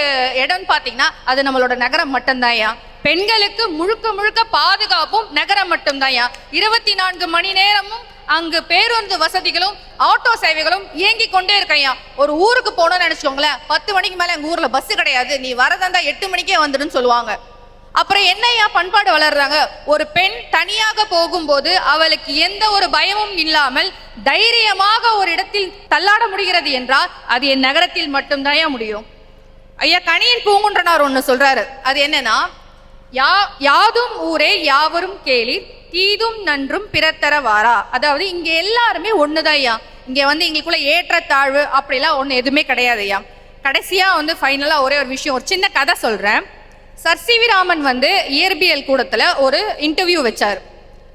இடம் பாத்தீங்கன்னா அது நம்மளோட நகரம் மட்டும்தான் ஐயா. பெண்களுக்கு முழுக்க முழுக்க பாதுகாப்பும் நகரம் மட்டும்தான் ஐயா. 24 மணி நேரமும் அங்கு பேருந்து வசதிகளும் ஆட்டோ சேவைகளும் இயங்கி கொண்டே இருக்கையா. ஒரு ஊருக்கு போனோம்னு நினைச்சுக்கோங்களேன், 10 மணிக்கு மேல எங்க ஊர்ல பஸ் கிடையாது, நீ வரதா 8 மணிக்கே வந்துடுன்னு சொல்லுவாங்க. அப்புறம் என்னையா பண்பாடு வளர்றாங்க? ஒரு பெண் தனியாக போகும்போது அவளுக்கு எந்த ஒரு பயமும் இல்லாமல் தைரியமாக ஒரு இடத்தில் தள்ளாட முடிகிறது என்றால் அது என் நகரத்தில் மட்டும்தான் முடியும் ஐயா. கணியன் பூங்குன்றனார் ஒண்ணு சொல்றாரு, அது என்னன்னா, யாதும் ஊரே யாவரும் கேளீர் தீதும் நன்றும் பிறத்தர வாரா. அதாவது இங்க எல்லாருமே ஒண்ணுதான் ஐயா. இங்க வந்து எங்களுக்குள்ள ஏற்றத்தாழ்வு அப்படிலாம் ஒண்ணு எதுவுமே கிடையாது ஐயா. கடைசியா வந்து ஃபைனலா ஒரே ஒரு விஷயம், ஒரு சின்ன கதை சொல்றேன். சர் சி வி ராமன் வந்து இயற்பியல் கூடத்துல ஒரு இன்டர்வியூ வச்சார்.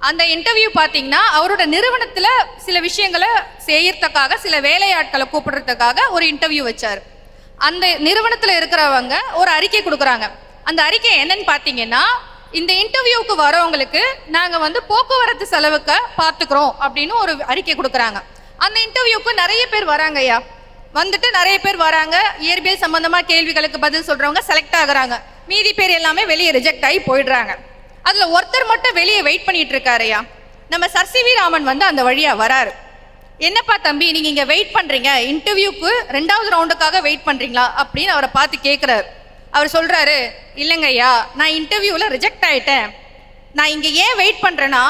அந்த இன்டர்வியூ பாத்தீங்கன்னா அவரோட நிறுவனத்துல சில விஷயங்களை செய்யறதுக்காக, சில வேலையாட்களை கூப்பிடுறதுக்காக ஒரு இன்டர்வியூ வச்சார். அந்த நிறுவனத்துல இருக்கிறவங்க ஒரு அறிக்கை கொடுக்குறாங்க. அந்த அறிக்கை என்னன்னு பாத்தீங்கன்னா, இந்த இன்டர்வியூக்கு வரவங்களுக்கு நாங்க வந்து போக்குவரத்து செலவுக்கு பார்த்துக்கிறோம் அப்படின்னு ஒரு அறிக்கை கொடுக்குறாங்க. அந்த இன்டர்வியூக்கு நிறைய பேர் வராங்க ஐயா. வந்துட்டு நிறைய பேர் வராங்க, இயற்பியல் சம்பந்தமா கேள்விகளுக்கு பதில் சொல்றவங்க செலக்ட் ஆகுறாங்க. மீதி பேர் எல்லாமே வெளியே ரிஜெக்ட் ஆகி போயிடுறாங்க. அதுல ஒருத்தர் மட்டும் வெளியே வெயிட் பண்ணிட்டு இருக்காருயா. நம்ம சர் சி வி ராமன் வந்து அந்த வழியா வராரு. என்னப்பா தம்பி நீங்க இங்க வெயிட் பண்றீங்க, இன்டர்வியூக்கு 2வது ரவுண்டுக்காக வெயிட் பண்றீங்களா அப்படின்னு அவரை பார்த்து கேட்கிறாரு. அவர் சொல்றாரு, இல்லைங்க ஐயா, நான் இன்டர்வியூல ரிஜெக்ட் ஆயிட்டேன். நான் இங்க ஏன் வெயிட் பண்றேன்னா,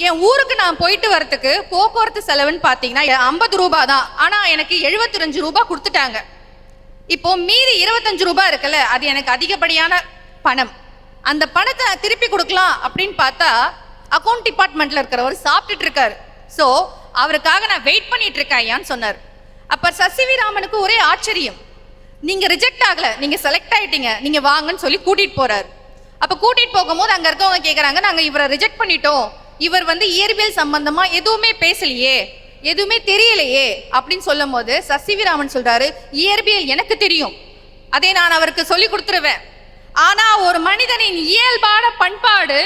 என் ஊருக்கு நான் போயிட்டு வரதுக்கு போக்குவரத்து செலவுன்னு பாத்தீங்கன்னா 50 ரூபாய் தான். ஆனா எனக்கு 75 ரூபாய் கொடுத்துட்டாங்க. இப்போ மீதி 25 ரூபாய் இருக்குல்ல, அது எனக்கு அதிகப்படியான பணம். அந்த பணத்தை திருப்பி கொடுக்கலாம் அப்படின்னு பார்த்தா அக்கௌண்ட் டிபார்ட்மெண்ட்ல இருக்கிறவர் சாப்பிட்டுட்டு இருக்காரு. ஸோ அவருக்காக நான் வெயிட் பண்ணிட்டு இருக்கேன் சொன்னார். அப்ப சர் சி வி ராமனுக்கு ஒரே ஆச்சரியம். நீங்க ரிஜெக்ட் ஆகல, நீங்க செலக்ட் ஆயிட்டீங்க, நீங்க வாங்கன்னு சொல்லி கூட்டிட்டு போறாரு. அப்ப கூட்டிட்டு போகும்போது அங்க இருக்கவங்க கேக்குறாங்க, நாங்க இவரை ரிஜெக்ட் பண்ணிட்டோம், இவர் வந்து இயற்பியல் சம்பந்தமா எதுவுமே பேசலையே, எதுவுமே தெரியலையே அப்படின்னு சொல்லும் போது சர் சி வி ராமன் சொல்றாரு, இயற்பியல் எனக்கு தெரியும், அதை நான் அவருக்கு சொல்லி கொடுத்துருவேன். ஆனா ஒரு மனிதனின் இயல்பான பண்பாடு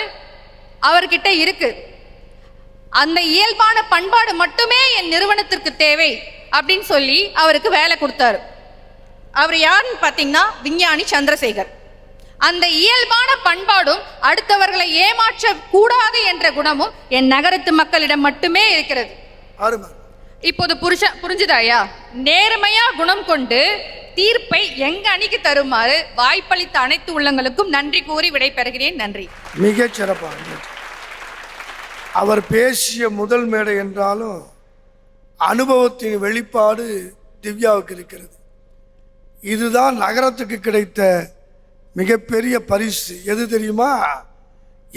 அவர்கிட்ட இருக்கு. அந்த இயல்பான பண்பாடு மட்டுமே என் நிறுவனத்திற்கு தேவை அப்படின்னு சொல்லி அவருக்கு வேலை கொடுத்தாரு. அவர் யாருன்னு பார்த்தீங்கன்னா விஞ்ஞானி சந்திரசேகர். அந்த இயல்பான பண்பாடும் அடுத்தவர்களை ஏமாற்ற கூடாது என்ற குணமும் என் நகரத்து மக்களிடம் மட்டுமே இருக்கிறது. இப்போது புரிஞ்சுதாயா? நேர்மையா குணம் கொண்டு தீர்ப்பை எங்க அணிக்கு தருமாறு வாய்ப்பளித்த அனைத்து உள்ளங்களுக்கும் நன்றி கூறி விடைபெறுகிறேன். நன்றி. மிகச் சிறப்பாக அவர் பேசிய முதல் மேடை என்றாலும் அனுபவத்தின் வெளிப்பாடு திவ்யாவுக்கு இருக்கிறது. இதுதான் நகரத்துக்கு கிடைத்த மிகப்பெரிய பரிசு. எது தெரியுமா?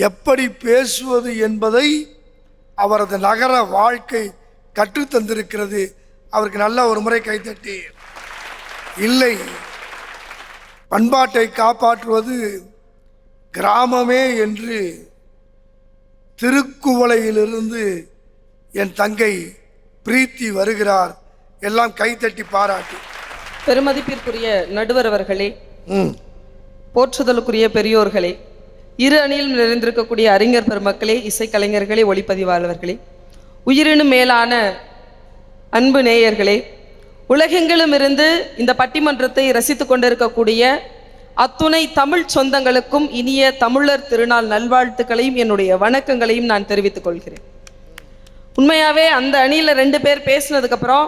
எப்படி பேசுவது என்பதை அவரது நகர வாழ்க்கை கற்றுத்தந்திருக்கிறது. அவருக்கு நல்ல ஒரு முறை கைத்தட்டி. இல்லை, பண்பாட்டை காப்பாற்றுவது கிராமமே என்று திருக்குவளையிலிருந்து என் தங்கை பிரீத்தி வருகிறார். எல்லாம் கைத்தட்டி பாராட்டி. பெருமதிப்பிற்குரிய நடுவர் அவர்களே, போற்றுதலுக்குரிய பெரியோர்களே, இரு அணியில் நிறைந்திருக்கக்கூடிய அறிஞர் பெருமக்களே, இசைக்கலைஞர்களே, ஒளிப்பதிவாளர்களே, உயிரினும் மேலான அன்பு நேயர்களே, உலகெங்கிலும் இருந்து இந்த பட்டிமன்றத்தை ரசித்து கொண்டிருக்கக்கூடிய அத்துணை தமிழ் சொந்தங்களுக்கும் இனிய தமிழர் திருநாள் நல்வாழ்த்துக்களையும் என்னுடைய வணக்கங்களையும் நான் தெரிவித்துக் கொள்கிறேன். உண்மையாகவே அந்த அணியில் 2 பேர் பேசினதுக்கப்புறம்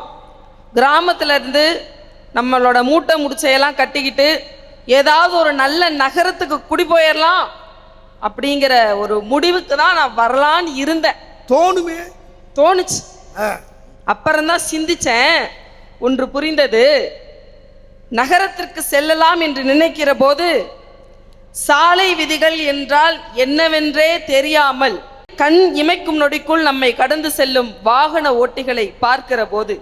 கிராமத்துல இருந்து நம்மளோட மூட்டை முடிச்சையெல்லாம் கட்டிக்கிட்டு ஏதாவது ஒரு நல்ல நகரத்துக்கு குடி போயிடலாம் அப்படிங்கிற ஒரு முடிவுக்கு தான் நான் வரலான்னு இருந்தேன். தோணுச்சு. அப்புறம்தான் சிந்திச்சேன். ஒன்று புரிந்தது. நகரத்திற்கு செல்லலாம் என்று நினைக்கிற போது சாலை விதிகள் என்றால் என்னவென்றே தெரியாமல் கண் இமைக்கும் நொடிக்குள் நம்மை கடந்து செல்லும் வாகன ஓட்டிகளை பார்க்கிற போது,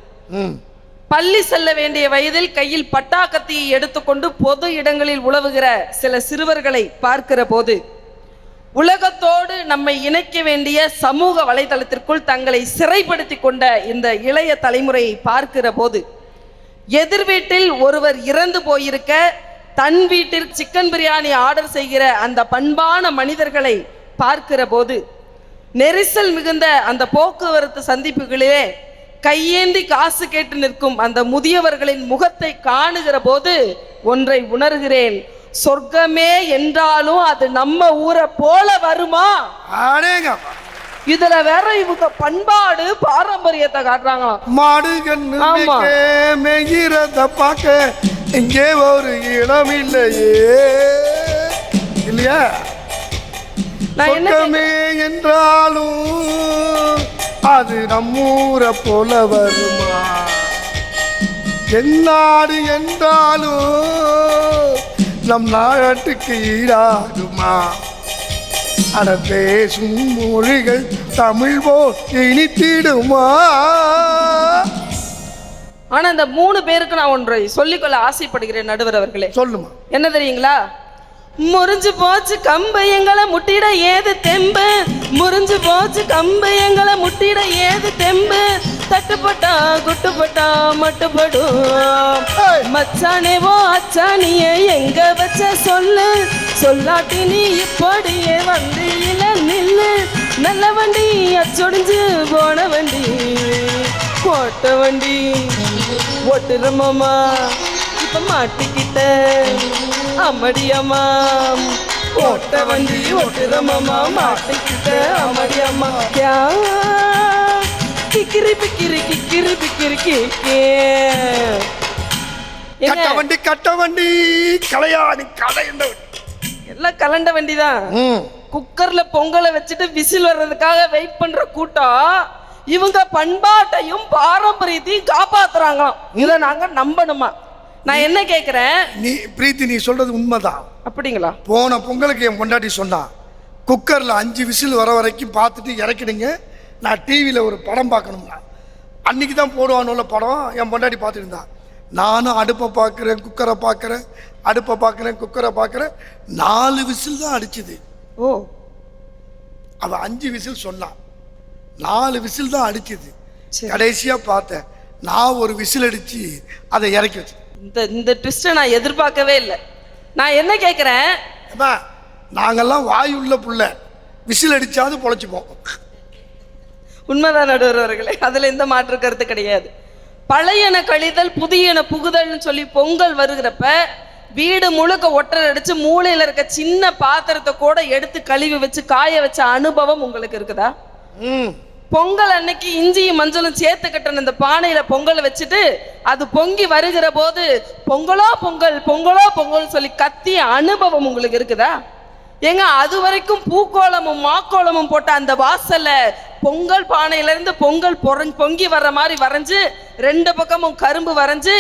பள்ளி செல்ல வேண்டிய வயதில் கையில் பட்டாக்கத்தியை எடுத்துக்கொண்டு பொது இடங்களில் உலவுகிற சில சிறுவர்களை பார்க்கிற போது, உலகத்தோடு நம்மை இணைக்க வேண்டிய சமூக வலைதளத்திற்குள் தங்களை சிறைப்படுத்தி கொண்ட இந்த இளைய தலைமுறையை பார்க்கிற போது, எதிர் வீட்டில் ஒருவர் இறந்து போயிருக்க தன் வீட்டில் சிக்கன் பிரியாணி ஆர்டர் செய்கிற அந்த பண்பான மனிதர்களை பார்க்கிற போது, நெரிசல் மிகுந்த அந்த போக்குவரத்து சந்திப்புகளிலே கையேந்தி காசு கேட்டு நிற்கும் அந்த முதியவர்களின் முகத்தை காணுகிற போது ஒன்றை உணர்கிறேன். சொர்க்கமே என்றாலும் அது நம்ம ஊரை போல வருமா? இதுல வேற இவங்க பண்பாடு பாரம்பரியத்தை காட்டுறாங்க. மாடுகிறத பார்க்க இங்கே ஒரு இடம் இல்லையே, இல்லையா? சொர்க்கமே என்றாலும் அது நம்மூரை போல வருமா? எந்நாடு என்றாலும் நம் நாட்டுக்கு ஈடாகுமா? அட பேசும் மொழிகள் தமிழ் போல் இனித்திடுமா? ஆனா இந்த 3 பேருக்கு நான் ஒன்றை சொல்லிக்கொள்ள ஆசைப்படுகிறேன் நடுவர் அவர்களே. சொல்லுமா. என்ன தெரியுங்களா? முறிஞ்சு போச்சு கம்பு எங்களை முட்டிட ஏது தெம்பு, முறிஞ்சு போச்சு கம்பு எங்களை முட்டிட ஏது தெம்பு, தட்டுப்பட்டா குட்டுப்பட்டா மட்டுப்படும் மச்சானேவோ அச்சானியே எங்க வச்ச சொல்லு, சொல்லாட்டி நீ இப்படியே வந்து இல நில்லு, நல்ல வண்டி அச்சொடிஞ்சு போன வண்டி ஓட்ட வண்டி ஓட்டுறமாமா இப்ப மாட்டிக்கிட்ட அம்மடியம்மா ஓட்ட வண்டி ஓட்டுற மாமா மாட்டிக்கிட்ட அமரி அம்மா யா கிக்கிரி பிக்கிரி கிக்கிரி பிக்கிரி கிக்கே கட்ட வண்டி கலையாணி கலையண்ட எல்லாம் கலண்ட வண்டிதான். குக்கர்ல பொங்கலை வச்சுட்டு விசில் வர்றதுக்காக வெயிட் பண்ற கூட்டம் இவங்க பண்பாட்டையும் பாரம்பரியத்தையும் காப்பாத்துறாங்களாம். இதை நாங்க நம்பணுமா? நான் என்ன கேக்குறேன், நீ பிரீத்தி நீ சொல்றது உண்மைதான். அப்படிங்களா? போன பொங்கலுக்கு என் பொண்டாட்டி சொன்னான், குக்கர்ல 5 விசில் வர வரைக்கும் பார்த்துட்டு இறக்கிடுங்க, நான் டிவியில் ஒரு படம் பார்க்கணும்னா. அன்னைக்கு தான் போடுவானுள்ள படம் என் பொண்டாட்டி பார்த்துட்டு இருந்தான். நானும் அடுப்பை பார்க்குறேன், குக்கரை பார்க்குறேன், அடுப்பை பார்க்குறேன், குக்கரை பார்க்குறேன். 4 விசில் தான் அடிச்சுது. ஓ, அவன் 5 விசில் சொன்னான், 4 விசில் தான் அடிச்சுது. சரி. கடைசியாக பார்த்தேன், நான் ஒரு விசில் அடித்து அதை இறக்கி வச்சேன். இந்த ட்விஸ்ட்டை நான் எதிர்பார்க்கவே இல்லை. நான் என்ன கேட்குறேன், அம்மா நாங்கெல்லாம் வாயுள்ள புள்ள, விசில் அடிச்சாவது பொழைச்சிப்போம். உண்மைதான் நடுவர் அவர்களே, அதுல எந்த மாற்று கருத்து கிடையாது. பழையன கழிதல் புதியன புகுதல்னு சொல்லி பொங்கல் வருகிறப்ப வீடு முழுக்க ஒட்டரை அடிச்சு மூளையில இருக்க சின்ன பாத்திரத்தை கூட எடுத்து கழுவி வச்சு காய வச்ச அனுபவம் உங்களுக்கு இருக்குதா? பொங்கல் அன்னைக்கு இஞ்சியும் மஞ்சளும் சேர்த்து கட்டின இந்த பானையில பொங்கலை வச்சுட்டு அது பொங்கி வருகிற போது பொங்கலோ பொங்கல் பொங்கலோ பொங்கல் சொல்லி கத்திய அனுபவம் உங்களுக்கு இருக்குதா? ஏங்க, அது வரைக்கும் பூக்கோளமும் மாக்கோளமும் போட்ட அந்த வாசல்ல பொங்கல் பானையில இருந்து பொங்கல் பொங்கி வர்ற மாதிரி வரைஞ்சு 2 பக்கமும் கரும்பு வரைஞ்சு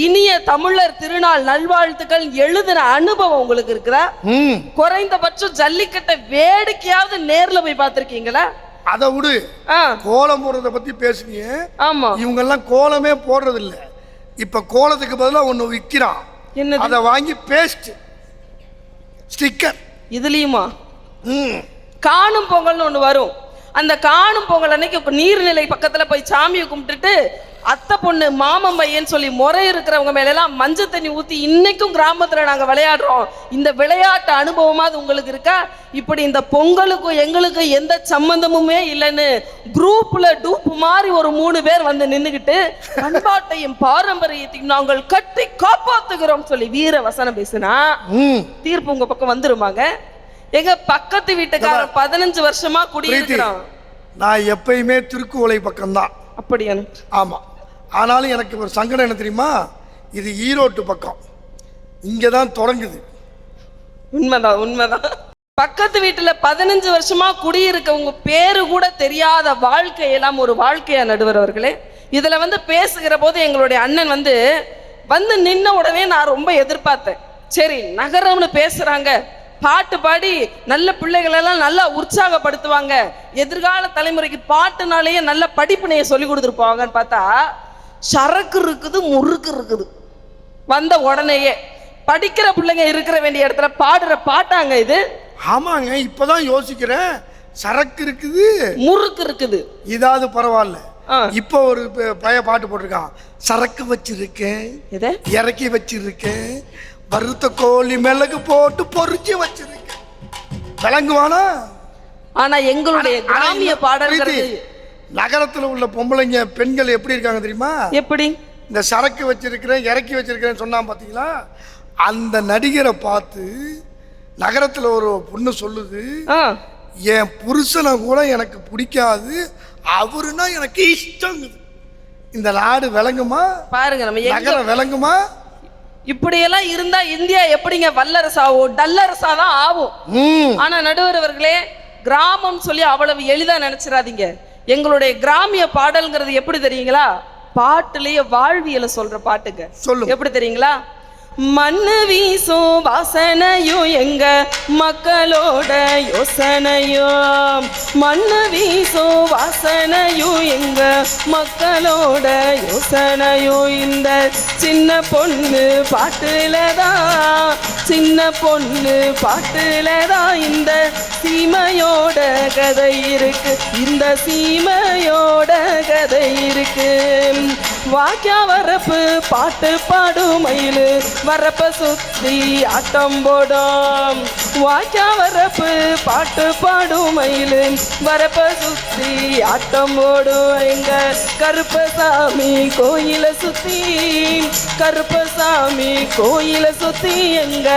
இனிய தமிழர் திருநாள் நல்வாழ்த்துக்கள் எழுதின அனுபவம் உங்களுக்கு இருக்குதா? குறைந்தபட்சம் ஜல்லிக்கட்டை வேடிக்கையாவது நேர்ல போய் பார்த்திருக்கீங்களா? அதை விடு, கோலம் போடுறத பத்தி பேசுனீங்க. ஆமா, இவங்க எல்லாம் கோலமே போடுறது இல்ல. இப்ப கோலத்துக்கு பதிலாக ஒண்ணு விற்கிறான், அதை வாங்கி பேஸ்ட் ஸ்டிக்கர். இதுலயுமா காணும் பொங்கல்னு ஒண்ணு வரும். அந்த காணும் பொங்கல் அன்னைக்கு நீர்நிலை பக்கத்துல போய் சாமியை கும்பிட்டுட்டு அத்தை பொண்ணு மாமன் பையன்னு சொல்லி முறை இருக்கிறவங்க மேல எல்லாம் மஞ்சள் தண்ணி ஊத்தி இன்னைக்கும் கிராமத்துல நாங்க விளையாடுறோம். இந்த விளையாட்டு அனுபவமாவது உங்களுக்கு இருக்கா? இப்படி இந்த பொங்கலுக்கும் எங்களுக்கும் எந்த சம்பந்தமுமே இல்லைன்னு குரூப்ல டூப் மாதிரி ஒரு 3 பேர் வந்து நின்னுகிட்டு பண்பாட்டையும் பாரம்பரியத்தையும் நாங்கள் கட்டி காப்பாத்துகிறோம் சொல்லி வீர வசனம் பேசுனா தீர்ப்பு உங்க பக்கம் வந்துருமாங்க? எங்க பக்கத்து வீட்டுக்காரன் 15 வருஷமா குடியிருக்கிறான். நான் எப்பயுமே திருக்குவளை பக்கம்தான். அப்படியா? ஆமா. ஆனாலும் எனக்கு ஒரு சங்கடம் என்ன தெரியுமா, இது ஈரோட்டு பக்கம், இங்கதான் தொடங்குது. உண்மைதான் உண்மைதான். பக்கத்து வீட்டுல 15 வருஷமா குடியிருக்க உங்க பேரு கூட தெரியாத வாழ்க்கையெல்லாம் ஒரு வாழ்க்கையா நடுவர் அவர்களே. இதுல வந்து பேசுகிற போது எங்களுடைய அண்ணன் வந்து நின்ன உடனே நான் ரொம்ப எதிர்பார்த்தேன். சரி, நகரம்னு பேசுறாங்க, பாட்டு பாடி நல்ல பிள்ளைகளெல்லாம் நல்லா உற்சாகப்படுத்துவாங்க, எதிர்கால தலைமுறைக்கு பாட்டுனாலேயே நல்ல படிப்பினையை சொல்லி கொடுத்துருப்பாங்கன்னு பார்த்தா சரக்கு இருக்குது, முறுக்கு இருக்குது. வந்த உடனேயே படிக்கிற பிள்ளைங்க இருக்கிற வேண்டிய இடத்துல பாடுற பாட்டாங்க இது? ஆமாங்க, இப்பதான் யோசிக்கிறேன். சரக்கு இருக்குது, முறுக்கு இருக்குது. இதாவது பரவாயில்ல. இப்ப ஒரு பழைய பாட்டு போட்டிருக்கான், சரக்கு வச்சிருக்கேன், இறக்கி வச்சிருக்கேன், வறுத்த கோழி மிளகு போட்டு பொறிச்சு வச்சிருக்கேன். விளங்குவானா? ஆனா எங்களுடைய கிராமிய பாடல்கள், நகரத்துல உள்ள பொம்பளைங்க பெண்கள் எப்படி இருக்காங்க தெரியுமா? எப்படி? இந்த சரக்கு வச்சிருக்கிறேன் இறக்கி வச்சிருக்கிறேன் சொன்னா பாத்தீங்களா, அந்த நடிகரை பார்த்து நகரத்துல ஒரு பொண்ணு சொல்லுது, என் புருஷனை கூட எனக்கு பிடிக்காது, அவருன்னா எனக்கு இஷ்டம். இந்த நாடு விளங்குமா? பாருங்க, நம்ம நகரம் விளங்குமா? இப்படியெல்லாம் இருந்தா இந்தியா எப்படிங்க வல்லரசாவும்? டல்லரசாதான் ஆகும். ஆனா நடுவர் அவர்களே, கிராமம் சொல்லி அவ்வளவு எளிதா நினைச்சிடாதீங்க. எங்களுடைய கிராமிய பாடல்ங்கிறது எப்படி தெரியுங்களா? பாட்டுலயே வாழ்வியல சொல்ற பாட்டுங்க. சொல்லுங்க, எப்படி தெரியுங்களா? மண்ணு வீசும் வாசனையும் எங்க மக்களோட யோசனையும், மண்ணு வீசும் வாசனையும் எங்க மக்களோட யோசனையும், இந்த சின்ன பொண்ணு பாட்டுலதான், சின்ன பொண்ணு பாட்டுலதான் இந்த சீமையோட கதை இருக்கு, இந்த சீமையோட கதை இருக்கு. வாக்கியா வரப்பு பாட்டு பாடும் மயிலு வரப்ப சுத்தி ஆட்டம் போடும். வாக்கியா வரப்பு பாட்டு பாடும் மயிலு வரப்ப சுத்தி ஆட்டம் போடும். எங்க கருப்பசாமி கோயில சுத்தி, கருப்பசாமி கோயில சுத்தி எங்க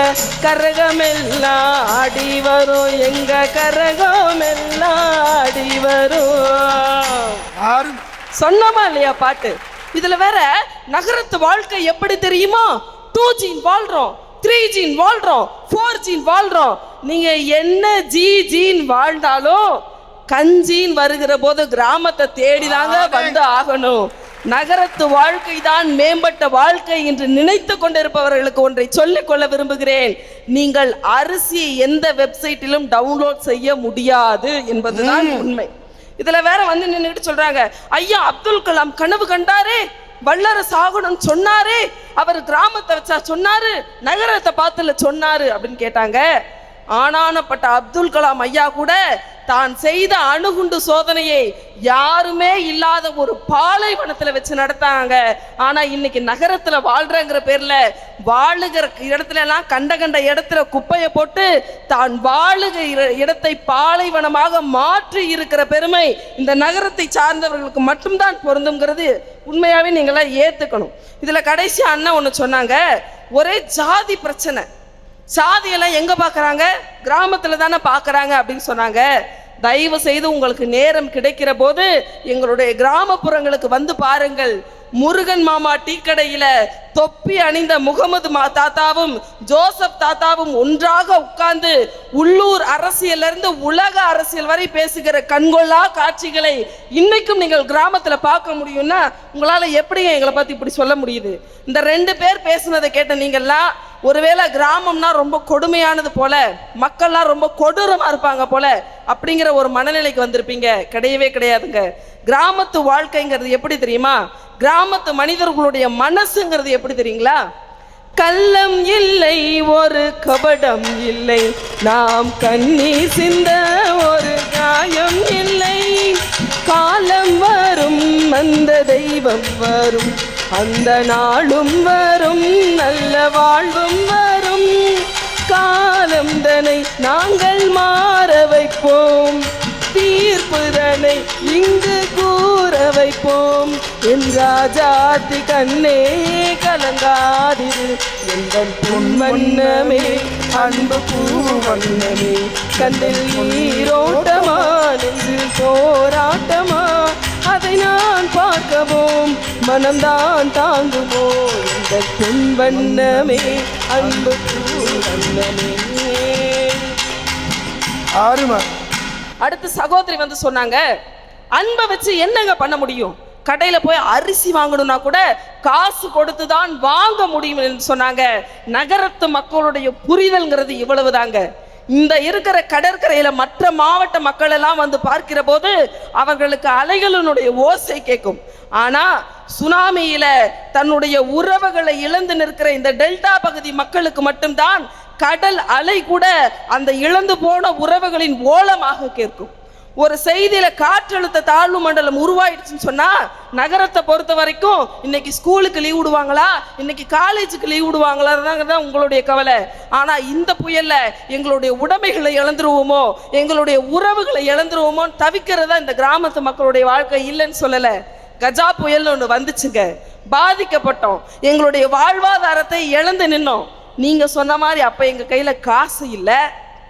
கரகமெல்லாம் ஆடி வரும், எங்க கரகமெல்லாம் ஆடி வரும். யாரும் சொன்னமா இல்லையா பாட்டு? இதுல வேற நகரத்து வாழ்க்கை எப்படி தெரியுமா? 2G வாழ்றோம், 3G வாழ்றோம், 4G வாழ்றோம். நீங்க என்ன ஜின்னு வாழ்ந்தாலும் கஞ்சின்னு வருகிற போது கிராமத்தை தேடிதாங்க வந்து ஆகணும். நகரத்து வாழ்க்கை தான் மேம்பட்ட வாழ்க்கை என்று நினைத்து கொண்டிருப்பவர்களுக்கு ஒன்றை சொல்லிக் கொள்ள விரும்புகிறேன். நீங்கள் அரிசியை எந்த வெப்சைட்டிலும் டவுன்லோட் செய்ய முடியாது என்பதுதான் உண்மை. இதுல வேற வந்து நின்றுட்டு சொல்றாங்க, ஐயா அப்துல் கலாம் கனவு கண்டாரே, வல்லரசு ஆகணும்னு சொன்னாரே, அவர் கிராமத்தை வச்சா சொன்னாரு, நகரத்தை பார்த்துல சொன்னாரு அப்படின்னு கேட்டாங்க. ஆனானப்பட்ட அப்துல் கலாம் ஐயா கூட தான் செய்த அணுகுண்டு சோதனையை யாருமே இல்லாத ஒரு பாலைவனத்துல வச்சு நடத்தாங்க. ஆனா இன்னைக்கு நகரத்துல வாழ்றங்கிற பேர்ல வாழுகிற இடத்துல எல்லாம் கண்ட கண்ட இடத்துல குப்பையை போட்டு தான் வாழுகிற இடத்தை பாலைவனமாக மாற்றி இருக்கிற பெருமை இந்த நகரத்தை சார்ந்தவர்களுக்கு மட்டும்தான் பொருந்துங்கிறது உண்மையாவே நீங்களாம் ஏத்துக்கணும். இதுல கடைசி அண்ணன் ஒண்ணு சொன்னாங்க, ஒரே ஜாதி பிரச்சனை, சாதியெல்லாம் எங்க பாக்குறாங்க, கிராமத்துல தானே பாக்குறாங்க அப்படின்னு சொன்னாங்க. தயவு செய்து உங்களுக்கு நேரம் கிடைக்கிற போது எங்களுடைய கிராமப்புறங்களுக்கு வந்து பாருங்கள். முருகன் மாமா டீ கடையில தொப்பி அணிந்த முகமது தாத்தாவும் ஜோசப் தாத்தாவும் ஒன்றாக உட்கார்ந்து உள்ளூர் அரசியல்ல இருந்து உலக அரசியல் வரை பேசுகிற கண்கொள்ளா காட்சிகளை இன்னைக்கும் நீங்கள் கிராமத்துல பார்க்க முடியும்னா உங்களால எப்படிங்க எங்களை பத்தி இப்படி சொல்ல முடியுது? இந்த 2 பேர் பேசுனதை கேட்ட நீங்கள்லாம் ஒருவேளை கிராமம்னா ரொம்ப கொடுமையானது போல, மக்கள்லாம் ரொம்ப கொடூரமா இருப்பாங்க போல அப்படிங்கிற ஒரு மனநிலைக்கு வந்திருப்பீங்க. கிடையவே கிடையாதுங்க. கிராமத்து வாழ்க்கைங்கிறது எப்படி தெரியுமா? கிராமத்து மனிதர்களுடைய மனசுங்கிறது எப்படி தெரியுங்களா? கள்ளம் இல்லை, ஒரு கபடம் இல்லை, நாம் கண்ணீர் சிந்த ஒரு காயம் இல்லை. காலம் வரும், அந்த தெய்வம் வரும், அந்த நாளும் வரும், நல்ல வாழ்வும் வரும். காலம் தனை நாங்கள் மாற வைப்போம், தீர்ப்புதனை இங்கு கூற வைப்போம். என் ராஜாத்தி கண்ணே கலங்காதிரு, எங்கள் பொன்வண்ணமே அன்பு பூவண்ணமே, கண்ணில் நீரோட்டமா நெஞ்சில் போராட்டமா, அதை நான் பார்க்கவும் மனம்தான் தாங்குமோ, எங்கள் பொன்வண்ணமே அன்பு பூவண்ணமே. ஆறுமா அடுத்து சகோதரி வந்து சொன்னாங்க, அன்பை வச்சு என்னங்க பண்ண முடியும்? கடையில போய் அரிசி வாங்கணும்னா கூட காசு கொடுத்து தான் வாங்க முடியும் என்று சொன்னாங்க. நகரத்து மக்களுடைய புரிதல்ங்கிறது இவ்வளவுதாங்க. இந்த இருக்கிற கடற்கரையில மற்ற மாவட்ட மக்கள் எல்லாம் வந்து பார்க்கிற போது அவர்களுக்கு அலைகளினுடைய ஓசை கேட்கும். ஆனா சுனாமியில தன்னுடைய உறவுகளை இழந்து நிற்கிற இந்த டெல்டா பகுதி மக்களுக்கு மட்டும்தான் கடல் அலை கூட அந்த இழந்து போன உறவுகளின் ஓலமாக கேட்கும். ஒரு செய்தியில காற்றழுத்த தாழ்வு மண்டலம் உருவாயிடுச்சுன்னு சொன்னா நகரத்தை பொறுத்த வரைக்கும் இன்னைக்கு ஸ்கூலுக்கு லீவ் விடுவாங்களா, இன்னைக்கு காலேஜுக்கு லீவ் விடுவாங்களா தான் உங்களுடைய கவலை. ஆனா இந்த புயல்ல எங்களுடைய உடைமைகளை இழந்துருவோமோ, எங்களுடைய உறவுகளை இழந்துருவோமோ தவிக்கிறதா இந்த கிராமத்து மக்களுடைய வாழ்க்கை. இல்லைன்னு சொல்லல, கஜா புயல்னு ஒன்று வந்துச்சுங்க, பாதிக்கப்பட்டோம், எங்களுடைய வாழ்வாதாரத்தை இழந்து நின்னோம். நீங்க சொன்ன மாதிரி அப்ப எங்க கையில காசு இல்லை,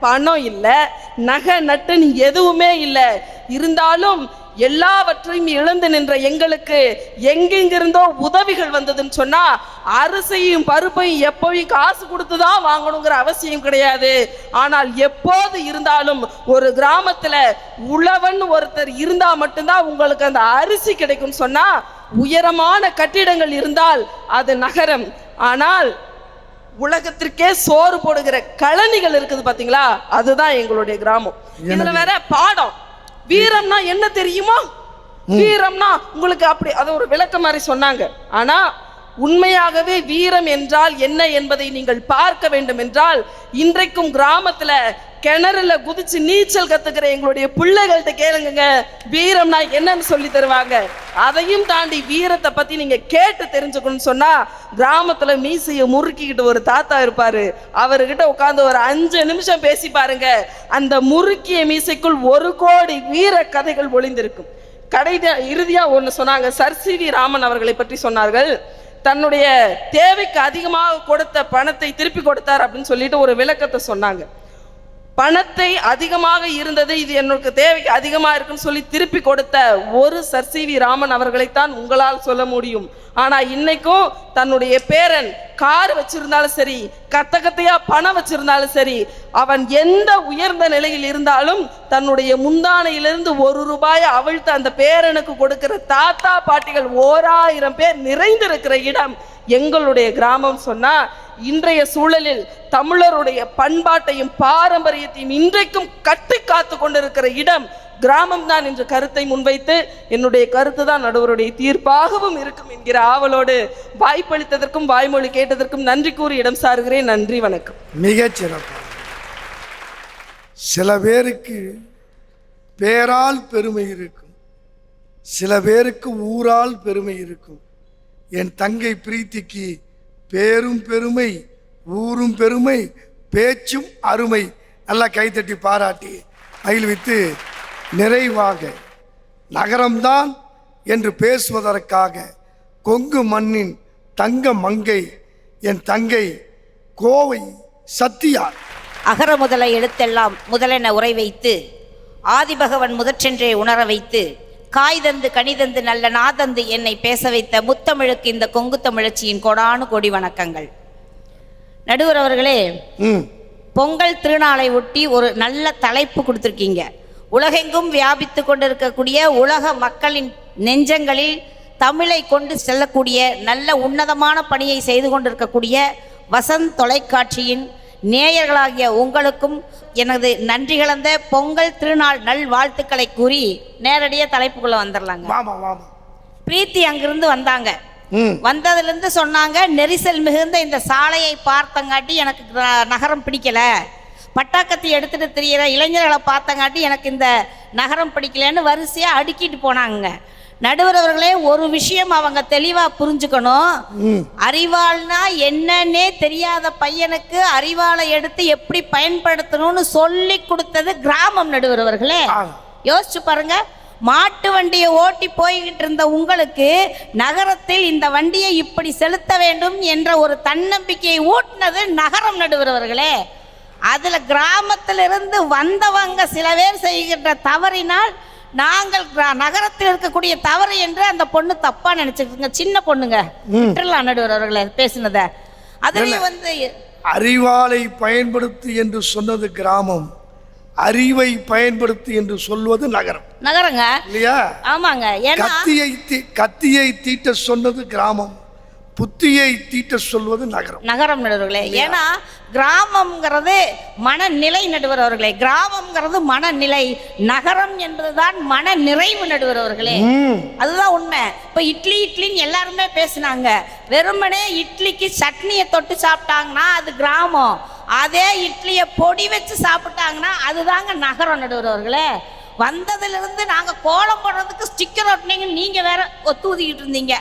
பணம் இல்லை, நகை நட்டுன்னு எதுவுமே இல்லை. இருந்தாலும் எல்லாவற்றையும் இழந்து நின்ற எங்களுக்கு எங்கெங்கிருந்தோ உதவிகள் வந்ததுன்னு சொன்னா அரிசியும் பருப்பையும் எப்பவும் காசு கொடுத்துதான் வாங்கணுங்கிற அவசியம் கிடையாது. ஆனால் எப்போது இருந்தாலும் ஒரு கிராமத்துல உழவன் ஒருத்தர் இருந்தா மட்டும்தான் உங்களுக்கு அந்த அரிசி கிடைக்கும். சொன்னா உயரமான கட்டிடங்கள் இருந்தால் அது நகரம். ஆனால் உலகத்திற்கே சோறு போடுகிற கழனிகள் இருக்குது பாத்தீங்களா, அதுதான் எங்களுடைய கிராமம். இதுல வேற பாடம், வீரம்னா என்ன தெரியுமா? வீரம்னா உங்களுக்கு அப்படி அது ஒரு விளக்க மாதிரி சொன்னாங்க. ஆனா உண்மையாகவே வீரம் என்றால் என்ன என்பதை நீங்கள் பார்க்க வேண்டும் என்றால் இன்றைக்கும் கிராமத்துல கிணறுல குதிச்சு நீச்சல் கத்துக்கிற எங்களுடைய பிள்ளைகள்கிட்ட கேளுங்க, வீரம்னா என்னன்னு சொல்லி தருவாங்க. அதையும் தாண்டி வீரத்தை பத்தி நீங்க கேட்டு தெரிஞ்சுக்கணும்னு சொன்னா கிராமத்துல மீசைய முறுக்கிக்கிட்டு ஒரு தாத்தா இருப்பாரு, அவர்கிட்ட உட்கார்ந்து ஒரு 5 நிமிஷம் பேசி பாருங்க. அந்த முறுக்கிய மீசைக்குள் 1 கோடி வீர கதைகள் ஒளிந்திருக்கும். இறுதியா ஒண்ணு சொன்னாங்க, சர் சி.வி. ராமன் அவர்களை பற்றி சொன்னார்கள். தன்னுடைய தேவைக்கு அதிகமாக கொடுத்த பணத்தை திருப்பி கொடுத்தார் அப்படின்னு சொல்லிட்டு ஒரு விளக்கத்தை சொன்னாங்க. பணத்தை அதிகமாக இருந்தது, இது என்னோட தேவைக்கு அதிகமா இருக்குன்னு சொல்லி திருப்பி கொடுத்த ஒரு சர் சி.வி. ராமன் அவர்களைத்தான் உங்களால் சொல்ல முடியும். ஆனா இன்னைக்கும் தன்னுடைய பேரன் கார் வச்சிருந்தாலும் சரி, கத்தையா பணம் வச்சிருந்தாலும் சரி, அவன் எந்த உயர்ந்த நிலையில் இருந்தாலும் தன்னுடைய முந்தானையிலிருந்து 1 ரூபாயை அவிழ்த்து அந்த பேரனுக்கு கொடுக்கிற தாத்தா பாட்டிகள் 1000 பேர் நிறைந்திருக்கிற இடம் எங்களுடைய கிராமம் சொன்னா, இன்றைய சூழலில் தமிழருடைய பண்பாட்டையும் பாரம்பரியத்தையும் இன்றைக்கும் கட்டி காத்து கொண்டிருக்கிற இடம் கிராமம் தான் என்ற கருத்தை முன்வைத்து என்னுடைய கருத்து தான் நடுவருடைய தீர்ப்பாகவும் இருக்கும் என்கிற ஆவலோடு வாய்ப்பளித்ததற்கும் வாய்மொழி கேட்டதற்கும் நன்றி கூறி இடம் சாருகிறேன். நன்றி, வணக்கம். மிகச்சிறப்பு. சில பேருக்கு பேரால் பெருமை இருக்கும், சில பேருக்கு ஊரால் பெருமை இருக்கும். என் தங்கை பிரீத்திக்கு பேரும் பெருமை, ஊரும் பெருமை, பேச்சும் அருமை. நல்லா கைத்தட்டி பாராட்டி மகிழ்வித்து நிறைவாக நகரம்தான் என்று பேசுவதற்காக கொங்கு மண்ணின் தங்க மங்கை என் தங்கை கோவை சத்யா. அகர முதல எழுத்தெல்லாம் முதலென உரை வைத்து ஆதிபகவன் முதற்றென்றே உணர வைத்து காய்தந்து கனிதந்து நல்ல நாதந்து என்னை பேச வைத்த முத்தமிழுக்கு இந்த கொங்கு தமிழச்சியின் கோடானு கோடி வணக்கங்கள். நடுவர் அவர்களே, பொங்கல் திருநாளை ஒட்டி ஒரு நல்ல தலைப்பு கொடுத்துருக்கீங்க. உலகெங்கும் வியாபித்து கொண்டிருக்கக்கூடிய உலக மக்களின் நெஞ்சங்களில் தமிழை கொண்டு செல்லக்கூடிய நல்ல உன்னதமான பணியை செய்து கொண்டிருக்கக்கூடிய வசந்த் தொலைக்காட்சியின் நேயர்களாகிய உங்களுக்கும் எனது நன்றி கலந்த பொங்கல் திருநாள் நல் வாழ்த்துக்களை கூறி நேரடியாக தலைப்புக்குள்ள வந்துடலாங்க. பிரீத்தி அங்கிருந்து வந்தாங்க. வந்ததுல இருந்து சொன்னாங்க, நெரிசல் மிகுந்த இந்த சாலையை பார்த்தங்காட்டி எனக்கு நகரம் பிடிக்கல, பட்டாக்கத்தை எடுத்துட்டு தெரியிற இளைஞர்களை பார்த்தங்காட்டி எனக்கு இந்த நகரம் பிடிக்கலன்னு வரிசையா அடுக்கிட்டு போனாங்க. நடுவர் அவர்களே, ஒரு விஷயம் அவங்க தெளிவா புரிஞ்சுக்கணும். அறிவாள்னா என்னன்னே தெரியாத பையனுக்கு அறிவாளை எடுத்து எப்படி பயன்படுத்தணும்னு சொல்லி கொடுத்தது கிராமம். நடுவர் அவர்களே, யோசிச்சு பாருங்க. மாட்டு வண்டியை ஓட்டி போய்கிட்டு இருந்த உங்களுக்கு நகரத்தில் இந்த வண்டியை இப்படி செலுத்த வேண்டும் என்ற ஒரு தன்னம்பிக்கையை ஊட்டினது நகரம். நடுவர் அவர்களே, அதுல கிராமத்திலிருந்து வந்தவங்க சில பேர் செய்கின்ற தவறினால் நாங்கள் நகரத்தில் இருக்கக்கூடிய தவறு என்று அந்த பொண்ணு தப்பா நினைச்சுங்க. சின்ன பொண்ணுங்க விட்டுறலாம் நடுவர் அவர்களை பேசினத. அதுலயும் அறிவாளை பயன்படுத்து என்று சொன்னது கிராமம், அறிவை பயன்படுத்து என்று சொல்வது நகரம். நகரங்க இல்லையா? ஆமாங்க. கத்தியை தீட்ட சொன்னது கிராமம், புத்தியை தீட்ட சொல்வது நகரம். நகரம் நடுவர்களே, ஏன்னா கிராமம்ங்கிறது மனநிலை. நடுவர் அவர்களே, கிராமம்ங்கிறது மனநிலை, நகரம் என்பதுதான் மன நிறைவு. நடுவர் அவர்களே, அதுதான் உண்மை. இப்ப இட்லி இட்லின்னு எல்லாருமே பேசினாங்க. வெறுமனே இட்லிக்கு சட்னியை தொட்டு சாப்பிட்டாங்கன்னா அது கிராமம். அதே இட்லியை பொடி வச்சு சாப்பிட்டாங்கன்னா அதுதாங்க நகரம். நடுவர் அவர்களே, வந்ததுல இருந்து நாங்க கோலம் போடுறதுக்கு ஸ்டிக்கர் ஒட்டினீங்கன்னு நீங்க வேற ஒத்துதிக்கிட்டு இருந்தீங்க.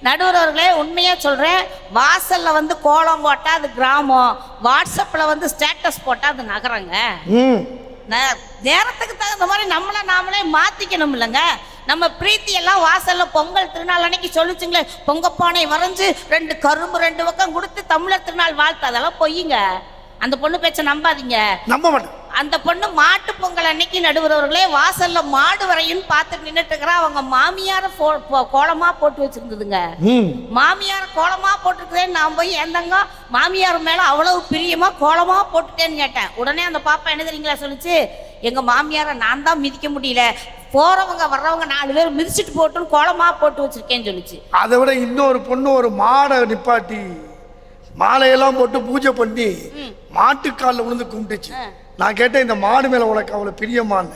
நடுவர் அவர்களே, உண்மையா சொல்றேன், வாசல்ல வந்து கோலம் போட்டா அது கிராமம், வாட்ஸ்அப்ல வந்து ஸ்டேட்டஸ் போட்டா அது நகரங்க. நேரத்துக்கு தகுந்த மாதிரி நம்மளை நாமளே மாத்திக்கணும் இல்லைங்க. நம்ம பிரீத்தி எல்லாம் வாசல்ல பொங்கல் திருநாள் அன்னைக்கு சொல்லிச்சுங்களே, பொங்கப்பானை வரைஞ்சு 2 கரும்பு 2 பக்கம் கொடுத்து தமிழர் திருநாள் வாழ்த்து. அதெல்லாம் பொய்யுங்க. அந்த பொண்ணு பேச்ச நம்பாதீங்க, நம்ப மாட்டேன். அந்த பொண்ணு மாட்டு பொங்கல் அன்னைக்கு நடுவர்களே வாசல்ல மாடு வரையும் பார்த்து நின்றுட்டு இருக்கிறா. அவங்க மாமியார கோலமா போட்டு வச்சிருந்ததுங்க. மாமியார கோலமா போட்டுருக்குறேன்னு நான் போய் ஏந்தங்க மாமியார் மேல அவ்வளவு பிரியமா கோலமா போட்டுட்டேன்னு கேட்டேன். உடனே அந்த பாப்பா என்ன தெரியுங்களா சொல்லிச்சு, எங்க மாமியார நான் தான் மிதிக்க முடியல, போறவங்க வர்றவங்க 4 பேர் மிதிச்சுட்டு போட்டுன்னு கோலமா போட்டு வச்சிருக்கேன்னு சொல்லிச்சு. அதை விட இன்னொரு பொண்ணு ஒரு மாடை நிப்பாட்டி மாலையெல்லாம் போட்டு பூஜை பண்ணி மாட்டுக்காலில் விழுந்து கும்பிட்டுச்சு. நான் கேட்டேன், இந்த மாடு மேல உனக்கு அவ்வளவு பிரியமான?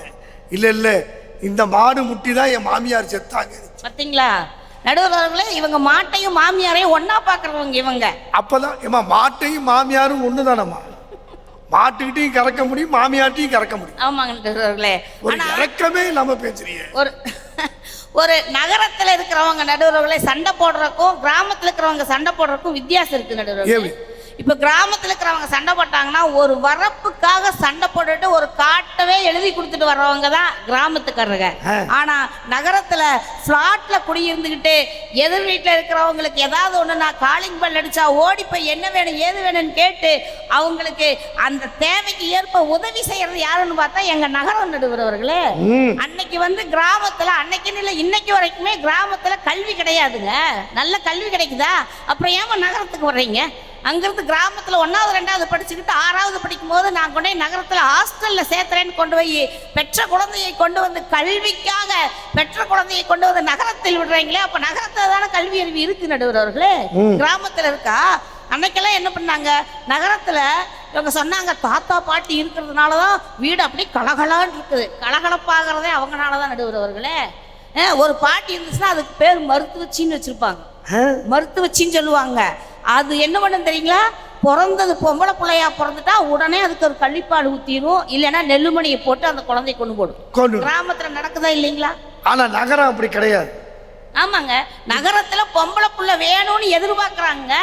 இல்ல இல்ல, இந்த மாடு முட்டி தான் என் மாமியார் செத்தாங்க. பார்த்தீங்களா? நடுவர் அவர்களே, இவங்க மாட்டையும் மாமியாரையும் ஒண்ணா பாக்குறவங்க இவங்க. அப்பதான் ஏமா மாட்டையும் மாமியாரும் ஒண்ணுதானம்மா. மாட்டுக்கிட்டையும் கறக்க முடியும், மாமியார்ட்டையும் கறக்க முடியும். ஆமாங்க நடுவர் அவர்களே. ஒரு இறக்கமே இல்லாம பேசுறீங்க. ஒரு நகரத்துல இருக்கிறவங்க நடுவர் அவர்களே சண்டை போடுறதுக்கும் கிராமத்துல இருக்கிறவங்க சண்டை போடுறதுக்கும் வித்தியாசம் இருக்கு நடுவர் அவர்களே. இப்ப கிராமத்துல இருக்கிறவங்க சண்டை போட்டாங்கன்னா ஒரு வரப்புக்காக சண்டை போட்டுட்டு ஒரு காட்டவே எழுதி கொடுத்துட்டு வர்றவங்க தான் கிராமத்துக்காரங்க. ஆனா நகரத்துல பிளாட்ல குடியிருந்துகிட்டு எதிர் வீட்டுல இருக்கிறவங்களுக்கு ஏதாவது ஒண்ணுனா காலிங் பெல் அடிச்சா ஓடி போய் என்ன வேணும் ஏது வேணும்னு கேட்டு அவங்களுக்கு அந்த தேவைக்கு ஏற்ப உதவி செய்யறது யாருன்னு பார்த்தா எங்க நகரம் நடுவர்களே. அன்னைக்கு வந்து கிராமத்துல அன்னைக்குன்னு இல்லை இன்னைக்கு வரைக்குமே கிராமத்துல கல்வி கிடையாதுங்க. நல்ல கல்வி கிடைக்குதா? அப்புறம் ஏமா நகரத்துக்கு வர்றீங்க? அங்கிருந்து கிராமத்துல 1வது 2வது படிச்சுக்கிட்டு 6வது படிக்கும் போது நான் கொண்டு போய் நகரத்துல ஹாஸ்டல்ல சேர்த்துறேன்னு கொண்டு போய் பெற்ற குழந்தையை கொண்டு வந்து கல்விக்காக பெற்ற குழந்தையை கொண்டு வந்து நகரத்தில் விடுறீங்களே, அப்ப நகரத்துல தானே கல்வி அறிவு இருக்கு நடுவர் அவர்களே, கிராமத்துல இருக்கா? அன்னைக்கெல்லாம் என்ன பண்ணாங்க, நகரத்துல இவங்க சொன்னாங்க தாத்தா பாட்டி இருக்கிறதுனாலதான் வீடு அப்படி கலகலான்னு இருக்குது. கலகலப்பாகிறதே அவங்களாலதான் நடுவர் அவர்களே. ஒரு பாட்டி இருந்துச்சுன்னா அதுக்கு பேர் மருத்துவச்சின்னு வச்சிருப்பாங்க. மருத்துவச்சின்னு சொல்லுவாங்க. அது என்ன பண்ணும் தெரியுங்களா? பிறந்தது பொம்பளை பிள்ளையா பிறந்துட்டா உடனே அதுக்கு ஒரு கள்ளிப்பால் ஊத்திரும், இல்லைன்னா நெல்லுமணியை போட்டு அந்த குழந்தை கொண்டு போடும். கிராமத்துல நடக்குதா இல்லைங்களா? ஆனா நகரம் அப்படி கிடையாது. ஆமாங்க, நகரத்துல பொம்பளை புள்ள வேணும்னு எதிர்பார்க்கறாங்க.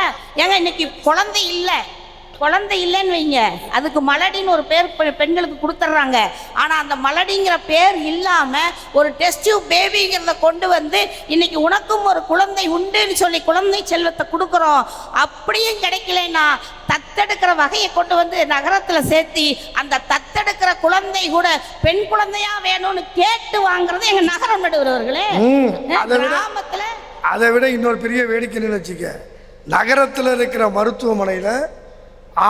ஏங்க இன்னைக்கு குழந்தை இல்லைன்னு வைங்க, அதுக்கு மலடின்னு ஒரு பேர் பெண்களுக்கு கொடுத்துட்றாங்க. ஆனா அந்த மலடிங்கிற பேர் இல்லாம ஒரு டெஸ்ட் டியூப் பேபிங்கிறத கொண்டு வந்து இன்னைக்கு உனக்கும் ஒரு குழந்தை உண்டுன்னு சொல்லி குழந்தை செல்வத்தை கொடுக்குறோம். அப்படியும் கிடைக்கலன்னா தத்தெடுக்கிற வகையை கொண்டு வந்து நகரத்துல சேர்த்தி அந்த தத்தெடுக்கிற குழந்தை கூட பெண் குழந்தையா வேணும்னு கேட்டு வாங்குறது எங்க நகரம் நடுவர்களே. கிராமத்துல அதை விட இன்னொரு பெரிய வேடிக்கை வச்சுக்க, நகரத்துல இருக்கிற மருத்துவமனையில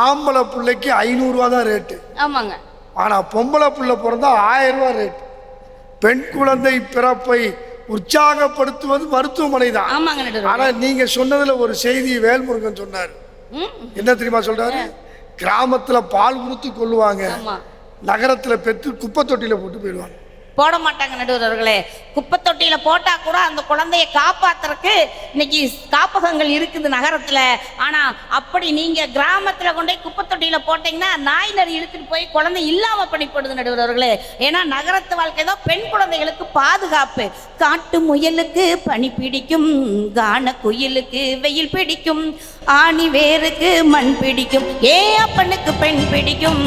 ஆம்பளை பிள்ளைக்கு 500 ரூபா தான் ரேட்டு. ஆமாங்க. ஆனா பொம்பளை பிள்ளை பிறந்தா 1000 ரூபா ரேட்டு. பெண் குழந்தை பிறப்பை உற்சாகப்படுத்துவது மருத்துவமனை தான். ஆமாங்க. ஆனா நீங்க சொன்னதுல ஒரு செய்தி வேல்முருகன் சொன்னாரு. என்ன தெரியுமா சொல்றாரு? கிராமத்துல பால் கொடுத்து கொள்ளுவாங்க, நகரத்துல பெற்று குப்பை தொட்டியில போட்டு போயிடுவாங்க. போட மாட்டாங்க நடுவர்களே. குப்பை தொட்டியில போட்டா கூட அந்த குழந்தைய காப்பாத்துறதுக்கு இன்னைக்கு காப்பகங்கள் இருக்குது நகரத்துல. ஆனா அப்படி நீங்க கிராமத்துல கொண்டு போய் குப்பை தொட்டியில போட்டீங்கன்னா நாய் நரி இழுத்துட்டு போய் குழந்தை இல்லாம பண்ணிப்படுது நடுவர்களே. ஏன்னா நகரத்து வாழ்க்கை தான் பெண் குழந்தைகளுக்கு பாதுகாப்பு. காட்டு முயலுக்கு பனி பிடிக்கும், கான குயிலுக்கு வெயில் பிடிக்கும், ஆணி வேருக்கு மண் பிடிக்கும், ஏ அப்பனுக்கு பெண் பிடிக்கும்.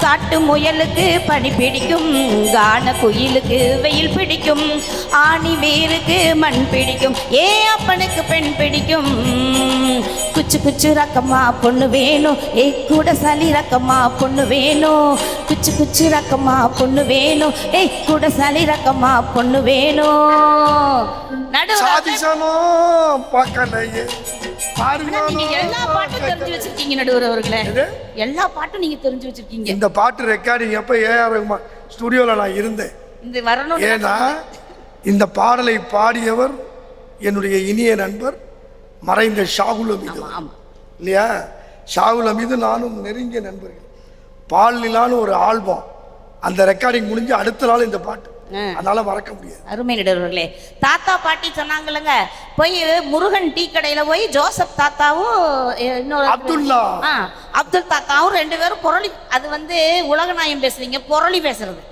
காட்டு முயலுக்கு பனி பிடிக்கும், கான குயிலுக்கு வெயில் பிடிக்கும், ஆணி வேருக்கு மண் பிடிக்கும், ஏ அப்பனுக்கு பெண் பிடிக்கும். குச்சு குச்சு ரக்கமா பொண்ணு வேணும், ஏ கூட சளி ரக்கமா பொண்ணு வேணும். குச்சு குச்சு ரக்கமா பொண்ணு வேணும், ஏ கூட சளி ரக்கமா பொண்ணு வேணும். நீங்க எல்லா பாட்டும் தெரிஞ்சு வச்சிருக்கீங்க நடுவர் அவர்களே. எல்லா பாட்டும் நீங்க தெரிஞ்சு வச்சிருக்கீங்க. இந்த பாட்டு ரெக்கார்டிங் எப்ப ஏஆர் ரஹ்மான் ஸ்டுடியோல நான் இருந்தேன். இந்த வரணும். ஏன்னா இந்த பாடலை பாடியவர் என்னுடைய இனிய நண்பர் மறைந்த ஷாகுல் அமீது இல்லையா? ஷாகுல் அமீது நானும் நெருங்கிய நண்பர்கள். பால் நிலான்னு ஒரு ஆல்பம், அந்த ரெக்கார்டிங் முடிஞ்சு அடுத்த நாள் இந்த பாட்டு, அதனால மறக்க முடியாது. அருமை நடுவர்களே. தாத்தா பாட்டி சொன்னாங்கல்லங்க, போய் முருகன் டீ கடையில போய் ஜோசப் தாத்தாவும் இன்னொரு அப்துல் தாத்தாவும் 2 பேரும் புரளி, அது வந்து உலகநாயம் பேசுறீங்க, புரளி பேசுறது.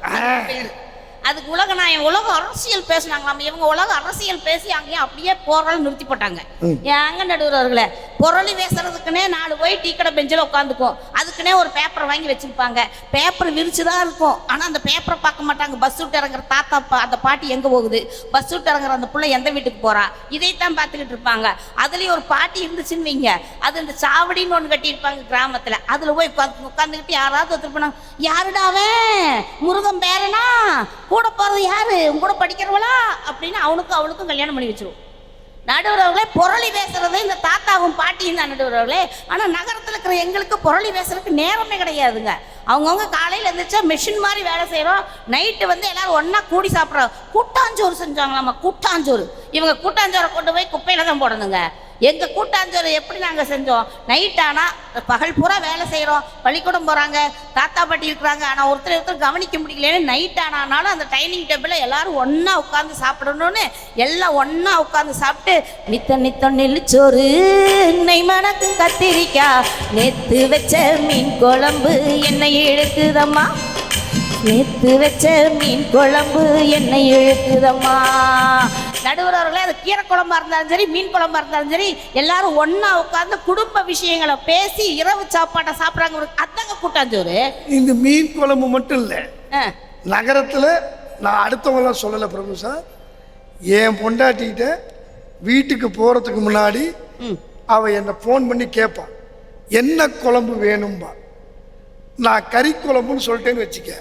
அதுக்கு உலகநாயம் உலக அரசியல் பேசினாங்களாம். இவங்க உலக அரசியல் பேசி அங்கேயும் அப்படியே போராளி நிறுத்தி போட்டாங்க. ஏங்க நடுவர்களே, புரளி பேசுறதுக்குன்னே 4 போய் டீ கடை பெஞ்சில் உட்காந்துக்கும். அதுக்குன்னே ஒரு பேப்பரை வாங்கி வச்சிருப்பாங்க. பேப்பர் விரிச்சுதான் இருக்கும், ஆனா அந்த பேப்பரை பார்க்க மாட்டாங்க. பஸ் விட்டு இறங்குற தாத்தா அந்த பாட்டி எங்க போகுது, பஸ் விட்டு இறங்குற அந்த பிள்ளை எந்த வீட்டுக்கு போறா, இதைத்தான் பார்த்துக்கிட்டு இருப்பாங்க. அதுலயும் ஒரு பாட்டி இருந்துச்சுன்னு வைங்க, அது இந்த சாவடின்னு ஒண்ணு கட்டியிருப்பாங்க கிராமத்துல. அதுல போய் உட்காந்துக்கிட்டு யாராவது ஒருத்தர் பண்ணாங்க, யாருடாவே முருகன் பேரனா, கூட போறது யாரு, உங்க கூட படிக்கிறவளா அப்படின்னு அவனுக்கும் கல்யாணம் பண்ணி வச்சிருவோம். நடுவர்களே, புரளி பேசுறது இந்த தாத்தாவும் பாட்டியும் தான் நடுவர்களே. ஆனா நகரத்துல இருக்கிற எங்களுக்கு புரளி பேசுறதுக்கு நேரமே கிடையாதுங்க. அவங்கவுங்க காலையில இருந்துச்சா மெஷின் மாதிரி வேலை செய்யறோம். நைட்டு வந்து எல்லாரும் ஒன்னா கூடி சாப்பிட்றோம். கூட்டாஞ்சோறு செஞ்சாங்களாமா, கூட்டாஞ்சோறு. இவங்க கூட்டாஞ்சோரை கொண்டு போய் குப்பையில தான் போடணுங்க. எங்க கூட்டாஞ்சோறு எப்படி நாங்க செஞ்சோம்? நைட் ஆனா பகல் பூரா வேலை செய்யறோம், பள்ளிக்கூடம் போறாங்க, தாத்தா பாட்டி இருக்கிறாங்க, ஆனா ஒருத்தர் கவனிக்க முடியலன்னு நைட் ஆனாலும் அந்த டைனிங் டேபிள்ல எல்லாரும் ஒண்ணா உட்காந்து சாப்பிடணும்னு எல்லாம் ஒண்ணா உட்காந்து சாப்பிட்டு நித்தம் நெல்லிச்சோறு, நெய் மணக்கும் கத்திரிக்காய், நேத்து வச்ச மீன் குழம்பு என்னை இழுக்குதம்மா, நேத்து வச்ச மீன் குழம்பு என்னை இழுக்குதம்மா. நடுவர் அவர்களே, அது கீரை குழம்பா இருந்தாலும் சரி, மீன் குழம்பா இருந்தாலும் சரி, எல்லாரும் ஒண்ணா உட்கார்ந்து குடும்ப விஷயங்களை பேசி இரவு சாப்பாட்டை சாப்பிட்றாங்க. அதாங்க கூட்டாஞ்சோறு. இந்த மீன் குழம்பு மட்டும் இல்லை, ஆ, நகரத்தில் நான் அடுத்தவங்களாம் சொல்லலை பிரபு சார், என் பொண்டாட்டிக்கிட்ட வீட்டுக்கு போகிறதுக்கு முன்னாடி அவள் என்னை ஃபோன் பண்ணி கேட்பான் என்ன குழம்பு வேணும்பா. நான் கறி குழம்புன்னு சொல்லிட்டேன்னு வச்சுக்க,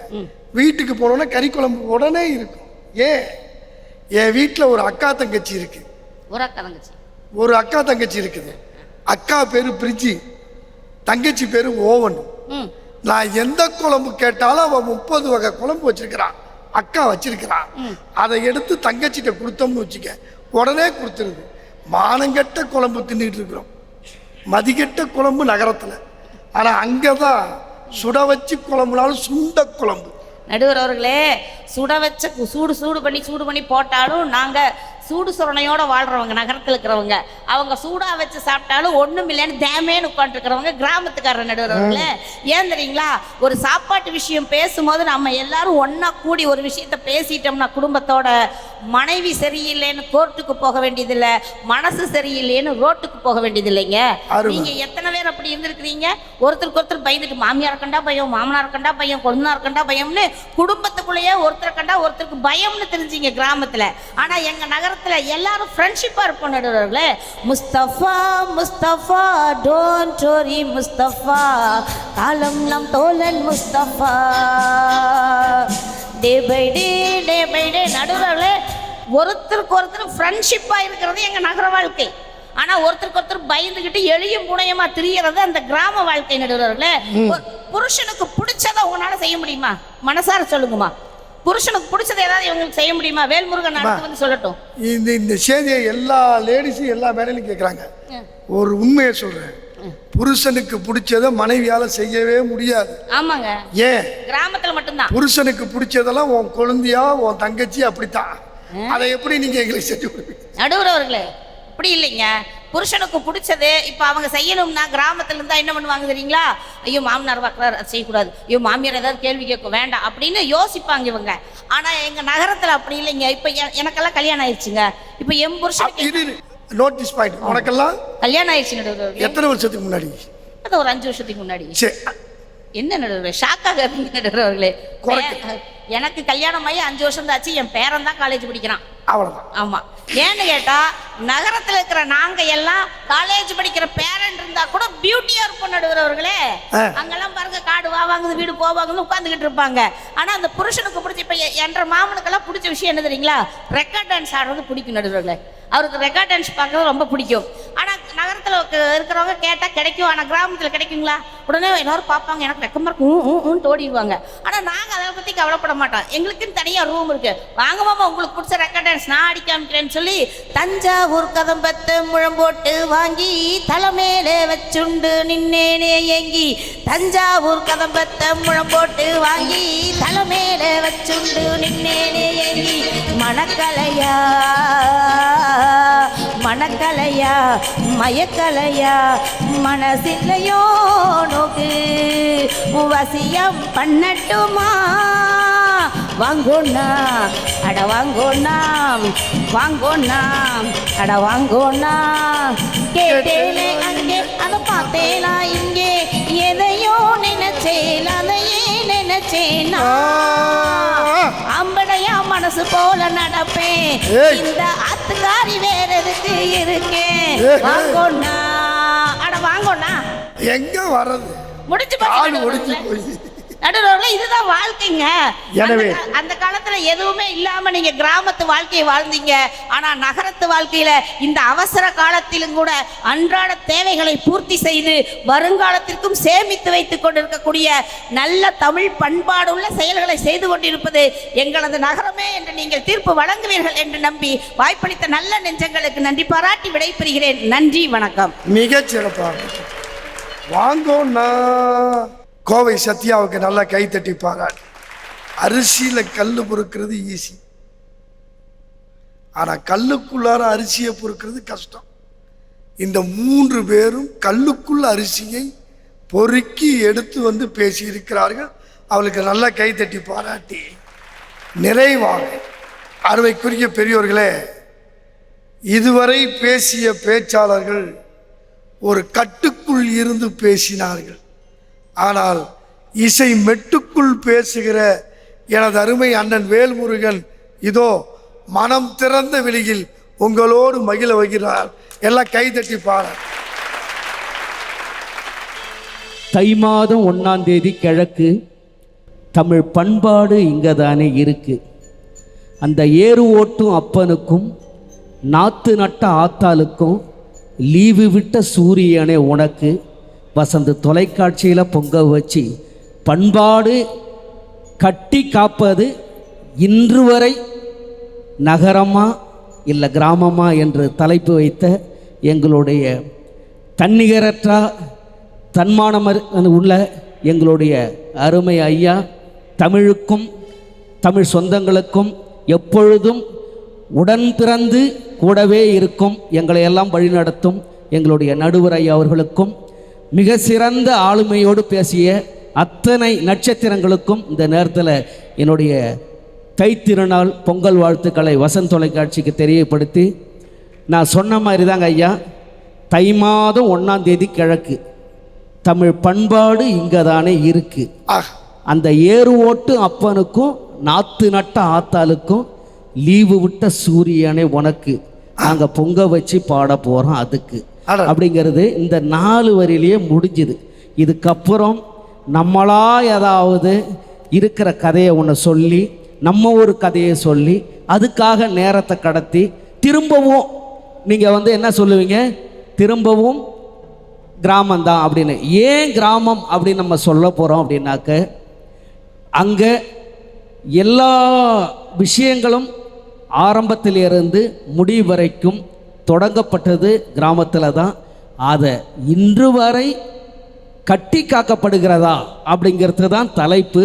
வீட்டுக்கு போனோன்னா கறி குழம்பு உடனே இருக்கும். ஏன்? என் வீட்டில் ஒரு அக்கா தங்கச்சி இருக்கு, ஒரு அக்கா தங்கச்சி இருக்குது. அக்கா பேரு பிரிட்ஜி, தங்கச்சி பேரு ஓவன். நான் எந்த குழம்பு கேட்டாலும் அவன் 30 வகை குழம்பு வச்சிருக்கிறான், அக்கா வச்சிருக்கிறான். அதை எடுத்து தங்கச்சிட்ட கொடுத்தோம்னு வச்சுக்க, உடனே கொடுத்துருது. மானங்கெட்ட குழம்பு தின்னுட்டு இருக்கிறோம், மதிக்கெட்ட குழம்பு நகரத்தில். ஆனால் அங்கே தான் சுட வச்சு குழம்புனாலும் சுண்ட குழம்பு. நடுவர் அவர்களே, சுட வச்ச சூடு பண்ணி போட்டாலும் நாங்க சூடு சுரணையோட வாழ்றவங்க, நகரத்தில் இருக்கிறவங்க. அவங்க சூடா வச்சு சாப்பிட்டாலும் ஒண்ணும் இல்லைன்னு தேமேன்னு உட்காந்துருக்கிறவங்க கிராமத்துக்காரர். நடுவர் அவர்களே, ஏன் தெரியுங்களா? ஒரு சாப்பாட்டு விஷயம் பேசும்போது நம்ம எல்லாரும் ஒன்னா கூடி ஒரு விஷயத்த பேசிட்டோம்னா குடும்பத்தோட, மனைவி சரியில்லைன்னு கோர்ட்டுக்கு போக வேண்டியதில்லை, மனசு சரியில்லைன்னு ரோட்டுக்கு போக வேண்டியதில்லைங்க. நீங்க எத்தனை பேர் அப்படி இருந்திருக்கிறீங்க? ஒருத்தருக்கு ஒருத்தர் பயந்துட்டு, மாமியார் கண்டா பயம், மாமனார் கண்டா பயம், கொழுந்தார் கண்டா பயம்னு குடும்பத்துக்குள்ளேயே ஒருத்தர் கண்டா ஒருத்தருக்கு பயம்னு தெரிஞ்சீங்க கிராமத்துல. ஆனா எங்க நகரத்துல எல்லாரும் ஃப்ரெண்ட்ஷிப்பா இருப்போம். நடுவர்களே, முஸ்தபா முஸ்தபா டோன்ட் வரி முஸ்தபா, காலம் நம் தோழன் முஸ்தபா, டே பை டே நடுவர்களே, ஒருத்தருக்கு ஒருத்தர் ஃப்ரெண்ட்ஷிப்பா இருக்கிறது எங்க நகர வாழ்க்கை. ஆனா ஒருத்தருக்கு ஒருத்தர் பயந்துகிட்டு எளியும் புனையமா திரியறது அந்த கிராம வாழ்க்கை. நடுவர்களே, புருஷனுக்கு பிடிச்சதை உங்களால செய்ய முடியுமா? மனசார சொல்லுங்கம்மா, புருஷனுக்கு பிடிச்சதை ஏதாவது இவங்களுக்கு செய்ய முடியுமா? வேல்முருகன் அடுத்து வந்து சொல்லட்டும். இந்த செய்தியை எல்லா லேடிஸும் எல்லா மேடையிலும் கேட்குறாங்க. ஒரு உண்மையை சொல்றேன், புருஷனுக்கு பிடிச்சதை மனைவியால செய்யவே முடியாது. ஆமாங்க. ஏன்? கிராமத்துல மட்டும்தான். புருஷனுக்கு பிடிச்சதெல்லாம் உன் குழந்தையா உன் தங்கச்சி அப்படித்தான். அதை எப்படி நீங்க எங்களுக்கு செஞ்சு கொடுப்பீங்க? நடுவர் அவர்களே, அப்படி இல்லைங்க. புருஷனுக்கு பிடிச்சது இப்போ அவங்க செய்யணும்னா கிராமத்துல இருந்தா என்ன பண்ணுவாங்க தெரியுங்களா? ஐயோ மாமனார் பார்க்குறாரு, அது செய்யக்கூடாது, ஐயோ மாமியார் ஏதாவது கேள்வி கேட்க வேண்டாம் அப்படின்னு யோசிப்பாங்க இவங்க. ஆனா எங்க நகரத்துல அப்படி இல்லைங்க. இப்போ எனக்கெல்லாம் கல்யாணம் ஆயிடுச்சுங்க. இப்போ என் புருஷனுக்கு நோட்டீஸ் பாயிண்ட், உனக்கெல்லாம் கல்யாணம் ஆயிடுச்சு. நடுவர் எத்தனை வருஷத்துக்கு முன்னாடி? அது ஒரு 5 வருஷத்துக்கு முன்னாடி. என்ன நடுவர் ஷாக்காக இருந்தீங்க நடுவர் அவர்களே? எனக்கு கல்யாணம் ஆகி 5 வருஷம் தான் ஆச்சு. என் பேரன் தான் காலேஜ் படிக்கிறான், அவ்வளவுதான். ஆமா. ஏன்னு கேட்டா நகரத்துல இருக்கிற நாங்க எல்லாம் காலேஜ் படிக்கிற பேரண்ட் இருந்தா கூட பியூட்டியா இருப்போம். நடுவர் அவர்களே, அங்கெல்லாம் பாருங்க, காடு வாங்குது, வீடு போவாங்கன்னு உட்காந்துக்கிட்டு இருப்பாங்க. ஆனா அந்த புருஷனுக்கு பிடிச்ச, இப்ப என்ற மாமனுக்கெல்லாம் பிடிச்ச விஷயம் என்ன தெரியுங்களா? ரெக்கார்ட் டான்ஸ் ஆடுறது பிடிக்கும். நடுவர்களே, அவருக்கு ரெக்கார்ட் டான்ஸ் பார்க்கறது ரொம்ப பிடிக்கும். ஆனா நகரத்துல இருக்கிறவங்க கேட்டா கிடைக்கும், ஆனா கிராமத்துல கிடைக்குங்களா? உடனே எல்லாரும் பார்ப்பாங்க, எனக்கு வெக்கமா இருக்கும், ஓடிடுவாங்க. ஆனா நாங்க அதை பத்தி கவலைப்பட மாட்டோம். எங்களுக்குன்னு தனியா ரூம் இருக்கு. வாங்க மாமா, உங்களுக்கு பிடிச்ச ரெக்கார்ட் டான்ஸ் நான் ஆடி காமிக்கிறேன்னு சொல்லி தஞ்சாவூர் கதம்பத்தை முழம் போட்டு வாங்கி தலைமையிலே வச்சுண்டு நின்னேனே ஏங்கி, தஞ்சாவூர் கதம்பத்தை முழம் போட்டு வாங்கி தலைமையிலே வச்சுண்டு நின்னேனே ஏங்கி, மணக்கலையா மணக்கலையா மயக்கலையா மனசில்லையோ நோக்கு வசியம் பண்ணட்டுமா, வாங்கோண்ணா அட வாங்கோண்ணா, வாங்கோண்ணா அட வாங்கோண்ணா, கேட்டேனே அங்கே அதை பார்த்தேனா இங்கே, எதையோ நினைச்சேன் அதையே நினைச்சேனா, அம்படையா மனசு போல நடப்பேன், இந்த ஆத்துக்காரி வேற எதுக்கு இருக்கேன், வாங்கோண்ணா அட வாங்கோண்ணா. எங்க வர்றது? முடிச்சு போய் நடுவர்களே, இதுதான் வாழ்க்கைங்க. எனவே அந்த காலத்துல எதுவுமே இல்லாம நீங்க கிராமத்து வாழ்க்கையை வாழ்ந்தீங்க. ஆனா நகரத்து வாழ்க்கையில இந்த அவசர காலத்திலும் கூட அன்றாட தேவைகளை பூர்த்தி செய்து வருங்காலத்திற்கும் சேமித்து வைத்துக் கொண்டிருக்கக்கூடிய நல்ல தமிழ் பண்பாடுள்ள செயல்களை செய்து கொண்டிருப்பது எங்களது நகரமே என்று நீங்கள் தீர்ப்பு வழங்குவீர்கள் என்று நம்பி வாய்ப்பளித்த நல்ல நெஞ்சங்களுக்கு நன்றி பாராட்டி விடைபெறுகிறேன். நன்றி, வணக்கம். மிகச் சிறப்பாக வாங்கோன்னா கோவை சத்யாவுக்கு நல்லா கை தட்டி பாராட்டு. அரிசியில கல் பொறுக்கிறது ஈஸி, ஆனா கல்லுக்குள்ளார அரிசியை பொறுக்கிறது கஷ்டம். இந்த 3 பேரும் கல்லுக்குள்ள அரிசியை பொறுக்கி எடுத்து வந்து பேசி இருக்கிறார்கள். அவளுக்கு நல்லா கை தட்டி பாராட்டி நிறைவாக, அருமைக்குரிய பெரியோர்களே, இதுவரை பேசிய பேச்சாளர்கள் ஒரு கட்டுக்குள் இருந்து பேசினார்கள். ஆனால் இசை மெட்டுக்குள் பேசுகிற எனது அருமை அண்ணன் வேல்முருகன் இதோ மனம் திறந்த வெளியில் உங்களோடு மகிழ வருகிறார். எல்லாம் கைதட்டி பாரு. தை மாதம் 1ஆம் தேதி கிழக்கு, தமிழ் பண்பாடு இங்கே தானே இருக்கு. அந்த ஏறு ஓட்டும் அப்பனுக்கும் நாத்து நட்ட ஆத்தாளுக்கும் லீவு விட்ட சூரியனே உனக்கு வசந்த தொலைக்காட்சியில் பொங்க வச்சு பண்பாடு கட்டி காப்பது இன்று வரை நகரமா இல்லை கிராமமா என்று தலைப்பு வைத்த எங்களுடைய தன்னிகரற்ற தன்மானம் உள்ள எங்களுடைய அருமை ஐயா, தமிழுக்கும் தமிழ் சொந்தங்களுக்கும் எப்பொழுதும் உடன் பிறந்து கூடவே இருக்கும், எங்களை எல்லாம் வழிநடத்தும் எங்களுடைய நடுவர் ஐயா அவர்களுக்கும், மிக சிறந்த ஆளுமையோடு பேசிய அத்தனை நட்சத்திரங்களுக்கும் இந்த நேரத்தில் என்னுடைய தைத்திருநாள் பொங்கல் வாழ்த்துக்களை வசந்த் தொலைக்காட்சிக்கு தெரியப்படுத்தி, நான் சொன்ன மாதிரி தாங்க ஐயா, தை மாதம் 1ஆம் தேதி கிழக்கு, தமிழ் பண்பாடு இங்கே தானே இருக்கு. அந்த ஏறு ஓட்டு அப்பனுக்கும் நாத்து நட்ட ஆத்தாளுக்கும் லீவு விட்ட சூரியனே உனக்கு நாங்கள் பொங்க வச்சு பாட போகிறோம் அதுக்கு அப்படிங்கிறது இந்த 4 வரியிலேயே முடிஞ்சுது. இதுக்கப்புறம் நம்மளா ஏதாவது இருக்கிற கதையை ஒன்று சொல்லி, நம்ம ஒரு கதையை சொல்லி அதுக்காக நேரத்தை கடத்தி திரும்பவும் நீங்கள் என்ன சொல்லுவீங்க, திரும்பவும் கிராமந்தான் அப்படின்னு. ஏன் கிராமம் அப்படின்னு நம்ம சொல்ல போகிறோம் அப்படின்னாக்க, அங்கே எல்லா விஷயங்களும் ஆரம்பத்திலிருந்து முடிவு வரைக்கும் தொடங்கப்பட்டது கிராமத்தில் தான். அதை இன்று வரை கட்டி காக்கப்படுகிறதா அப்படிங்கிறது தான் தலைப்பு.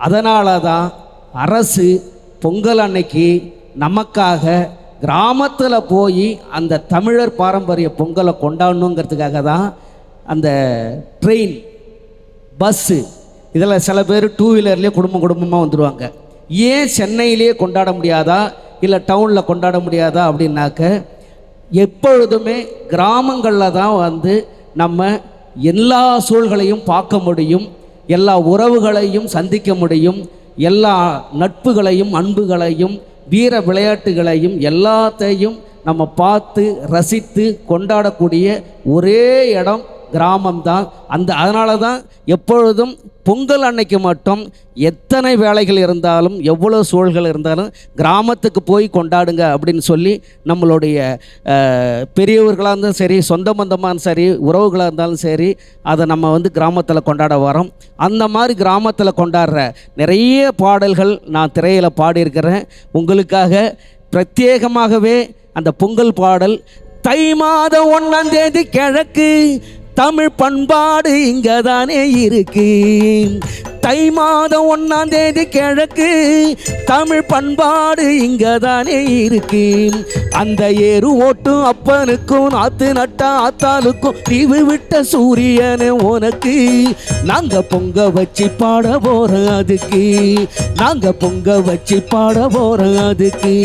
அதனால தான் அரசு பொங்கல் அன்னைக்கு நமக்காக கிராமத்தில் போய் அந்த தமிழர் பாரம்பரிய பொங்கலை கொண்டாடணுங்கிறதுக்காக தான் அந்த ட்ரெயின், பஸ்ஸு, இதில் சில பேர் 2 வீலர்லேயே குடும்பமாக வந்துடுவாங்க. ஏன் சென்னையிலேயே கொண்டாட முடியாதா, இல்லை டவுனில் கொண்டாட முடியாதா அப்படின்னாக்க, எப்பொழுதுமே கிராமங்களில் தான் நம்ம எல்லா சூழல்களையும் பார்க்க முடியும், எல்லா உறவுகளையும் சந்திக்க முடியும், எல்லா நட்புகளையும் அன்புகளையும் வீர விளையாட்டுகளையும் எல்லாத்தையும் நம்ம பார்த்து ரசித்து கொண்டாடக்கூடிய ஒரே இடம் கிராமம்தான். அதனால தான் எப்பொழுதும் பொங்கல் அன்னைக்கு மட்டும் எத்தனை வேலைகள் இருந்தாலும் எவ்வளோ சூழல்கள் இருந்தாலும் கிராமத்துக்கு போய் கொண்டாடுங்க அப்படின்னு சொல்லி நம்மளுடைய பெரியவர்களாக இருந்தாலும் சரி, சொந்த பந்தமாக சரி, உறவுகளாக இருந்தாலும் சரி, அதை நம்ம கிராமத்தில் கொண்டாட வரோம். அந்த மாதிரி கிராமத்தில் கொண்டாடுற நிறைய பாடல்கள் நான் திரையில் பாடியிருக்கிறேன். உங்களுக்காக பிரத்யேகமாகவே அந்த பொங்கல் பாடல், தை மாதம் 1ஆம் தேதி கிழக்கு, தமிழ் பண்பாடு இங்கே தானே இருக்கு. தை மாதம் 1ஆம் தேதி கிழக்கு, தமிழ் பண்பாடு இங்கே தானே இருக்கு. அந்த ஏறு ஓட்டும் அப்பனுக்கும் நாத்து நட்ட ஆத்தாளுக்கும் லீவு விட்ட சூரியனே உனக்கு நாங்கள் பொங்க வச்சு பாட போகிறோம் அதுக்கு, நாங்கள் பொங்க வச்சு பாட போகிறோம் அதுக்கு.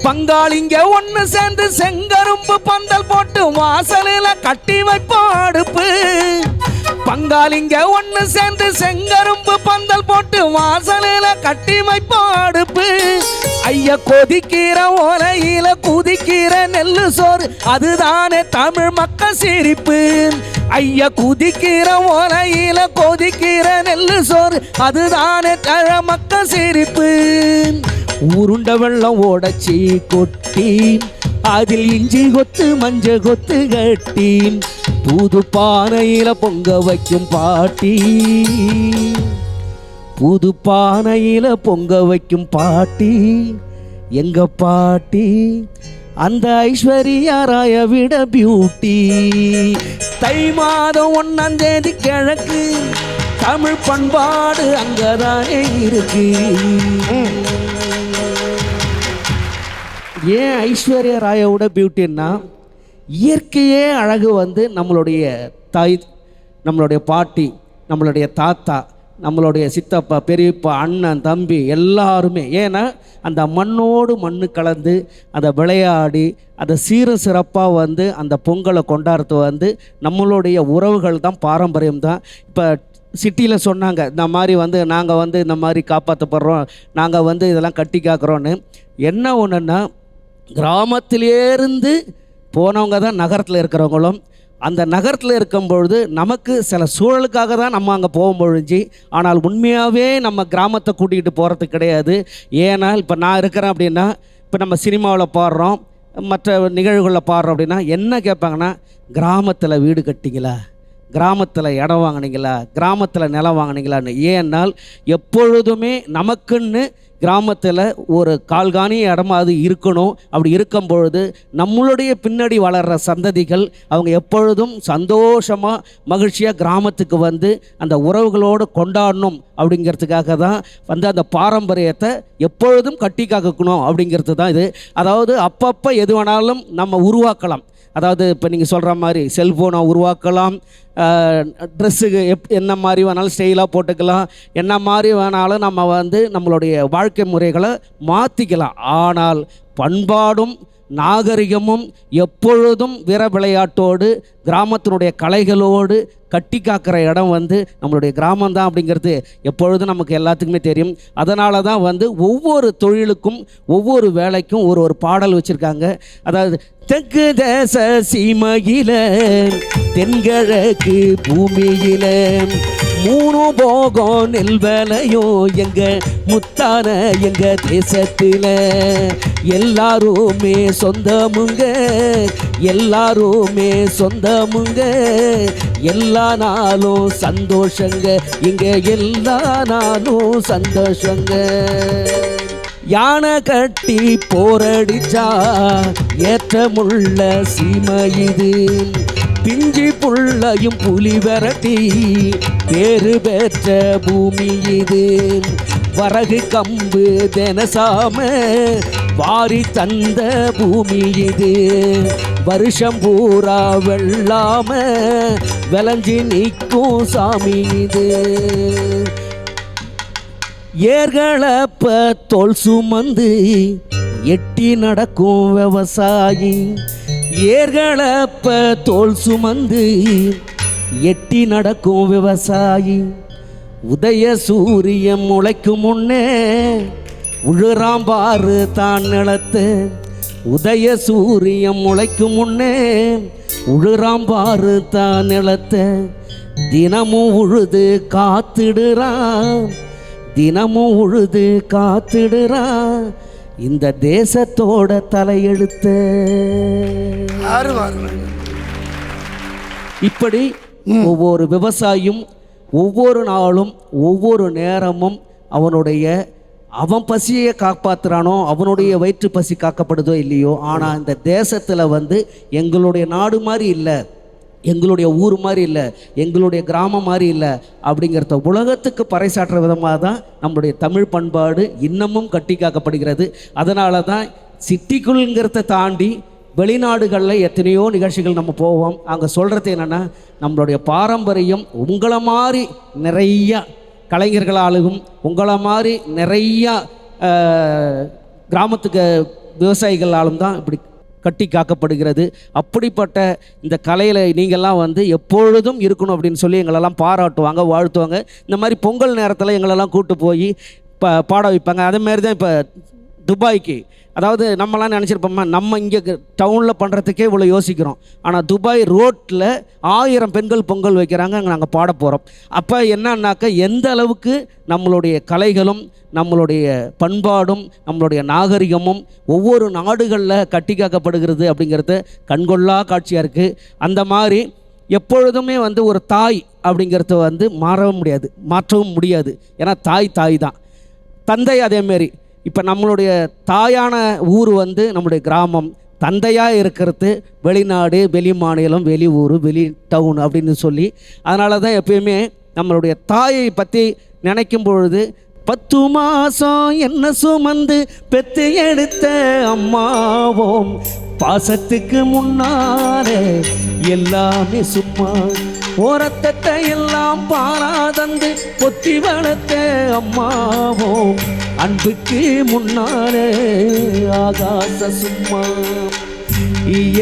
பங்காளிங்க ஒன்று சேர்ந்து செங்கரும்பு பந்தல் போட்டு வாசலில் கட்டி வைப்போம் அடுப்பு. பங்காளிங்க ஒண்ணு சேர்ந்து செங்கரும்பு பந்தல் போட்டு வாசலில கட்டி வைப்போம் அடுப்பு. ஐயா கொதிக்கிற ஓலையில குதிக்கிற நெல்லு சோறு, அதுதானே தமிழ் மக்கள் சிரிப்பு. ஐயா குதிக்கிற ஓலையில கொதிக்கிற நெல்லு சோறு, அதுதானே தமிழ் மக்கள் சிரிப்பு. உருண்ட வெள்ளம் ஓடச்சி கொட்டி, அதில் இஞ்சி கொத்து மஞ்ச கொத்து கட்டி, புது பானையில பொங்க வைக்கும் பாட்டி, புது பானையில பொங்க வைக்கும் பாட்டி எங்க பாட்டி. அந்த ஐஸ்வர்யா ராய விட பியூட்டி. தை மாதம் 1ஆம் தேதி கிழக்கு, தமிழ் பண்பாடு அங்கதானே இருக்கு. ஏன் ஐஸ்வர்யா ராயோட பியூட்டின்னா, இயற்கையே அழகு வந்து நம்மளுடைய தாய், நம்மளுடைய பாட்டி, நம்மளுடைய தாத்தா, நம்மளுடைய சித்தப்பா, பெரியப்பா, அண்ணன், தம்பி எல்லாருமே. ஏன்னா அந்த மண்ணோடு மண்ணு கலந்து அதை விளையாடி அதை சீரும் சிறப்பாக வந்து அந்த பொங்கலை கொண்டாடுறது வந்து நம்மளுடைய உறவுகள் தான், பாரம்பரியம் தான். இப்போ சிட்டியில் சொன்னாங்க இந்த மாதிரி வந்து நாங்கள் வந்து இந்த மாதிரி காப்பாற்றப்படுறோம், நாங்கள் வந்து இதெல்லாம் கட்டி காக்கிறோன்னு. என்ன ஒன்றுன்னா, கிராமத்திலேருந்து போனவங்க தான் நகரத்தில் இருக்கிறவங்களும். அந்த நகரத்தில் இருக்கும்பொழுது நமக்கு சில சூழலுக்காக தான் நம்ம அங்கே போகும்பொழுது, ஆனால் உண்மையாகவே நம்ம கிராமத்தை கூட்டிகிட்டு போகிறது கிடையாது. ஏன்னால் இப்போ நான் இருக்கிறேன் அப்படின்னா, இப்போ நம்ம சினிமாவில் பாடுறோம், மற்ற நிகழ்வுகளில் பாடுறோம் அப்படின்னா என்ன கேட்பாங்கன்னா, கிராமத்தில் வீடு கட்டிங்களா, கிராமத்தில் இடம் வாங்கினீங்களா, கிராமத்தில் நிலம் வாங்கினீங்களான்னு. ஏன்னால் எப்பொழுதுமே நமக்குன்னு கிராமத்தில் ஒரு கால்காணி இடமா அது இருக்கணும். அப்படி இருக்கும் பொழுது நம்மளுடைய பின்னாடி வளர்கிற சந்ததிகள் அவங்க எப்பொழுதும் சந்தோஷமாக மகிழ்ச்சியாக கிராமத்துக்கு வந்து அந்த உறவுகளோடு கொண்டாடணும் அப்படிங்கிறதுக்காக தான் வந்து அந்த பாரம்பரியத்தை எப்பொழுதும் கட்டி காக்கணும் அப்படிங்கிறது தான் இது. அதாவது அப்பப்போ எது வேணாலும் நம்ம உருவாக்கலாம். அதாவது இப்போ நீங்கள் சொல்கிற மாதிரி செல்ஃபோனை உருவாக்கலாம், ட்ரெஸ்ஸுக்கு என்ன மாதிரி வேணாலும் ஸ்டைலாக போட்டுக்கலாம், என்ன மாதிரி வேணாலும் நம்ம வந்து நம்மளுடைய வாழ்க்கை முறைகளை மாற்றிக்கலாம். ஆனால் பண்பாடும் நாகரிகமும் எப்பொழுதும் வீர விளையாட்டோடு கிராமத்தினுடைய கலைகளோடு கட்டி காக்கிற இடம் வந்து நம்மளுடைய கிராமம்தான் அப்படிங்கிறது எப்பொழுதும் நமக்கு எல்லாத்துக்குமே தெரியும். அதனால தான் வந்து ஒவ்வொரு தொழிலுக்கும் ஒவ்வொரு வேலைக்கும் ஒரு பாடல் வச்சுருக்காங்க. அதாவது தெற்கு தேச சீமையில தென்கிழக்கு பூமியில 3 போகம் நெல் வேலையும் எங்க முத்தான எங்க தேசத்தில் எல்லாருமே சொந்தமுங்க, எல்லாருமே சொந்தமுங்க, எல்லா நாளும் சந்தோஷங்க, இங்க எல்லா நாளும் சந்தோஷங்க. யானை கட்டி போரடிச்சா ஏற்றமுள்ள சீமை இது, பிஞ்சி புள்ளையும் புலி விரட்டி பேரு பெற்ற பூமி இது. வரகு கம்பு தினசாம வாரி தந்த பூமி இது, வருஷம் பூரா வெள்ளாம விளைஞ்சி நிற்கும் சாமி இது. ஏர்களப்ப தோல் சுமந்து எட்டி நடக்கும் விவசாயி, ஏர்களப்ப தோல் சுமந்து எட்டி நடக்கும் விவசாயி. உதய சூரியன் முளைக்கும் முன்னே உழுறாம் பாரு தான் நிலத்து, உதய சூரியன் முளைக்கும் முன்னே உழுறாம் பாரு தான் நிலத்து. தினமும் உழுது காத்திடுறான், தினமும் உழுது காத்திடுறான் இந்த தேசத்தோட தலையெழுத்து. இப்படி ஒவ்வொரு விவசாயியும் ஒவ்வொரு நாளும் ஒவ்வொரு நேரமும் அவன் பசியை காப்பாற்றுறானோ, அவனுடைய வயிற்று பசி காக்கப்படுதோ இல்லையோ, ஆனால் இந்த தேசத்தில் வந்து எங்களுடைய நாடு மாதிரி இல்லை, எங்களுடைய ஊர் மாதிரி இல்லை, எங்களுடைய கிராமம் மாதிரி இல்லை அப்படிங்கிறத உலகத்துக்கு பறைசாற்றுற விதமாக தான் நம்மளுடைய தமிழ் பண்பாடு இன்னமும் கட்டி காக்கப்படுகிறது. அதனால தான் சிட்டிக்குள்ங்கிறத தாண்டி வெளிநாடுகளில் எத்தனையோ நிகழ்ச்சிகள் நம்ம போவோம். அங்கே சொல்கிறது என்னென்னா, நம்மளுடைய பாரம்பரியம் உங்களை மாதிரி நிறையா கலைஞர்களாலும் உங்களை மாதிரி நிறையா கிராமத்துக்கு விவசாயிகளாலும் தான் இப்படி கட்டி காக்கப்படுகிறது. அப்படிப்பட்ட இந்த கலையில் நீங்கள்லாம் வந்து எப்பொழுதும் இருக்கணும் அப்படின்னு சொல்லி எங்களெல்லாம் பாராட்டுவாங்க, வாழ்த்துவாங்க. இந்த மாதிரி பொங்கல் நேரத்தில் எங்களெல்லாம் கூட்டு போய் பாட வைப்பாங்க. அதேமாரி தான் இப்போ துபாய்க்கு, அதாவது நம்மலாம் நினச்சிருப்போம்மா நம்ம இங்கே டவுனில் பண்ணுறதுக்கே இவ்வளோ யோசிக்கிறோம், ஆனால் துபாய் ரோட்டில் 1000 பெண்கள் பொங்கல் வைக்கிறாங்க, அங்கே நாங்கள் பாட போகிறோம். அப்போ என்னன்னாக்கா எந்த அளவுக்கு நம்மளுடைய கலைகளும் நம்மளுடைய பண்பாடும் நம்மளுடைய நாகரிகமும் ஒவ்வொரு நாடுகளில் கட்டி காக்கப்படுகிறது அப்படிங்கிறது கண்கொள்ளா காட்சியாக இருக்குது. அந்த மாதிரி எப்பொழுதுமே வந்து ஒரு தாய் அப்படிங்கிறத வந்து மாற்றவும் முடியாது. ஏன்னா தாய் தான். தந்தை அதேமாரி. இப்போ நம்மளுடைய தாயான ஊர் வந்து நம்முடைய கிராமம், தந்தையாக இருக்கிறது வெளிநாடு, வெளி மாநிலம், வெளி ஊர், வெளி டவுன் அப்படின்னு சொல்லி. அதனால தான் எப்பயுமே நம்மளுடைய தாயை பற்றி நினைக்கும் பொழுது 10 மாதம் என்ன சுமந்து பெத்து எடுத்த அம்மாவோம், பாசத்துக்கு முன்னாலே எல்லாமே சும்மா, ஓரத்தத்தை எல்லாம் பாராதந்து பொத்தி வளர்த்த அம்மாவோம், அன்புக்கு முன்னாலே ஆகாச சும்மா,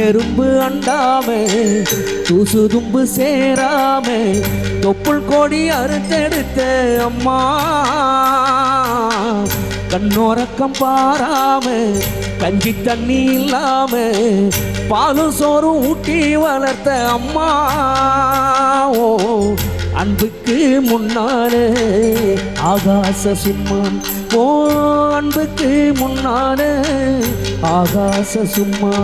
எறும்பு அண்டாமே தூசு தும்பு சேராமே தொப்புள் கோடி அறுத்தெடுத்த அம்மா, கண்ணோரக்கம் பாராம கஞ்சி தண்ணி இல்லாம பாலும் சோறும் ஊட்டி வளர்த்த அம்மா, ஓ அன்புக்கு முன்னாலே ஆகாச சும்மா, ஓ அன்புக்கு முன்னாலே ஆகாச சும்மா.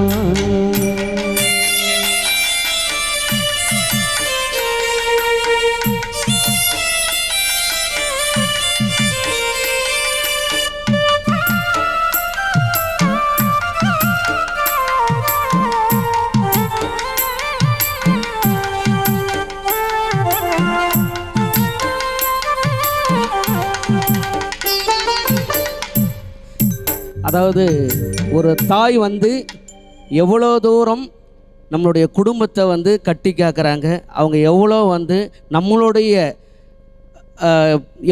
அதாவது ஒரு தாய் வந்து எவ்வளோ தூரம் நம்மளுடைய குடும்பத்தை வந்து கட்டி காக்குறாங்க, அவங்க எவ்வளோ வந்து நம்மளுடைய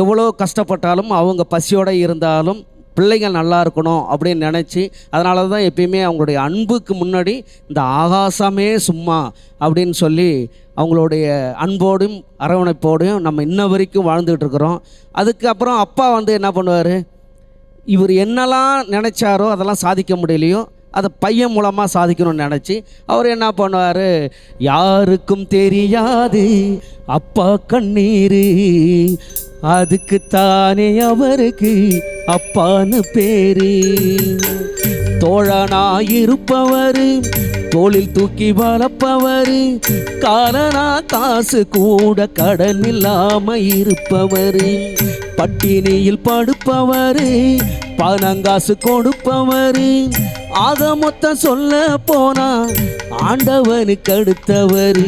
எவ்வளோ கஷ்டப்பட்டாலும் அவங்க பசியோடு இருந்தாலும் பிள்ளைகள் நல்லா இருக்கணும் அப்படின்னு நினச்சி, அதனால தான் எப்பயுமே அவங்களுடைய அன்புக்கு முன்னாடி இந்த ஆகாசமே சும்மா அப்படின்னு சொல்லி அவங்களுடைய அன்போடும் அரவணைப்போடையும் நம்ம இன்ன வரைக்கும் வாழ்ந்துக்கிட்டு இருக்கிறோம். அதுக்கப்புறம் அப்பா வந்து என்ன பண்ணுவார், இவர் என்னெல்லாம் நினச்சாரோ அதெல்லாம் சாதிக்க முடியலையோ அதை பையன் மூலமாக சாதிக்கணும்னு நினச்சி அவர் என்ன பண்ணுவார், யாருக்கும் தெரியாது அப்பா கண்ணீர், அதுக்கு தானே அவருக்கு அப்பான்னு பேரு, தோழனாயிருப்பவர் தோளில் தூக்கி வளர்ப்பவர், காலனா காசு கூட கடன் இல்லாம இருப்பவர், பட்டினியில் படுப்பவர் பணங்காசு கொடுப்பவர், ஆக மொத்தம் சொல்ல போனா ஆண்டவனுக்கு அடுத்தவர்,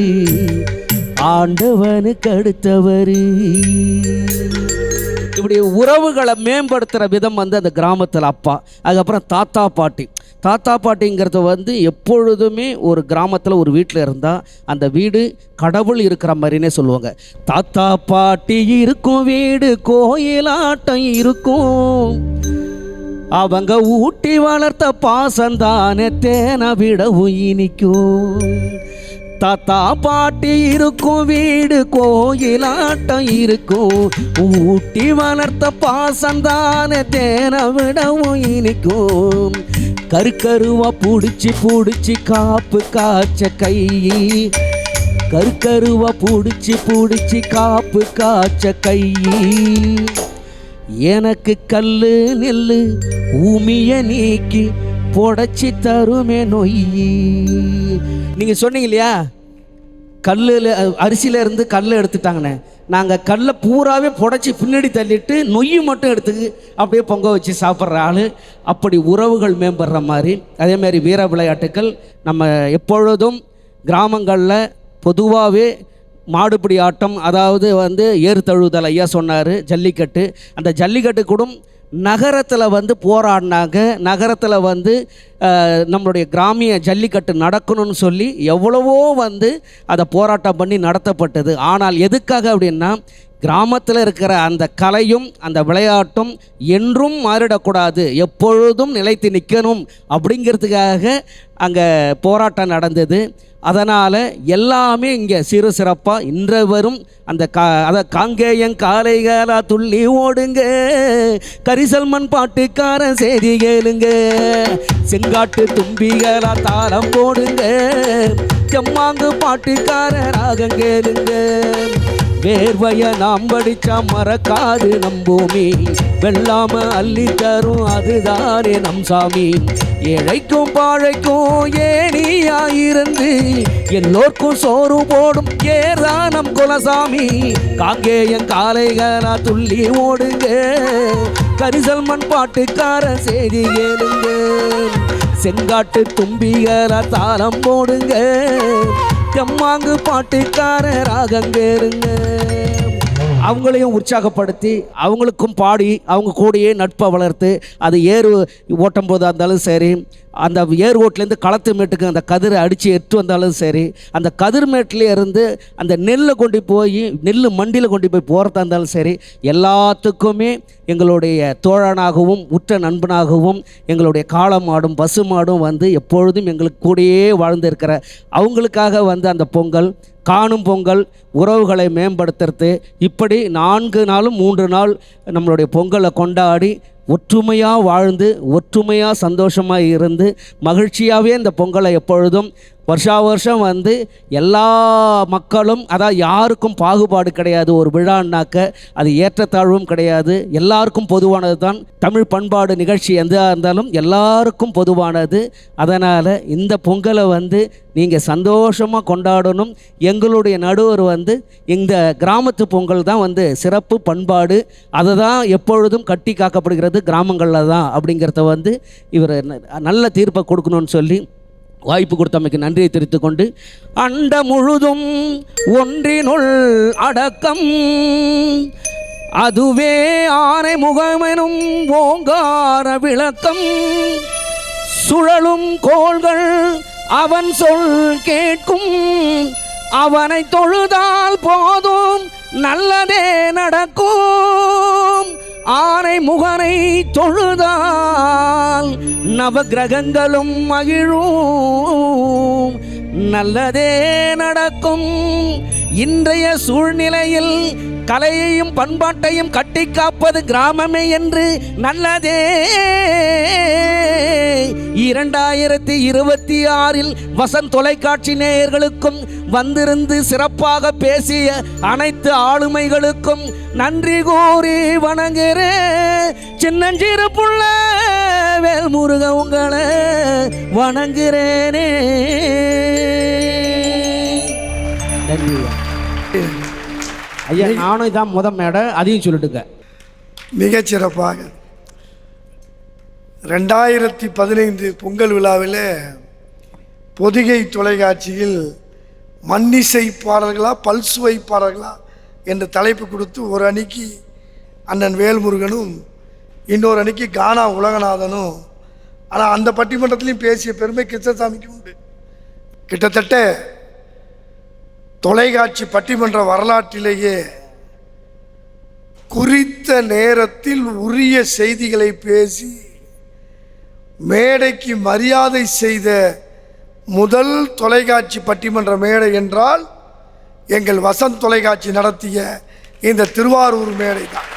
ஆண்டவனுக்கு அடுத்தவர். இப்படி உறவுகளை மேம்படுத்துகிற விதம் வந்து அந்த கிராமத்தில் அப்பா. அதுக்கப்புறம் தாத்தா பாட்டி. தாத்தா பாட்டிங்கிறது வந்து எப்பொழுதுமே ஒரு கிராமத்தில் ஒரு வீட்டில் இருந்தால் அந்த வீடு கடவுள் இருக்கிற மாதிரினே சொல்லுவாங்க. தாத்தா பாட்டி இருக்கும் வீடு கோயிலாட்டம் இருக்கும், அவங்க ஊட்டி வளர்த்த பாசந்தானே தேனை விடவும் இனிக்கும், தாத்தா பாட்டி இருக்கும் வீடு கோயிலாட்டம் இருக்கும், ஊட்டி வளர்த்த பாசந்தானே தேனை விடவும் இனிக்கும், கருக்கருவா பிடிச்சி காப்பு காய்ச்ச கை, கருக்கருவா பிடிச்சி காப்பு காய்ச்ச கை, எனக்கு கல்லு நெல்லு ஊமிய நீக்கி புடைச்சி தருமே நொய்யி. நீங்கள் சொன்னீங்க இல்லையா, கல்லில் அரிசியில் இருந்து கல்லை எடுத்துட்டாங்கண்ணே, நாங்கள் கல்லை பூராவே புடைச்சி பின்னாடி தள்ளிட்டு நொய்யை மட்டும் எடுத்து அப்படியே பொங்க வச்சு சாப்பிட்ற ஆள். அப்படி உறவுகள் மேம்படுற மாதிரி. அதேமாதிரி வீர விளையாட்டுக்கள் நம்ம எப்பொழுதும் கிராமங்களில் பொதுவாகவே மாடுபிடி ஆட்டம், அதாவது வந்து ஏறு தழுவுதல் ஐயா சொன்னார், ஜல்லிக்கட்டு. அந்த ஜல்லிக்கட்டு கூட நகரத்தில் வந்து போராடினாங்க. நகரத்தில் வந்து நம்மளுடைய கிராமிய ஜல்லிக்கட்டு நடக்கணும்னு சொல்லி எவ்வளவோ வந்து அதை போராட்டம் பண்ணி நடத்தப்பட்டது. ஆனால் எதுக்காக அப்படின்னா கிராமத்தில் இருக்கிற அந்த கலையும் அந்த விளையாட்டும் என்றும் மாறிடக்கூடாது, எப்பொழுதும் நிலைத்து நிற்கணும் அப்படிங்கிறதுக்காக அங்கே போராட்டம் நடந்தது. அதனால் எல்லாமே இங்கே சிறு சிறப்பாக இன்று வரும் அந்த காங்கேயன் காளைகாலா துள்ளி ஓடுங்க, கரிசல் மண் பாட்டுக்காரன் செய்தி கேளுங்க, செங்காட்டு தும்பிகளா தாளம் போடுங்க, செம்மாங்கு பாட்டுக்காரன் ராகம் கேளுங்க, வேர்வைய நாம் படிச்சா மறக்காது நம் பூமி, வெள்ளாம அள்ளி தரும் அதுதானே நம் சாமி, ஏழைக்கும் பாழைக்கும் ஏனியாயிருந்து எல்லோருக்கும் சோறு போடும் ஏதான் நம் குலசாமி, காங்கேயன் காளைகளா துள்ளி ஓடுங்க, கரிசல் மண் பாட்டுக்கார செய்தி கேளுங்க, செங்காட்டு தும்பிகளா தாளம் போடுங்க, செம்மாங்கு பாட்டுக்கார ராகம் கேளுங்க. அவங்களையும் உற்சாகப்படுத்தி அவங்களுக்கும் பாடி அவங்க கூடயே நட்பை வளர்த்து அது ஏறு ஓட்டும் போதாக இருந்தாலும் சரி, அந்த ஏர் ஓட்டிலேருந்து களத்து மேட்டுக்கு அந்த கதிரை அடித்து எட்டு வந்தாலும் சரி, அந்த கதிர் மேட்டிலே இருந்து அந்த நெல்லை கொண்டு போய் நெல் மண்டியில் கொண்டு போய் போகிறதா இருந்தாலும் சரி, எல்லாத்துக்குமே எங்களுடைய தோழனாகவும் உற்ற நண்பனாகவும் எங்களுடைய காளை மாடும் பசு மாடும் வந்து எப்பொழுதும் எங்களுக்கு கூடயே வாழ்ந்திருக்கிற அவங்களுக்காக வந்து அந்த பொங்கல் காணும் பொங்கல் உறவுகளை மேம்படுத்துறது, இப்படி 4 நாளும் 3 நாள் நம்மளுடைய பொங்கலை கொண்டாடி ஒற்றுமையாக வாழ்ந்து ஒற்றுமையாக சந்தோஷமாக இருந்து மகிழ்ச்சியாகவே இந்த பொங்கலை எப்பொழுதும் வருஷா வருஷம் வந்து எல்லா மக்களும், அதாவது யாருக்கும் பாகுபாடு கிடையாது, ஒரு விழான்னாக்க அது ஏற்றத்தாழ்வும் கிடையாது, எல்லாருக்கும் பொதுவானது தான். தமிழ் பண்பாடு நிகழ்ச்சி எதாக இருந்தாலும் எல்லாருக்கும் பொதுவானது. அதனால் இந்த பொங்கலை வந்து நீங்கள் சந்தோஷமாக கொண்டாடணும். எங்களுடைய நடுவர் வந்து இந்த கிராமத்து பொங்கல் தான் வந்து சிறப்பு பண்பாடு, அதை தான் எப்பொழுதும் கட்டி காக்கப்படுகிறது கிராமங்களில் தான் அப்படிங்கிறத வந்து இவர் நல்ல தீர்ப்பை கொடுக்கணும்னு சொல்லி வாய்ப்பு கொடுத்தமைக்கு நன்றியை தெரிவித்துக் கொண்டு, அண்ட முழுதும் ஒன்றினுள் அடக்கம் அதுவே ஆனை முகமெனும் ஓங்கார விளக்கம், சுழலும் கோள்கள் அவன் சொல் கேட்கும், அவனை தொழுதால் போதும் நல்லதே நடக்கும், ஆனை முகனை தொழுதால் நவகிரகங்களும் மகிழும், நல்லதே நடக்கும். இன்றைய சூழ்நிலையில் கலையையும் பண்பாட்டையும் கட்டி காப்பது கிராமமே என்று நல்லதே 2026 வசந்த் தொலைக்காட்சி நேயர்களுக்கும் வந்திருந்து சிறப்பாக பேசிய அனைத்து ஆளுமைகளுக்கும் நன்றி கூறி வணங்குகிறேன். சின்னஞ்சிறு புள்ள வேல்முருக உங்களை வணங்குகிறேனே. நன்றி ஐயா. நானும் இதான் மேடை, அதையும் சொல்லிட்டுங்க. மிகச்சிறப்பாக 2015 பொங்கல் விழாவில் பொதிகை தொலைக்காட்சியில் மன்னிசை பாடல்களா பல்சுவை பாடல்களா என்ற தலைப்பு கொடுத்து ஒரு அன்னைக்கு அண்ணன் வேல்முருகனும் இன்னொரு அன்னைக்கு கானா உலகநாதனும், ஆனால் அந்த பட்டிமன்றத்திலையும் பேசிய பெருமை கிருஷ்ணசாமிக்கு உண்டு. கிட்டத்தட்ட தொலைக்காட்சி பட்டிமன்ற வரலாற்றிலேயே குறித்த நேரத்தில் உரிய செய்திகளை பேசி மேடைக்கு மரியாதை செய்த முதல் தொலைக்காட்சி பட்டிமன்ற மேடை என்றால் எங்கள் வசந்த் தொலைக்காட்சி நடத்திய இந்த திருவாரூர் மேடை தான்.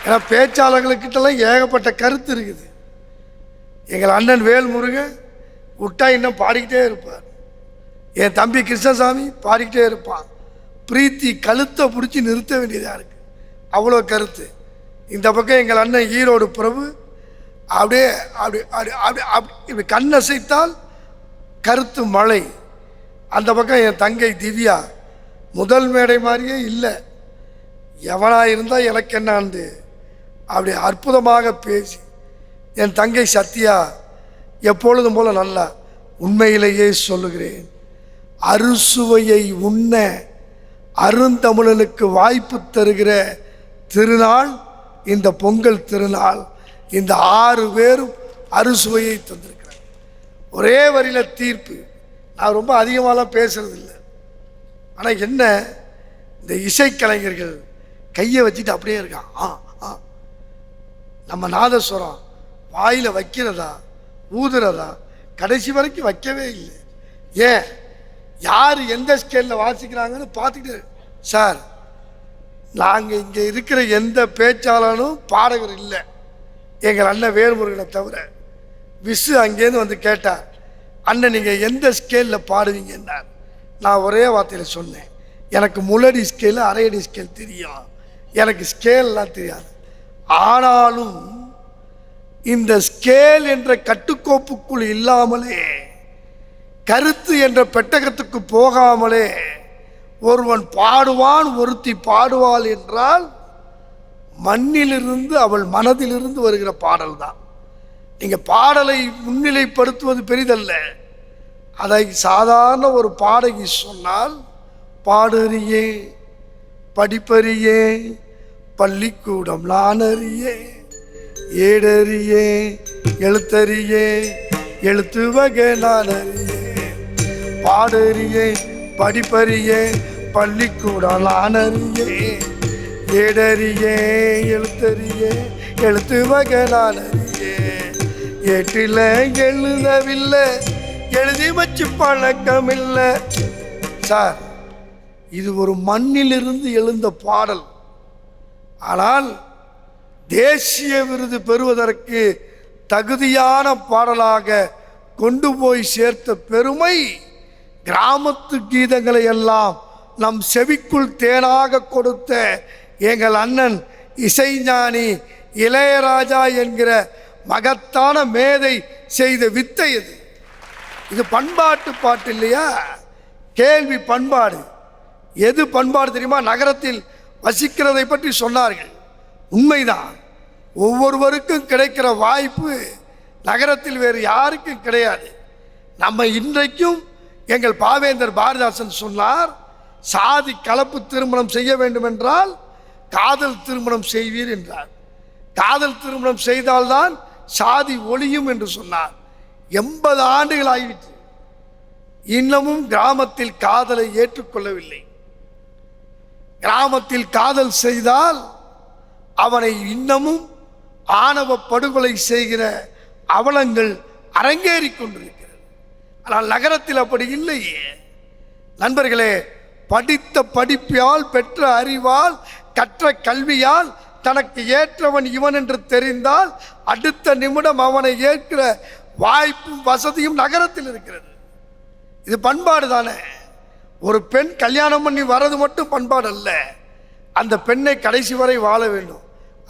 ஏன்னா பேச்சாளர்களுக்கிட்டலாம் ஏகப்பட்ட கருத்து இருக்குது. எங்கள் அண்ணன் வேல்முருகன் விட்டா இன்னும் பாடிக்கிட்டே இருப்பார், என் தம்பி கிருஷ்ணசாமி பாடிக்கிட்டே இருப்பான், பிரீத்தி கழுத்தை பிடிச்சி நிறுத்த வேண்டியதாக இருக்குது, அவ்வளோ கருத்து. இந்த பக்கம் எங்கள் அண்ணன் ஈரோடு பிரபு அப்படியே அப்படி அப்படி அப்படி அப்படி கண்ணசைத்தால் கருத்து மழை. அந்த பக்கம் என் தங்கை திவ்யா முதல் மேடை மாதிரியே இல்லை, எவனாக இருந்தால் எனக்கு என்னான்னு அப்படி அற்புதமாக பேசி. என் தங்கை சத்யா எப்பொழுதும் போல நல்லா. உண்மையிலேயே சொல்லுகிறேன், அறுசுவையை உண்ண அருந்தமிழனுக்கு வாய்ப்பு தருகிற திருநாள் இந்த பொங்கல் திருநாள். இந்த 6 பேரும் அறுசுவையை தந்திருக்கிறார். ஒரே வரியில் தீர்ப்பு. நான் ரொம்ப அதிகமாகலாம் பேசுறது இல்லை, ஆனால் என்ன இந்த இசைக்கலைஞர்கள் கையை வச்சுட்டு அப்படியே இருக்கான். நம்ம நாதஸ்வரம் வாயில் வைக்கிறதா ஊதுறதா கடைசி வரைக்கும் வைக்கவே இல்லை. ஏன்? யார் எந்த ஸ்கேலில் வாசிக்கிறாங்கன்னு பார்த்துக்கிட்டு. சார், நாங்கள் இங்கே இருக்கிற எந்த பேச்சாளனும் பாடகர் இல்லை, எங்கள் அண்ணன் வேல்முருகனை தவிர. விசு அங்கேருந்து வந்து கேட்டார், அண்ணன் நீங்கள் எந்த ஸ்கேலில் பாடுவீங்கன்னார். நான் ஒரே வார்த்தையில் சொன்னேன், எனக்கு முளடி ஸ்கேலு அரையடி ஸ்கேல் தெரியும், எனக்கு ஸ்கேல்லாம் தெரியாது. ஆனாலும் இந்த ஸ்கேல் என்ற கட்டுக்கோப்புக்குள் இல்லாமலே, கருத்து என்ற பெட்டகத்துக்கு போகாமலே ஒருவன் பாடுவான், ஒருத்தி பாடுவாள் என்றால் மண்ணிலிருந்து அவள் மனதிலிருந்து வருகிற பாடல் தான். நீங்கள் பாடலை முன்னிலைப்படுத்துவது பெரிதல்ல. அதை சாதாரண ஒரு பாடகி சொன்னால், பாடறியே படிப்பறியே பள்ளிக்கூடம் நானறியே ஏடறியே எழுத்தறியே எழுத்து வகை நானறியே, பாடறியே படிப்பறியே பள்ளிக்கூடம் நானறியே ஏடறியே எழுத்தறியே எழுத்து வகை நானறியே, ஏட்டில் எழுதவில்லை எழுதி வச்சு பழக்கமில்லை. சார், இது ஒரு மண்ணிலிருந்து எழுந்த பாடல். ஆனால் தேசிய விருது பெறுவதற்கு தகுதியான பாடலாக கொண்டு போய் சேர்த்த பெருமை கிராமத்து கீதங்களை எல்லாம் நம் செவிக்குள் தேனாக கொடுத்த எங்கள் அண்ணன் இசைஞானி இளையராஜா என்கிற மகத்தான மேதை செய்த வித்தை இது. இது பண்பாட்டு பாட்டு இல்லையா? கேள்வி பண்பாடு. எது பண்பாடு தெரியுமா? நகரத்தில் வசிக்கிறதை பற்றி சொன்னார்கள். உண்மைதான். ஒவ்வொருவருக்கும் கிடைக்கிற வாய்ப்பு நகரத்தில் வேறு யாருக்கும் கிடையாது. நம்ம இன்றைக்கும் எங்கள் பாவேந்தர் பாரதிதாசன் சொன்னார், சாதி கலப்பு திருமணம் செய்ய வேண்டும் என்றால் காதல் திருமணம் செய்வீர் என்றார். காதல் திருமணம் செய்தால்தான் சாதி ஒழியும் என்று சொன்னார். 80 ஆண்டுகள் ஆகிவிட்டு இன்னமும் கிராமத்தில் காதலை ஏற்றுக்கொள்ளவில்லை. கிராமத்தில் காதல் செய்தால் அவனை இன்னமும் ஆணவ படுகொலை செய்கிற அவலங்கள் அரங்கேறி கொண்டிருக்கிறது. ஆனால் நகரத்தில் அப்படி இல்லையே. நண்பர்களே, படித்த படிப்பால் பெற்ற அறிவால் கற்ற கல்வியால் தனக்கு ஏற்றவன் இவன் என்று தெரிந்தால் அடுத்த நிமிடம் அவனை ஏற்கிற வாய்ப்பும் வசதியும் நகரத்தில் இருக்கிறது. இது பண்பாடு தானே. ஒரு பெண் கல்யாணம் பண்ணி வர்றது மட்டும் பண்பாடு அல்ல, அந்த பெண்ணை கடைசி வரை வாழ வேண்டும்.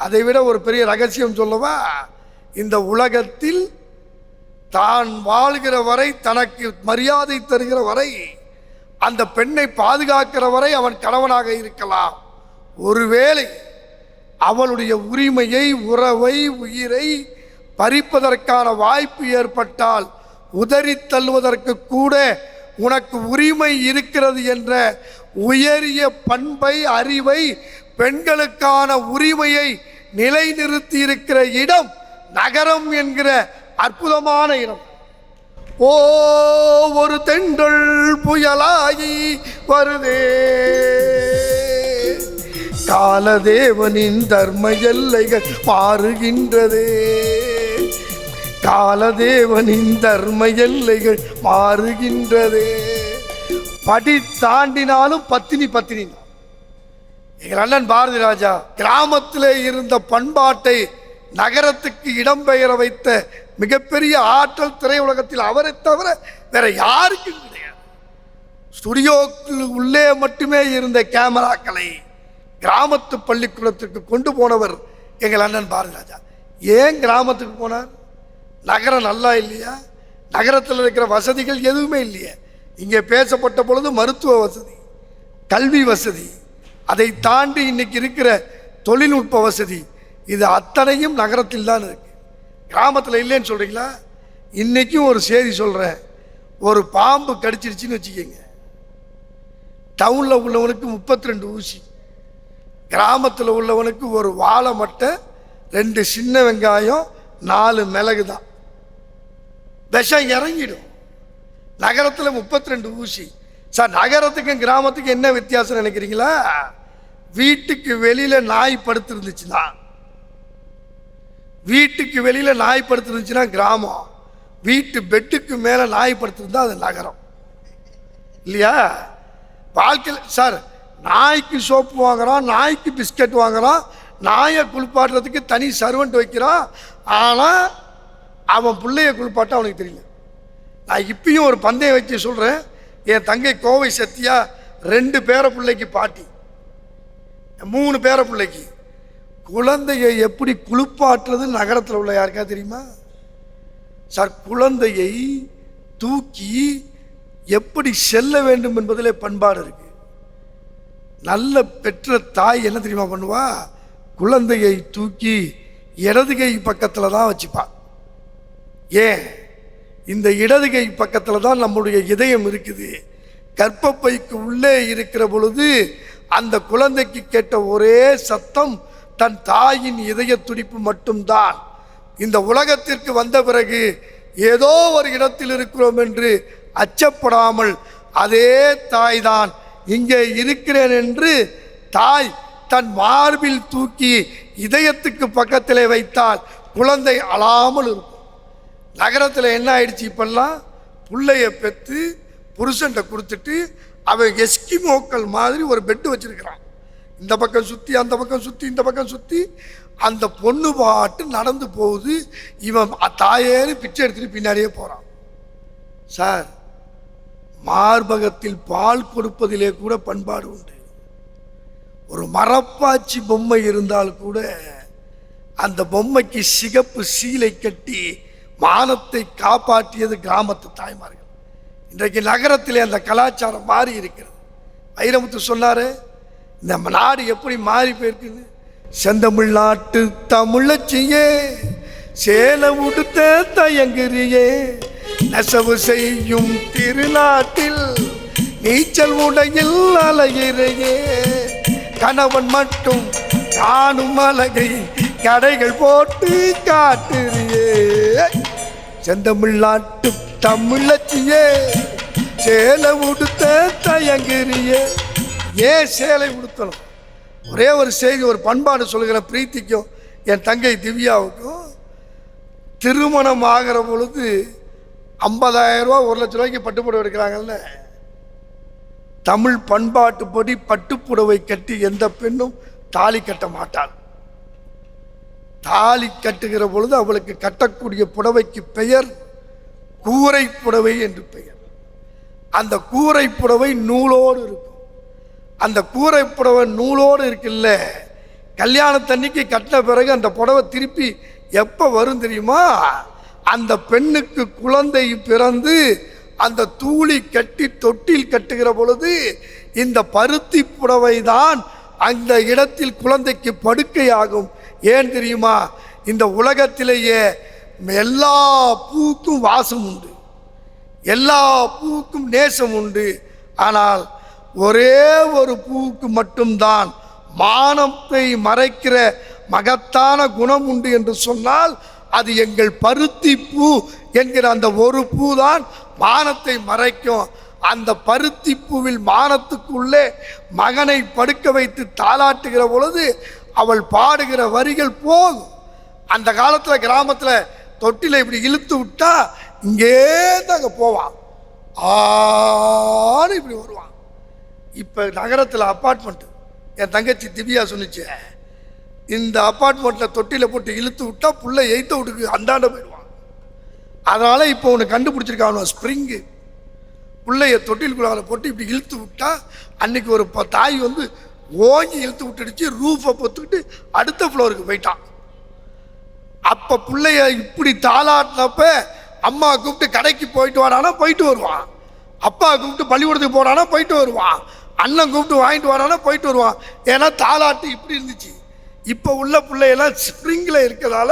அதை விட ஒரு பெரிய ரகசியம் சொல்லவா? இந்த உலகத்தில் தான் வாழ்கிற வரை, தனக்கு மரியாதை தருகிற வரை, அந்த பெண்ணை பாதுகாக்கிற வரை அவன் கணவனாக இருக்கலாம். ஒருவேளை அவளுடைய உரிமையை, உறவை, உயிரை பறிப்பதற்கான வாய்ப்பு ஏற்பட்டால் உதறி தள்ளுவதற்கு கூட உனக்கு உரிமை இருக்கிறது என்ற உயரிய பண்பை, அறிவை, பெண்களுக்கான உரிமையை நிலைநிறுத்தி இருக்கிற இடம் நகரம் என்கிற அற்புதமான இடம். ஓ, ஒரு தென்றல் புயலாகி வருதே, காலதேவனின் தர்ம எல்லைகள் மாறுகின்றதே, காலதேவனின் தர்ம எல்லைகள் மாறுகின்றதே. படி தாண்டினாலும் பத்தினி பத்தினி. எங்கள் அண்ணன் பாரதி ராஜா கிராமத்திலே இருந்த பண்பாட்டை நகரத்துக்கு இடம்பெயர வைத்த மிகப்பெரிய ஆற்றல் திரையுலகத்தில் அவரை தவிர வேற யாருக்கும் கிடையாது. ஸ்டுடியோக்கு உள்ளே மட்டுமே இருந்த கேமராக்களை கிராமத்து பள்ளிக்கூடத்திற்கு கொண்டு போனவர் எங்கள் அண்ணன் பாரதி ராஜா. ஏன் கிராமத்துக்கு போனார்? நகரம் நல்லா இல்லையா? நகரத்தில் இருக்கிற வசதிகள் எதுவுமே இல்லையே. இங்கே பேசப்பட்ட பொழுது மருத்துவ வசதி, கல்வி வசதி, அதை தாண்டி இன்னைக்கு இருக்கிற தொழில்நுட்ப வசதி, இது அத்தனையும் நகரத்தில் தான் இருக்கு. கிராமத்தில் இல்லைன்னு சொல்றீங்களா? இன்னைக்கும் ஒரு செய்தி சொல்றேன். ஒரு பாம்பு கடிச்சிருச்சுன்னு வச்சுக்கோங்க, டவுனில் உள்ளவனுக்கு 32 ஊசி, கிராமத்தில் உள்ளவனுக்கு ஒரு வாழை மட்டை, 2 சின்ன வெங்காயம், 4 மிளகு தான். விஷம் இறங்கிடும். நகரத்தில் 32 ஊசி. சார், நகரத்துக்கும் கிராமத்துக்கும் என்ன வித்தியாசம் நினைக்கிறீங்களா? வீட்டுக்கு வெளியில நாய் படுத்திருந்துச்சுன்னா, வீட்டுக்கு வெளியில நாய் படுத்திருந்துச்சுன்னா கிராமம், வீட்டு பெட்டுக்கு மேல நாய் படுத்திருந்தா அது நகரம் இல்லையா? வாழ்க்கையில் சார், நாய்க்கு சோப்பு வாங்குறோம், நாய்க்கு பிஸ்கட் வாங்குறோம், நாயை குளிப்பாட்டுறதுக்கு தனி சர்வெண்ட் வைக்கிறான். ஆனால் அவன் பிள்ளைய குளிப்பாட்ட அவனுக்கு தெரியல. நான் இப்பயும் ஒரு பந்தயம் வச்சு சொல்கிறேன். என் தங்கை கோவை சத்தியா 2 பேர பிள்ளைக்கு பாட்டி, 3 பேர பிள்ளைக்கு குழந்தையை எப்படி குளிப்பாட்டுறது நகரத்தில் உள்ள யாருக்கா தெரியுமா சார்? குழந்தையை தூக்கி எப்படி செல்ல வேண்டும் என்பதிலே பண்பாடு இருக்கு. நல்ல பெற்ற தாய் என்ன தெரியுமா பண்ணுவா? குழந்தையை தூக்கி இடது கை பக்கத்தில் தான் வச்சுப்பா. ஏன்? இந்த இடது கை பக்கத்தில் தான் நம்முடைய இதயம் இருக்குது. கர்ப்பப்பைக்கு உள்ளே இருக்கிற பொழுது அந்த குழந்தைக்கு கேட்ட ஒரே சத்தம் தன் தாயின் இதய துடிப்பு மட்டும்தான். இந்த உலகத்திற்கு வந்த பிறகு ஏதோ ஒரு இடத்தில் இருக்கிறோம் என்று அச்சப்படாமல் அதே தாய் தான் இங்கே இருக்கிறேன் என்று தாய் தன் மார்பில் தூக்கி இதயத்துக்கு பக்கத்திலே வைத்தால் குழந்தை அழாமல் இருக்கும். நகரத்தில் என்ன ஆயிடுச்சு? இப்பெல்லாம் பிள்ளைய பெற்று புருஷன்ட்ட கொடுத்துட்டு அவன் எஸ்கிமோக்கள் மாதிரி ஒரு பெட்டு வச்சிருக்கிறான். இந்த பக்கம் சுற்றி, அந்த பக்கம் சுற்றி, இந்த பக்கம் சுற்றி, அந்த பொண்ணு பாட்டு நடந்து போகுது. இவன் தாயேன்னு பிச்சை எடுத்துட்டு பின்னாடியே போகிறான். சார், மார்பகத்தில் பால் கொடுப்பதிலே கூட பண்பாடு உண்டு. ஒரு மரப்பாச்சி பொம்மை இருந்தால் கூட அந்த பொம்மைக்கு சிகப்பு சீலை கட்டி மானத்தை காப்பாற்றியது கிராமத்து தாய்மார்கள். இன்றைக்கு நகரத்திலே அந்த கலாச்சாரம் மாறி இருக்கிறது. வைரமுத்து சொன்னாரு, இந்த நாடு எப்படி மாறி போயிருக்குன்னு. செந்தமிழ்நாட்டு தமிழச்சியே, சேலை உடுத்த தயங்குறியே, நெசவு செய்யும் திருநாட்டில் நீச்சல் உடையில் அலையிறையே, கணவன் மட்டும் காணும் அழகை கடைகள் போட்டு காட்டுறியே. செந்தமிழ்நாட்டு தமிழச்சியே, சேலை உடுத்த தயங்குறியே. ஏன் சேலை உடுத்தணும்? ஒரே ஒரு செய்தி, ஒரு பண்பாடு சொல்கிற பிரீத்திக்கும் என் தங்கை திவ்யாவுக்கும் திருமணம் ஆகிற பொழுது 50,000 ரூபா 1 லட்ச ரூபாய்க்கு பட்டுப்புடவை எடுக்கிறாங்கல்ல. தமிழ் பண்பாட்டுப்படி பட்டுப்புடவை கட்டி எந்த பெண்ணும் தாலி கட்ட மாட்டாள். தாலி கட்டுகிற பொழுது அவளுக்கு கட்டக்கூடிய புடவைக்கு பெயர் கூரை புடவை என்று பெயர். அந்த கூரை புடவை நூலோடு இருக்கும். அந்த கூரை புடவை நூலோடு இருக்குல்ல, கல்யாணத்தன்னைக்கு கட்டின பிறகு அந்த புடவை திருப்பி எப்போ வரும் தெரியுமா? அந்த பெண்ணுக்கு குழந்தை பிறந்து அந்த தூளி கட்டி தொட்டில் கட்டுகிற பொழுது இந்த பருத்தி புடவை தான் அந்த இடத்தில் குழந்தைக்கு படுக்கையாகும். ஏன் தெரியுமா? இந்த உலகத்திலேயே எல்லா பூவுக்கும் வாசம் உண்டு, எல்லா பூவுக்கும் நேசம் உண்டு. ஆனால் ஒரே ஒரு பூவுக்கு மட்டும்தான் மானத்தை மறைக்கிற மகத்தான குணம் உண்டு என்று சொன்னால் அது எங்கள் பருத்தி பூ என்கிற அந்த ஒரு பூ தான் மானத்தை மறைக்கும். அந்த பருத்தி பூவில் மானத்துக்குள்ளே மகனை படுக்க வைத்து தாளாட்டுகிற பொழுது அவள் பாடுகிற வரிகள் போதும். அந்த காலத்தில் கிராமத்தில் தொட்டில இப்படி இழுத்து விட்டா இங்கே தாங்க போவான், ஆறு இப்படி வருவான். இப்போ நகரத்தில் அப்பார்ட்மெண்ட், என் தங்கச்சி திவ்யா சொன்னிச்சு, இந்த அப்பார்ட்மெண்ட்டில் தொட்டில போட்டு இழுத்து விட்டா புள்ள 8th வீட்டுக்கு அந்தாண்ட போயிடுவான். அதனால் இப்போ ஒன்று கண்டுபிடிச்சிருக்கான், ஸ்ப்ரிங்கு. பிள்ளைய தொட்டிலுக்குள்ளார போட்டு இப்படி இழுத்து விட்டா அன்னைக்கு ஒரு தாய் வந்து ஓங்கி இழுத்து விட்டுடுச்சு, ரூஃபை பொத்துக்கிட்டு அடுத்த ஃப்ளோருக்கு போயிட்டான். அப்போ பிள்ளைய இப்படி தாளாட்டினப்ப அம்மா கூப்பிட்டு கடைக்கு போயிட்டு வாடானா போயிட்டு வருவான், அப்பா கூப்பிட்டு பள்ளிக்கூடத்துக்கு போடானா போயிட்டு வருவான், அண்ணன் கூப்பிட்டு வாங்கிட்டு வரானா போயிட்டு வருவான். ஏன்னா தாளாட்டு இப்படி இருந்துச்சு. இப்போ உள்ள பிள்ளையெல்லாம் ஸ்ப்ரிங்கில் இருக்கிறதால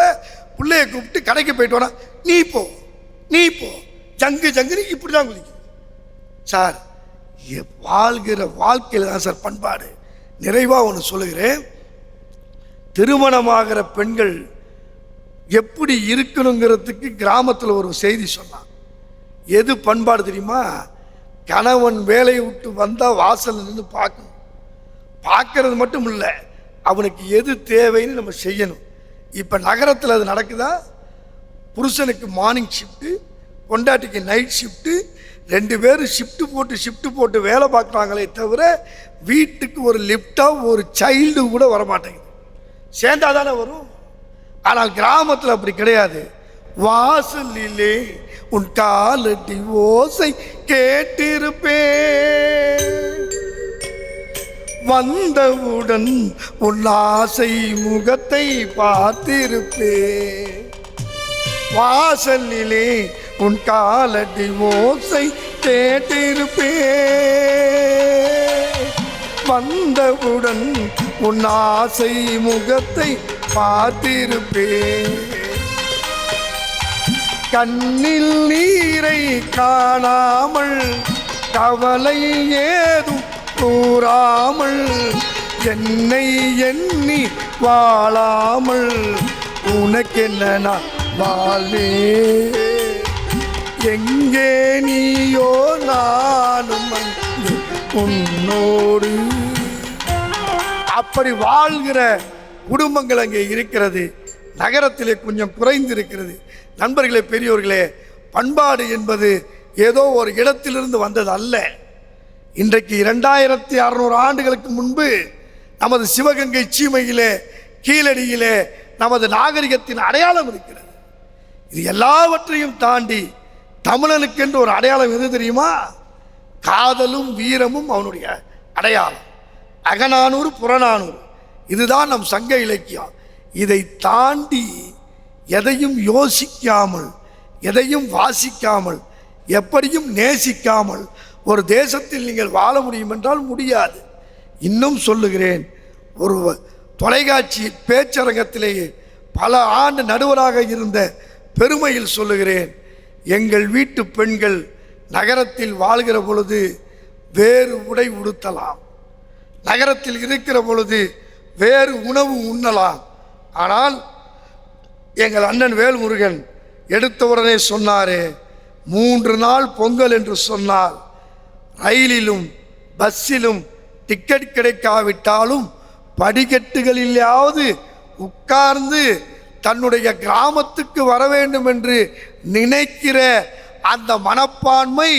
பிள்ளைய கூப்பிட்டு கடைக்கு போயிட்டு வானா, நீ போ நீ போ, ஜங்கு ஜங்குன்னு இப்படி தான் குதிக்கும். சார், வாழ்கிற வாழ்க்கையில் தான் சார் பண்பாடு. நிறைவாக ஒன்று சொல்லுகிறேன், திருமணமாகிற பெண்கள் எப்படி இருக்கணுங்கிறதுக்கு கிராமத்தில் ஒரு செய்தி சொன்னான். எது பண்பாடு தெரியுமா? கணவன் வேலையை விட்டு வந்தால் வாசலில் நின்று பார்க்கணும், பார்க்கறது மட்டும் இல்லை, அவனுக்கு எது தேவைன்னு நம்ம செய்யணும். இப்போ நகரத்தில் அது நடக்குதா? புருஷனுக்கு மார்னிங் ஷிஃப்ட்டு, பொண்டாட்டிக்கு நைட் ஷிஃப்ட்டு, 2 பேரும் ஷிஃப்ட்டு போட்டு வேலை பார்க்குறாங்களே தவிர வீட்டுக்கு ஒரு லிஃப்டாக ஒரு சைல்டு கூட வரமாட்டேங்குது. சேர்ந்தா தானே வரும். ஆனால் கிராமத்தில் அப்படி கிடையாது. வாசலிலே உன் காலடி ஓசை கேட்டிருப்பே, வந்தவுடன் உன் ஆசை முகத்தை பார்த்திருப்பே, வாசலிலே உன் காலடி ஓசை கேட்டிருப்பே, வந்தவுடன் உன் ஆசை முகத்தை பார்த்திருப்பே, கண்ணில் நீரை காணாமல் கவலை ஏதும் கூறாமல் என்னை எண்ணி வாழாமல் உனக்கென்ன நான் வாழ்வே, எங்கே நீயோ நானும் வந்து உன்னோடு. அப்படி வாழ்கிற குடும்பங்கள் அங்கே இருக்கிறது. நகரத்திலே கொஞ்சம் குறைந்து இருக்கிறது. நண்பர்களே, பெரியோர்களே, பண்பாடு என்பது ஏதோ ஒரு இடத்திலிருந்து வந்தது அல்ல. இன்றைக்கு 2600 ஆண்டுகளுக்கு முன்பு நமது சிவகங்கை சீமையிலே கீழடியிலே நமது நாகரிகத்தின் அடையாளம் இருக்கிறது. இது எல்லாவற்றையும் தாண்டி தமிழனுக்கென்று ஒரு அடையாளம் எது தெரியுமா? காதலும் வீரமும் அவனுடைய அடையாளம். அகநானூறு புறநானூறு, இதுதான் நம் சங்க இலக்கியம். இதை தாண்டி எதையும் யோசிக்காமல், எதையும் வாசிக்காமல், எப்படியும் நேசிக்காமல் ஒரு தேசத்தில் நீங்கள் வாழ முடியும் என்றால் முடியாது. இன்னும் சொல்லுகிறேன், ஒரு தொலைக்காட்சி பேச்சரங்கத்திலேயே பல ஆண்டு நடுவராக இருந்த பெருமையில் சொல்லுகிறேன், எங்கள் வீட்டு பெண்கள் நகரத்தில் வாழ்கிற பொழுது வேறு உடை உடுத்தலாம், நகரத்தில் இருக்கிற பொழுது வேறு உணவு உண்ணலாம். ஆனால் எங்கள் அண்ணன் வேல்முருகன் எடுத்தவுடனே சொன்னாரே, 3 நாள் பொங்கல் என்று சொன்னால் ரயிலிலும் பஸ்ஸிலும் டிக்கெட் கிடைக்காவிட்டாலும் படிக்கட்டுகளிலாவது உட்கார்ந்து தன்னுடைய கிராமத்துக்கு வர வேண்டும் என்று நினைக்கிற அந்த மனப்பான்மை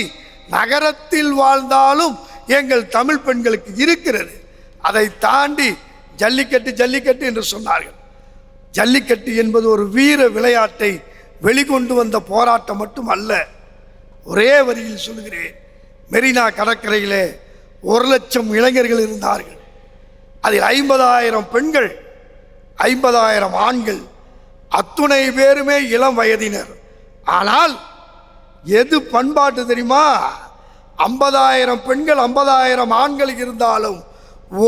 நகரத்தில் வாழ்ந்தாலும் எங்கள் தமிழ் பெண்களுக்கு இருக்கிறது. அதை தாண்டி ஜல்லிக்கட்டு என்று சொன்னார்கள். ஜல்லிக்கட்டு என்பது ஒரு வீர விளையாட்டை வெளிக்கொண்டு வந்த போராட்டம் மட்டும் அல்ல. ஒரே வரியில் சொல்கிறேன், மெரினா கடற்கரையிலே 1,00,000 இளைஞர்கள் இருந்தார்கள். அதில் 50,000 பெண்கள், 50,000 ஆண்கள், அத்துணை பேருமே இளம் வயதினர். ஆனால் எது பண்பாட்டு தெரியுமா? 50,000 பெண்கள் 50,000 ஆண்கள் இருந்தாலும்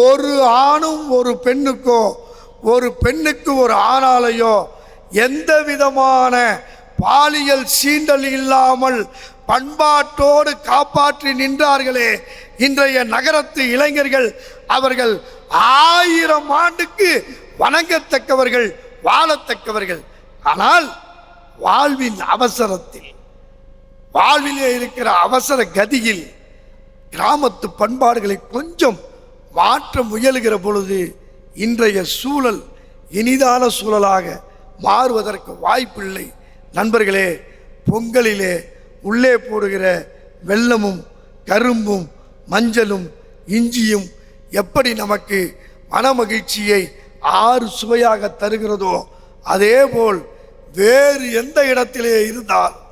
ஒரு ஆணும் ஒரு பெண்ணுக்கோ, ஒரு பெண்ணுக்கு ஒரு ஆணாலையோ எந்த விதமான பாலியல் சீண்டல் இல்லாமல் பண்பாட்டோடு காப்பாற்றி நின்றார்களே இன்றைய நகரத்து இளைஞர்கள். அவர்கள் 1000 ஆண்டுக்கு வணங்கத்தக்கவர்கள், வாழத்தக்கவர்கள். ஆனால் வாழ்வின் அவசரத்தில், வாழ்விலே இருக்கிற அவசர கதியில் கிராமத்து பண்பாடுகளை கொஞ்சம் மாற்ற முயலுகிற பொழுது இன்றைய சூழல் இனிதான சூழலாக மாறுவதற்கு வாய்ப்பில்லை. நண்பர்களே, பொங்கலிலே உள்ளே போடுகிற வெல்லமும் கரும்பும் மஞ்சளும் இஞ்சியும் எப்படி நமக்கு மனமகிழ்ச்சியை 6 சுவையாக தருகிறதோ, அதேபோல் வேறு எந்த இடத்திலே இருந்தாலும்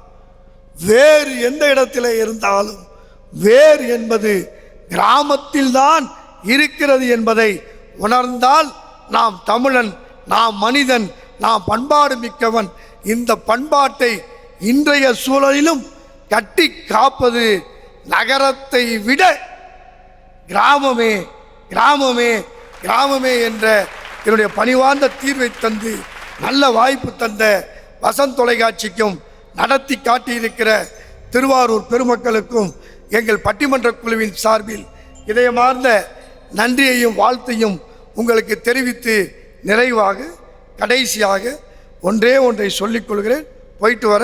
வேறு என்பது கிராமத்தில்தான் இருக்கிறது என்பதை உணர்ந்தால் நாம் தமிழன், நாம் மனிதன், நாம் பண்பாடு மிக்கவன். இந்த பண்பாட்டை இன்றைய சூழலிலும் கட்டி காப்பது நகரத்தை விட கிராமமே கிராமமே கிராமமே என்ற என்னுடைய பணிவார்ந்த தீர்வை தந்து நல்ல வாய்ப்பு தந்த வசந்த் தொலைக்காட்சிக்கும் நடத்தி காட்டியிருக்கிற திருவாரூர் பெருமக்களுக்கும் எங்கள் பட்டிமன்ற குழுவின் சார்பில் இதயமார்ந்த நன்றியையும் வாழ்த்தையும் உங்களுக்கு தெரிவித்து நிறைவாக கடைசியாக ஒன்றை சொல்லிக் கொள்கிறேன். போயிட்டு வர